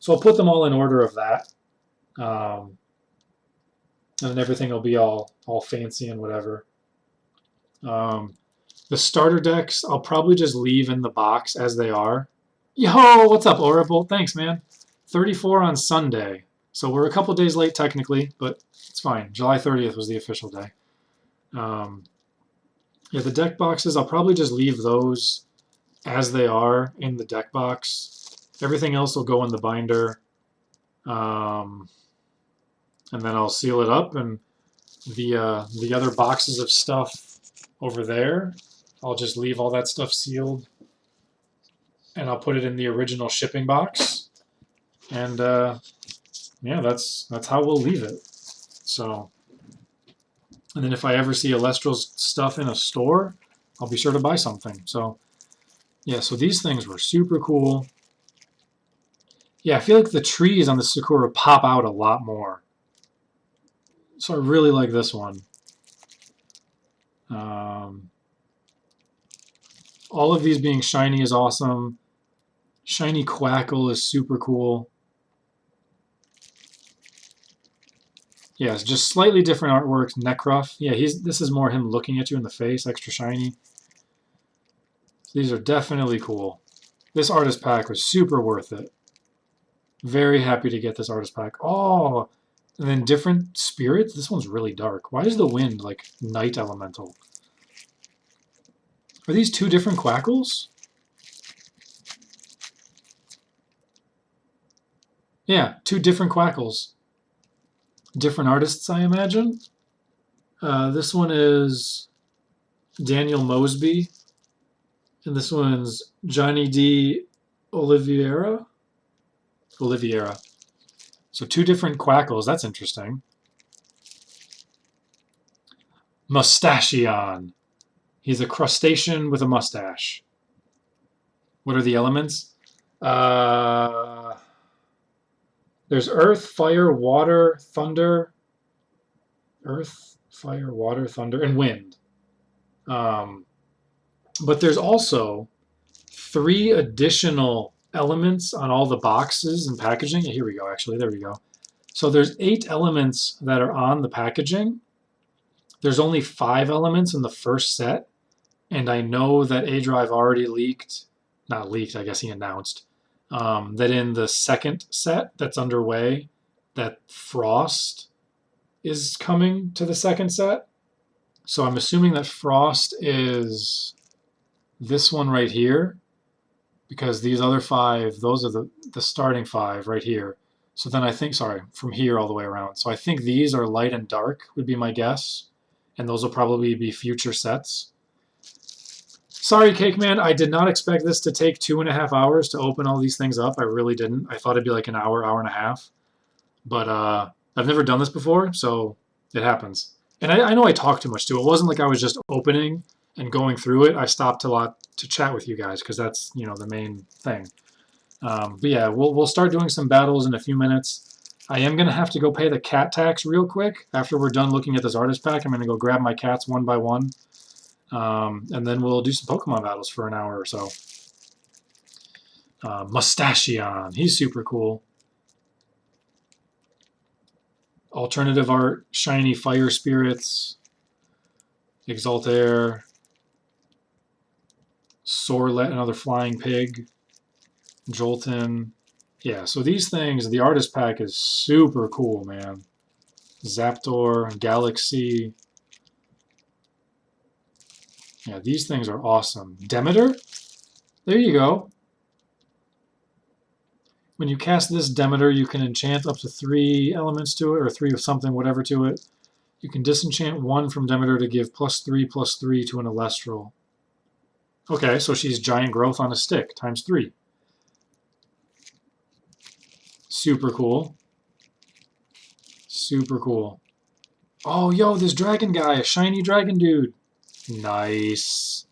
So I'll put them all in order of that. And then everything will be all fancy and whatever. The starter decks, I'll probably just leave in the box as they are. Yo, what's up, Oracle? Thanks, man. 34 on Sunday. So we're a couple days late technically, but it's fine. July 30th was the official day. Yeah, the deck boxes, I'll probably just leave those as they are in the deck box. Everything else will go in the binder. And then I'll seal it up, and the other boxes of stuff over there, I'll just leave all that stuff sealed, and I'll put it in the original shipping box, and yeah, that's how we'll leave it. So, and then if I ever see Elestrals stuff in a store, I'll be sure to buy something. So, yeah, so these things were super cool. Yeah, I feel like the trees on the Sakura pop out a lot more. So I really like this one. All of these being shiny is awesome. Shiny Quackle is super cool. Yeah, it's just slightly different artwork. Necruff. Yeah, this is more him looking at you in the face, extra shiny. These are definitely cool. This artist pack was super worth it. Very happy to get this artist pack. Oh, and then different spirits. This one's really dark. Why is the wind like night elemental? Are these two different Quackles? Yeah, two different Quackles. Different artists, I imagine. This one is Daniel Mosby. And this one's Johnny D. Oliveira. So two different Quackles. That's interesting. Mustachion. He's a crustacean with a mustache. What are the elements? There's earth, fire, water, thunder. Earth, fire, water, thunder, and wind. But there's also 3 additional elements on all the boxes and packaging. Here we go, actually. There we go. So there's 8 elements that are on the packaging. There's only 5 elements in the first set. And I know that ADrive already leaked, not leaked, I guess he announced, that in the second set that's underway, that Frost is coming to the second set. So I'm assuming that Frost is this one right here. because these other 5, those are the starting 5 right here. So then I think, sorry, from here all the way around. So I think these are light and dark would be my guess, and those will probably be future sets. Sorry, Cake Man, I did not expect this to take 2.5 hours to open all these things up. I really didn't. I thought it'd be like an hour, hour and a half. But I've never done this before, so it happens. And I know I talked too much too. It wasn't like I was just opening and going through it. I stopped a lot to chat with you guys because that's, you know, the main thing. But yeah, we'll start doing some battles in a few minutes. I am going to have to go pay the cat tax real quick. After we're done looking at this artist pack, I'm going to go grab my cats one by one. And then we'll do some Pokemon battles for an hour or so. Mustachion, he's super cool. Alternative art, shiny fire spirits, Exaltair, Sorlet, another flying pig, Jolton. Yeah, so these things, the artist pack is super cool, man. Zapdos, Galaxy. Yeah, these things are awesome. Demeter? There you go. When you cast this Demeter, you can enchant up to 3 elements to it, or 3 of something, whatever to it. You can disenchant 1 from Demeter to give +3/+3 to an Elestral. Okay, so she's giant growth on a stick, times 3. Super cool. Super cool. Oh, yo, this dragon guy, a shiny dragon dude. Nice.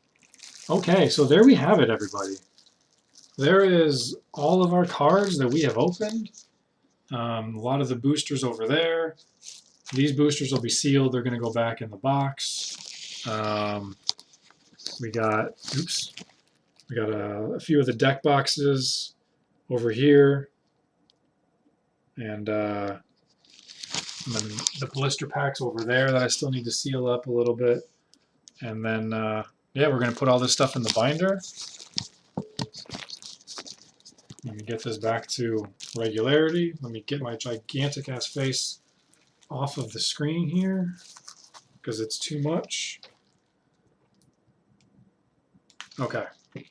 Okay, so there we have it, everybody. There is all of our cards that we have opened. A lot of the boosters over there. These boosters will be sealed. They're going to go back in the box. We got, oops, we got a few of the deck boxes over here. And then the blister packs over there that I still need to seal up a little bit. And then, yeah, we're going to put all this stuff in the binder. Let me get this back to regularity. Let me get my gigantic ass face off of the screen here because it's too much. Okay. Let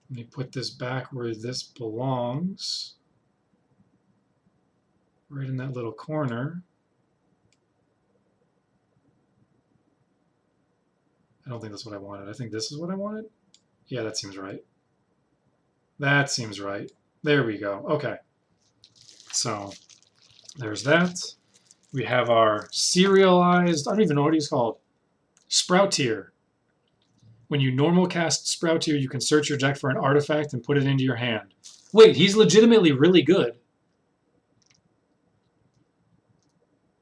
me put this back where this belongs. Right in that little corner. I don't think that's what I wanted. I think this is what I wanted. Yeah, that seems right. That seems right. There we go. Okay. So there's that. We have our serialized, I don't even know what he's called, Sproutier. When you normal cast Sproutier, you can search your deck for an artifact and put it into your hand. Wait, he's legitimately really good.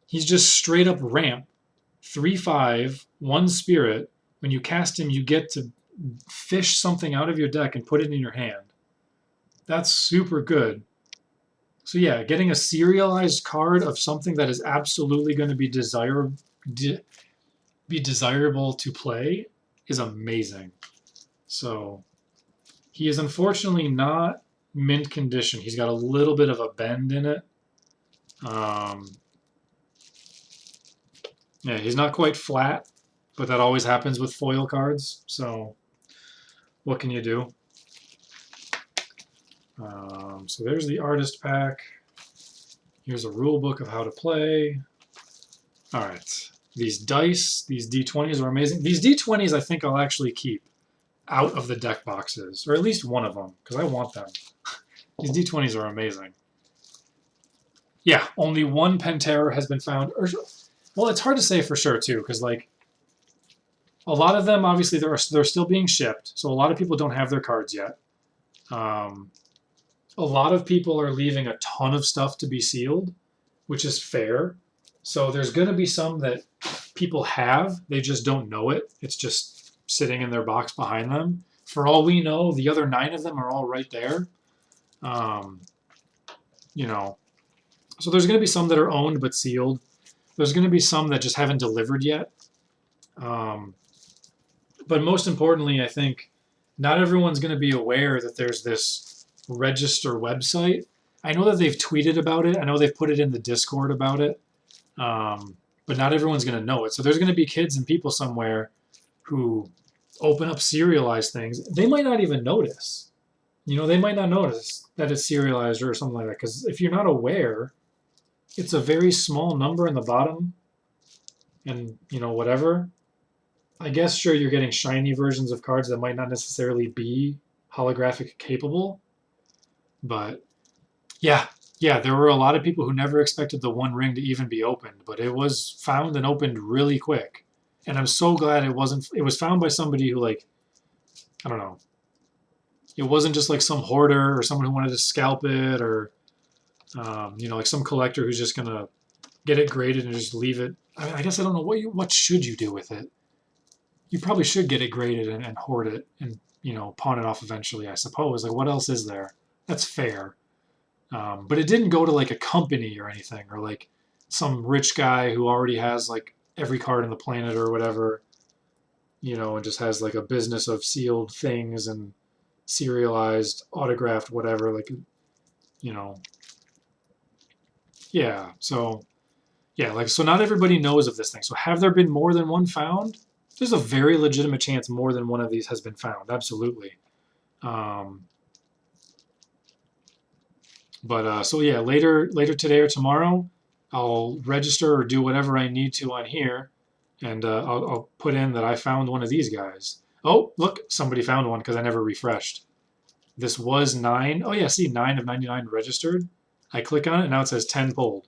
He's just straight up ramp. 3/5, 1 spirit. When you cast him, you get to fish something out of your deck and put it in your hand. That's super good. So yeah, getting a serialized card of something that is absolutely going to be desirable to play is amazing. So he is unfortunately not mint condition. He's got a little bit of a bend in it. Yeah, he's not quite flat, but that always happens with foil cards. So what can you do? So there's the artist pack. Here's a rule book of how to play. All right. These dice, these D20s are amazing. These D20s I think I'll actually keep out of the deck boxes, or at least one of them, because I want them. These D20s are amazing. Yeah, only 1 Pantera has been found. Well, it's hard to say for sure, too, because, like, a lot of them, obviously, they're still being shipped, so a lot of people don't have their cards yet. A lot of people are leaving a ton of stuff to be sealed, which is fair. So there's going to be some that people have, they just don't know it. It's just sitting in their box behind them. For all we know, the other 9 of them are all right there. You know, so there's going to be some that are owned but sealed. There's going to be some that just haven't delivered yet. But most importantly, I think not everyone's going to be aware that there's this register website. I know that they've tweeted about it. I know they've put it in the Discord about it. But not everyone's going to know it. So there's going to be kids and people somewhere who open up serialized things, they might not even notice. You know, they might not notice that it's serialized or something like that, because if you're not aware, it's a very small number in the bottom, and you know, whatever. I guess sure you're getting shiny versions of cards that might not necessarily be holographic capable, but yeah, yeah, there were a lot of people who never expected the One Ring to even be opened, but it was found and opened really quick. And I'm so glad it wasn't, it was found by somebody who, like, I don't know, it wasn't just like some hoarder or someone who wanted to scalp it, or, you know, like some collector who's just going to get it graded and just leave it. I mean, I guess I don't know, what should you do with it? You probably should get it graded and hoard it and, you know, pawn it off eventually, I suppose. Like, what else is there? That's fair. But it didn't go to like a company or anything, or like some rich guy who already has like every card on the planet or whatever, you know, and just has like a business of sealed things and serialized, autographed, whatever. Like, you know, yeah. So, yeah, like, so not everybody knows of this thing. So, have there been more than one found? There's a very legitimate chance more than one of these has been found. Absolutely. So yeah, later today or tomorrow, I'll register or do whatever I need to on here, and I'll put in that I found one of these guys. Oh, look, somebody found one because I never refreshed. This was 9. Oh yeah, see, 9 of 99 registered. I click on it, and now it says 10 pulled.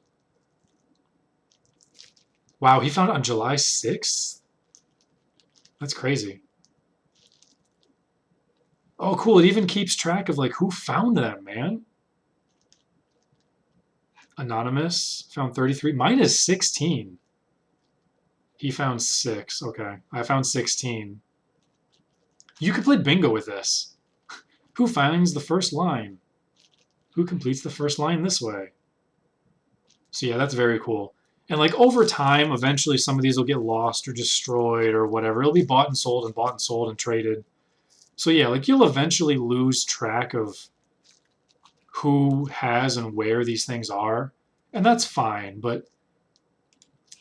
Wow, he found it on July 6th? That's crazy. Oh, cool, it even keeps track of like who found them, man. Anonymous found 33. Mine is 16. He found 6. Okay. I found 16. You could play bingo with this. Who finds the first line? Who completes the first line this way? So yeah, that's very cool. And like over time, eventually some of these will get lost or destroyed or whatever. It'll be bought and sold and bought and sold and traded. So yeah, like you'll eventually lose track of who has and where these things are. And that's fine, but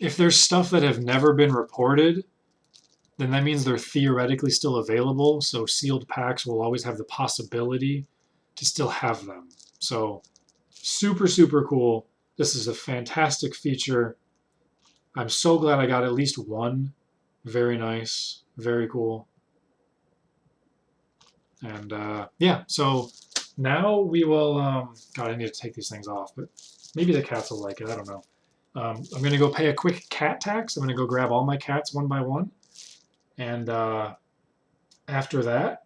if there's stuff that have never been reported, then that means they're theoretically still available. So sealed packs will always have the possibility to still have them. So super, super cool. This is a fantastic feature. I'm so glad I got at least one. Very nice. Very cool. And yeah, so now we will, God, I need to take these things off, but maybe the cats will like it. I don't know. I'm going to go pay a quick cat tax. I'm going to go grab all my cats one by one. And after that,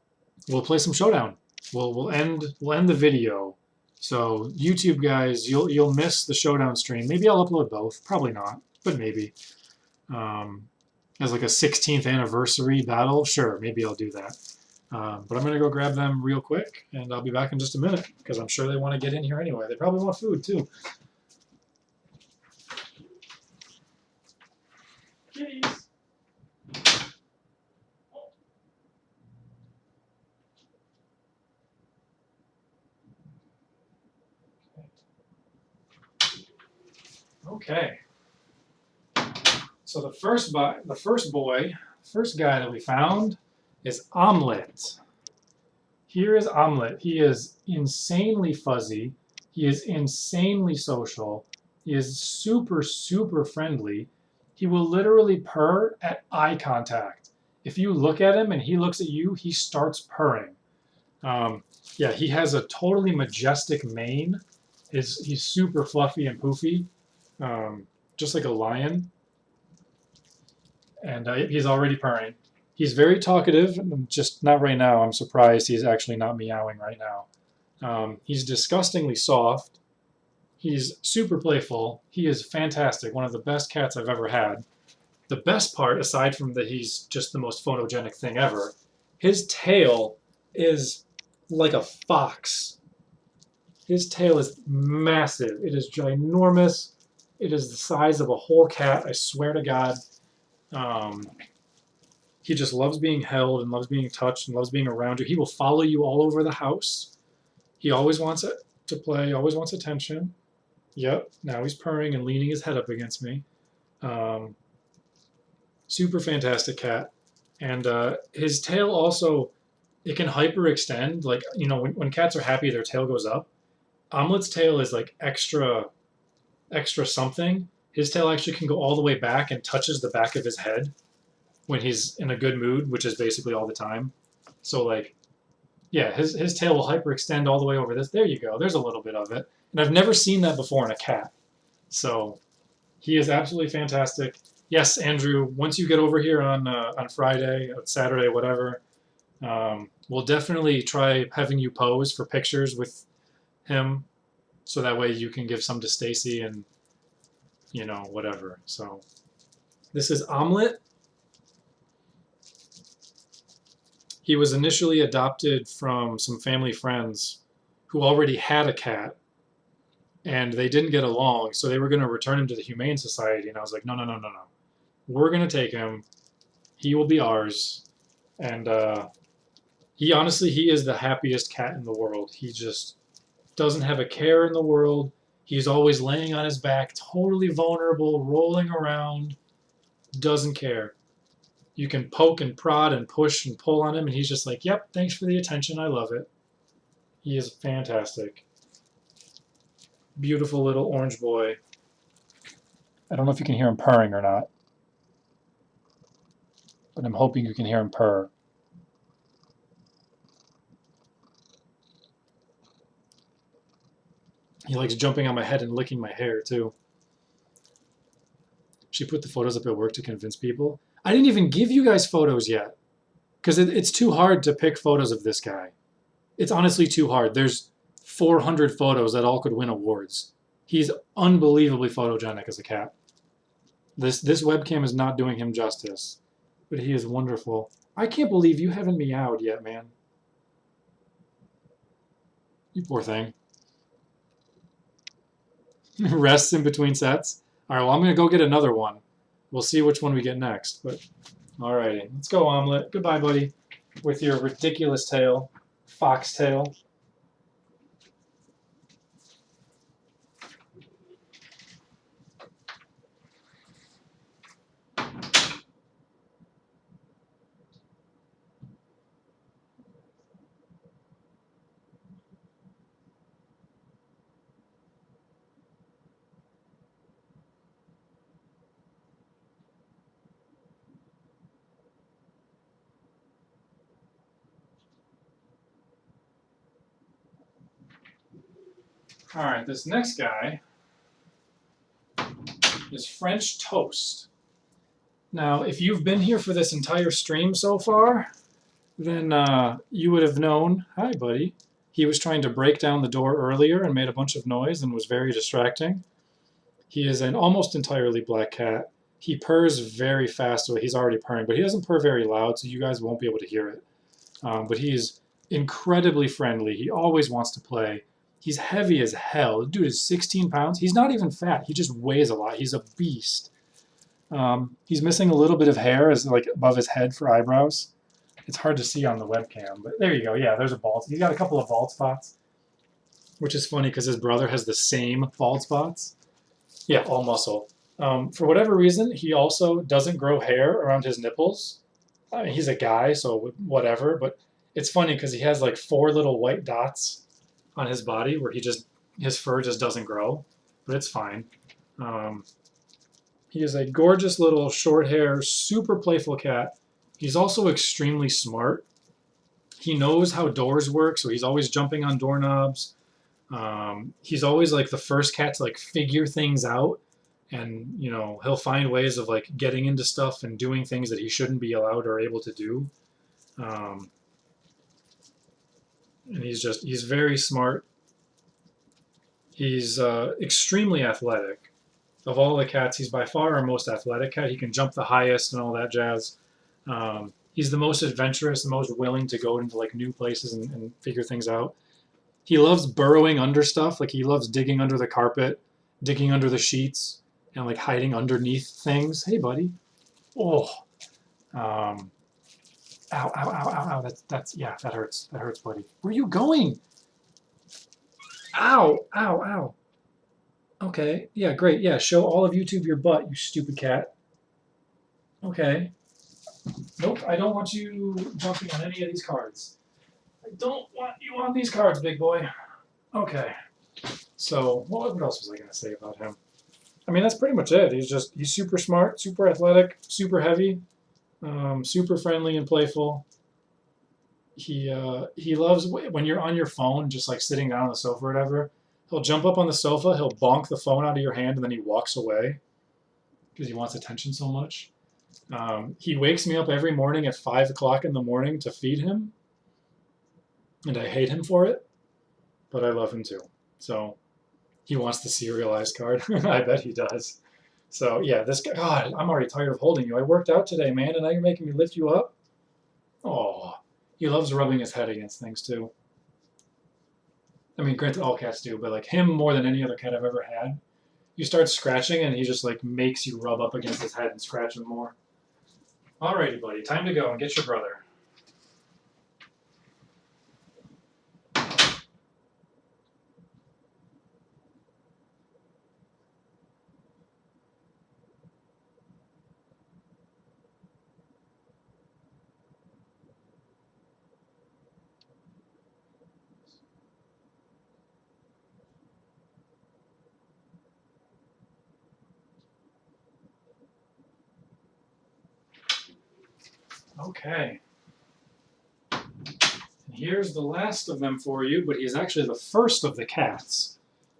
we'll play some Showdown. We'll end the video. So YouTube guys, you'll miss the Showdown stream. Maybe I'll upload both. Probably not, but maybe. As like a 16th anniversary battle, sure, maybe I'll do that. But I'm gonna go grab them real quick, and I'll be back in just a minute because I'm sure they want to get in here anyway. They probably want food too. Kitties. Okay. So the first guy that we found is Omelette. Here is Omelette. He is insanely fuzzy. He is insanely social. He is super, super friendly. He will literally purr at eye contact. If you look at him and he looks at you, he starts purring. Yeah, he has a totally majestic mane. He's super fluffy and poofy, just like a lion. And he's already purring. He's very talkative, just not right now. I'm surprised he's actually not meowing right now. He's disgustingly soft. He's super playful. He is fantastic. One of the best cats I've ever had. The best part, aside from that he's just the most photogenic thing ever, his tail is like a fox. His tail is massive. It is ginormous. It is the size of a whole cat, I swear to God. He just loves being held and loves being touched and loves being around you. He will follow you all over the house. He always wants it to play, always wants attention. Yep, now he's purring and leaning his head up against me. Super fantastic cat. And his tail also, it can hyperextend. Like, you know, when cats are happy, their tail goes up. Omelet's tail is like extra something. His tail actually can go all the way back and touches the back of his head when he's in a good mood, which is basically all the time. So like, yeah, his tail will hyperextend all the way over this. There you go. There's a little bit of it. And I've never seen that before in a cat. So he is absolutely fantastic. Yes, Andrew, once you get over here on Friday, Saturday, whatever, we'll definitely try having you pose for pictures with him, so that way you can give some to Stacy and, you know, whatever. So this is Omelet. He was initially adopted from some family friends who already had a cat, and they didn't get along, so they were going to return him to the Humane Society. And I was like, no, no, no, no, no. We're going to take him. He will be ours. And he honestly, he is the happiest cat in the world. He just doesn't have a care in the world. He's always laying on his back, totally vulnerable, rolling around, doesn't care. You can poke and prod and push and pull on him, and he's just like, yep, thanks for the attention. I love it. He is fantastic. Beautiful little orange boy. I don't know if you can hear him purring or not, but I'm hoping you can hear him purr. He likes jumping on my head and licking my hair, too. She put the photos up at work to convince people. I didn't even give you guys photos yet, because it's too hard to pick photos of this guy. It's honestly too hard. There's 400 photos that all could win awards. He's unbelievably photogenic as a cat. This webcam is not doing him justice, but he is wonderful. I can't believe you haven't meowed yet, man. You poor thing. Rests in between sets. All right, well, I'm going to go get another one. We'll see which one we get next. But alrighty, let's go, Omelet. Goodbye, buddy. With your ridiculous tail, fox tail. All right, this next guy is French Toast. Now, if you've been here for this entire stream so far, then you would have known, hi buddy, he was trying to break down the door earlier and made a bunch of noise and was very distracting. He is an almost entirely black cat. He purrs very fast, so he's already purring, but he doesn't purr very loud, so you guys won't be able to hear it. But he's incredibly friendly. He always wants to play. He's heavy as hell. The dude is 16 pounds. He's not even fat. He just weighs a lot. He's a beast. He's missing a little bit of hair as like above his head for eyebrows. It's hard to see on the webcam, but there you go. Yeah, there's a bald. He's got a couple of bald spots, which is funny because his brother has the same bald spots. Yeah, all muscle. For whatever reason, he also doesn't grow hair around his nipples. I mean, he's a guy, so whatever, but it's funny because he has like 4 little white dots on his body where his fur just doesn't grow, but it's fine. He is a gorgeous little short hair, super playful cat. He's also extremely smart. He knows how doors work, so he's always jumping on doorknobs. He's always like the first cat to like figure things out, and you know, he'll find ways of like getting into stuff and doing things that he shouldn't be allowed or able to do. And he's very smart. He's extremely athletic. Of all the cats, he's by far our most athletic cat. He can jump the highest and all that jazz. He's the most adventurous, the most willing to go into like new places and figure things out. He loves burrowing under stuff. Like he loves digging under the carpet, digging under the sheets, and like hiding underneath things. Hey, buddy. Oh. Ow, ow, ow, ow, ow. Yeah, that hurts. That hurts, buddy. Where are you going? Ow, ow, ow. Okay, yeah, great. Yeah, show all of YouTube your butt, you stupid cat. Okay. Nope, I don't want you jumping on any of these cards. I don't want you on these cards, big boy. Okay. So, what else was I going to say about him? I mean, that's pretty much it. He's super smart, super athletic, super heavy, super friendly and playful. He loves when you're on your phone, just like sitting down on the sofa or whatever. He'll jump up on the sofa, he'll bonk the phone out of your hand, and then he walks away because he wants attention so much. He wakes me up every morning at 5 o'clock in the morning to feed him, and I hate him for it, but I love him too. So he wants the serialized card. I bet he does. So yeah, this guy, God, I'm already tired of holding you. I worked out today, man, and now you're making me lift you up? Oh, he loves rubbing his head against things too. I mean, granted, all cats do, but like him more than any other cat I've ever had. You start scratching and he just like makes you rub up against his head and scratch him more. Alrighty, buddy, time to go and get your brother. Okay. And here's the last of them for you, but he's actually the first of the cats.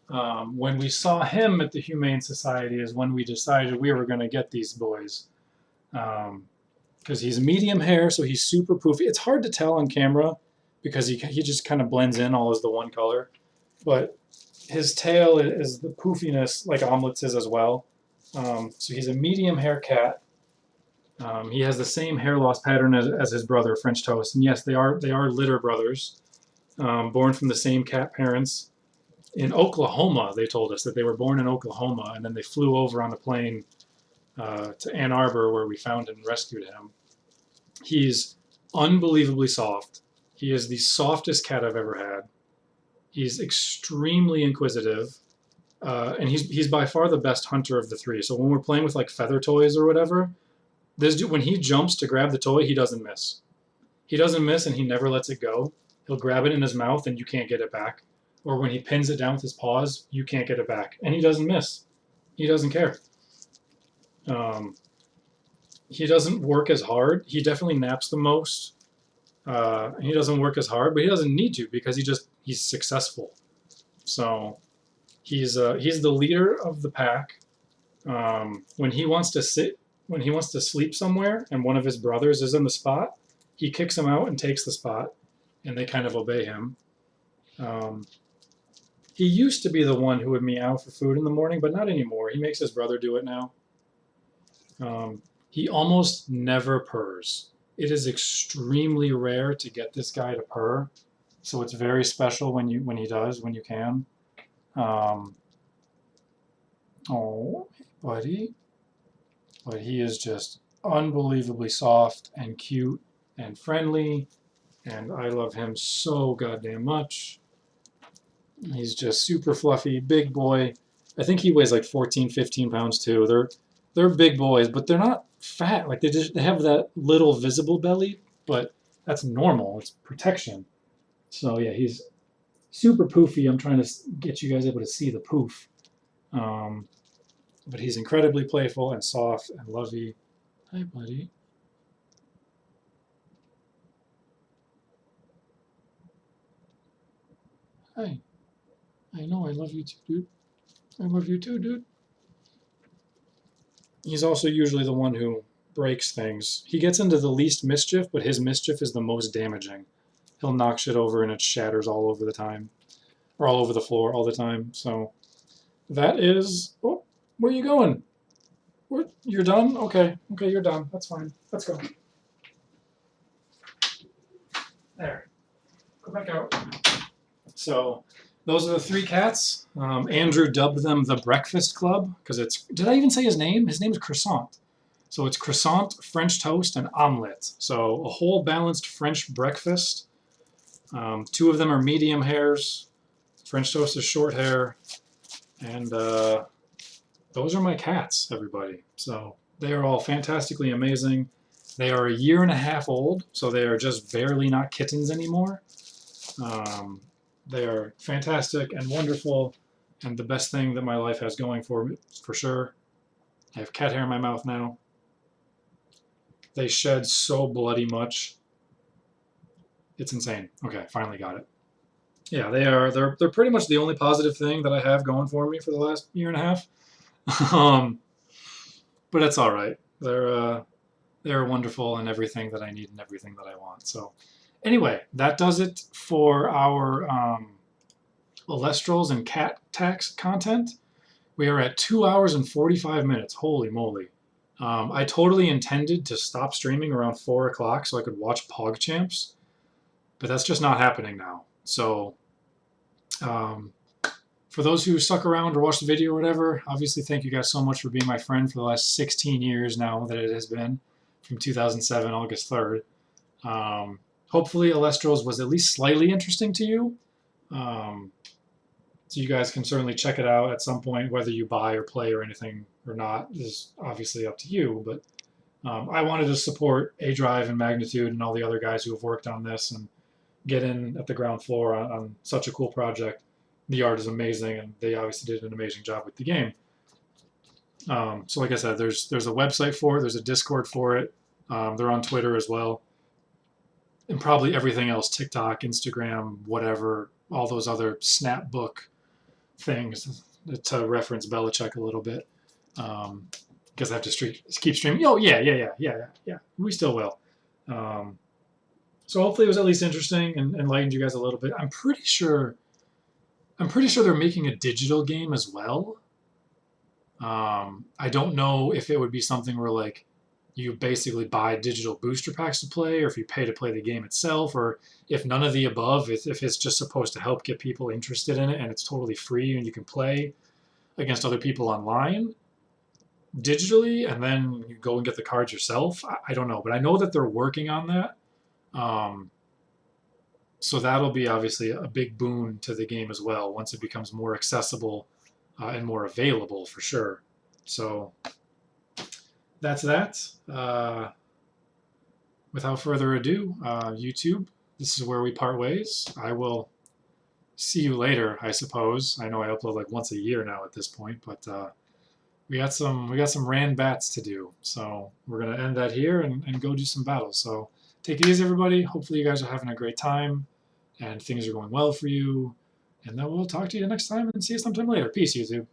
When we saw him at the Humane Society is when we decided we were going to get these boys. Because he's medium hair, so he's super poofy. It's hard to tell on camera because he just kind of blends in all as the one color. But his tail is the poofiness like Omelet's is as well. So he's a medium hair cat. He has the same hair loss pattern as his brother, French Toast. And yes, they are litter brothers, born from the same cat parents. In Oklahoma, they told us that they were born in Oklahoma, and then they flew over on a plane to Ann Arbor, where we found and rescued him. He's unbelievably soft. He is the softest cat I've ever had. He's extremely inquisitive, and he's by far the best hunter of the three. So when we're playing with like feather toys or whatever, when he jumps to grab the toy, he doesn't miss. He doesn't miss, and he never lets it go. He'll grab it in his mouth, and you can't get it back. Or when he pins it down with his paws, you can't get it back. And he doesn't miss. He doesn't care. He doesn't work as hard. He definitely naps the most. He doesn't work as hard, but he doesn't need to because he's successful. So he's the leader of the pack. When he wants to sleep somewhere, and one of his brothers is in the spot, he kicks him out and takes the spot, and they kind of obey him. He used to be the one who would meow for food in the morning, but not anymore. He makes his brother do it now. He almost never purrs. It is extremely rare to get this guy to purr, so it's very special when he does, when you can. Oh, buddy. But he is just unbelievably soft and cute and friendly, and I love him so goddamn much. He's just super fluffy, big boy. I think he weighs like 14, 15 pounds too. They're big boys, but they're not fat. Like they have that little visible belly, but that's normal. It's protection. So yeah, he's super poofy. I'm trying to get you guys able to see the poof. But he's incredibly playful and soft and lovey. Hi, buddy. Hi. I know I love you too, dude. I love you too, dude. He's also usually the one who breaks things. He gets into the least mischief, but his mischief is the most damaging. He'll knock shit over and it shatters all over the time. Or all over the floor all the time. So that is... Oh, where are you going? You're done? Okay. Okay, you're done. That's fine. Let's go. There. Go back out. So those are the three cats. Andrew dubbed them the Breakfast Club because it's... Did I even say his name? His name is Croissant. So it's Croissant, French Toast, and Omelette. So a whole balanced French breakfast. Two of them are medium hairs. French Toast is short hair. And those are my cats, everybody. So they are all fantastically amazing. They are a year and a half old, so they are just barely not kittens anymore. They are fantastic and wonderful, and the best thing that my life has going for me, for sure. I have cat hair in my mouth now. They shed so bloody much. It's insane. Okay, finally got it. Yeah, they're pretty much the only positive thing that I have going for me for the last year and a half. But it's all right. They're wonderful and everything that I need and everything that I want. So anyway, that does it for our Elestrals and cat tax content. We are at 2 hours and 45 minutes. Holy moly. I totally intended to stop streaming around 4 o'clock so I could watch PogChamps, but that's just not happening now. So for those who stuck around or watched the video or whatever, obviously thank you guys so much for being my friend for the last 16 years now that it has been, from 2007, August 3rd. Hopefully Elestrals was at least slightly interesting to you. So you guys can certainly check it out at some point. Whether you buy or play or anything or not is obviously up to you. But I wanted to support ADrive and Magnitude and all the other guys who have worked on this and get in at the ground floor on such a cool project. The art is amazing, and they obviously did an amazing job with the game. So like I said, there's a website for it. There's a Discord for it. They're on Twitter as well. And probably everything else, TikTok, Instagram, whatever, all those other Snapbook things, to reference Belichick a little bit, because I have to keep streaming. Oh, yeah. We still will. So hopefully it was at least interesting and enlightened you guys a little bit. I'm pretty sure they're making a digital game as well. I don't know if it would be something where like you basically buy digital booster packs to play, or if you pay to play the game itself, or if none of the above, if it's just supposed to help get people interested in it and it's totally free and you can play against other people online digitally and then you go and get the cards yourself. I don't know, but I know that they're working on that. So that'll be obviously a big boon to the game as well once it becomes more accessible and more available for sure. So that's that. Without further ado, YouTube, this is where we part ways. I will see you later, I suppose. I know I upload like once a year now at this point, but we got some ran bats to do. So we're gonna end that here and go do some battles. So take it easy, everybody. Hopefully you guys are having a great time and things are going well for you. And then we'll talk to you next time and see you sometime later. Peace, YouTube.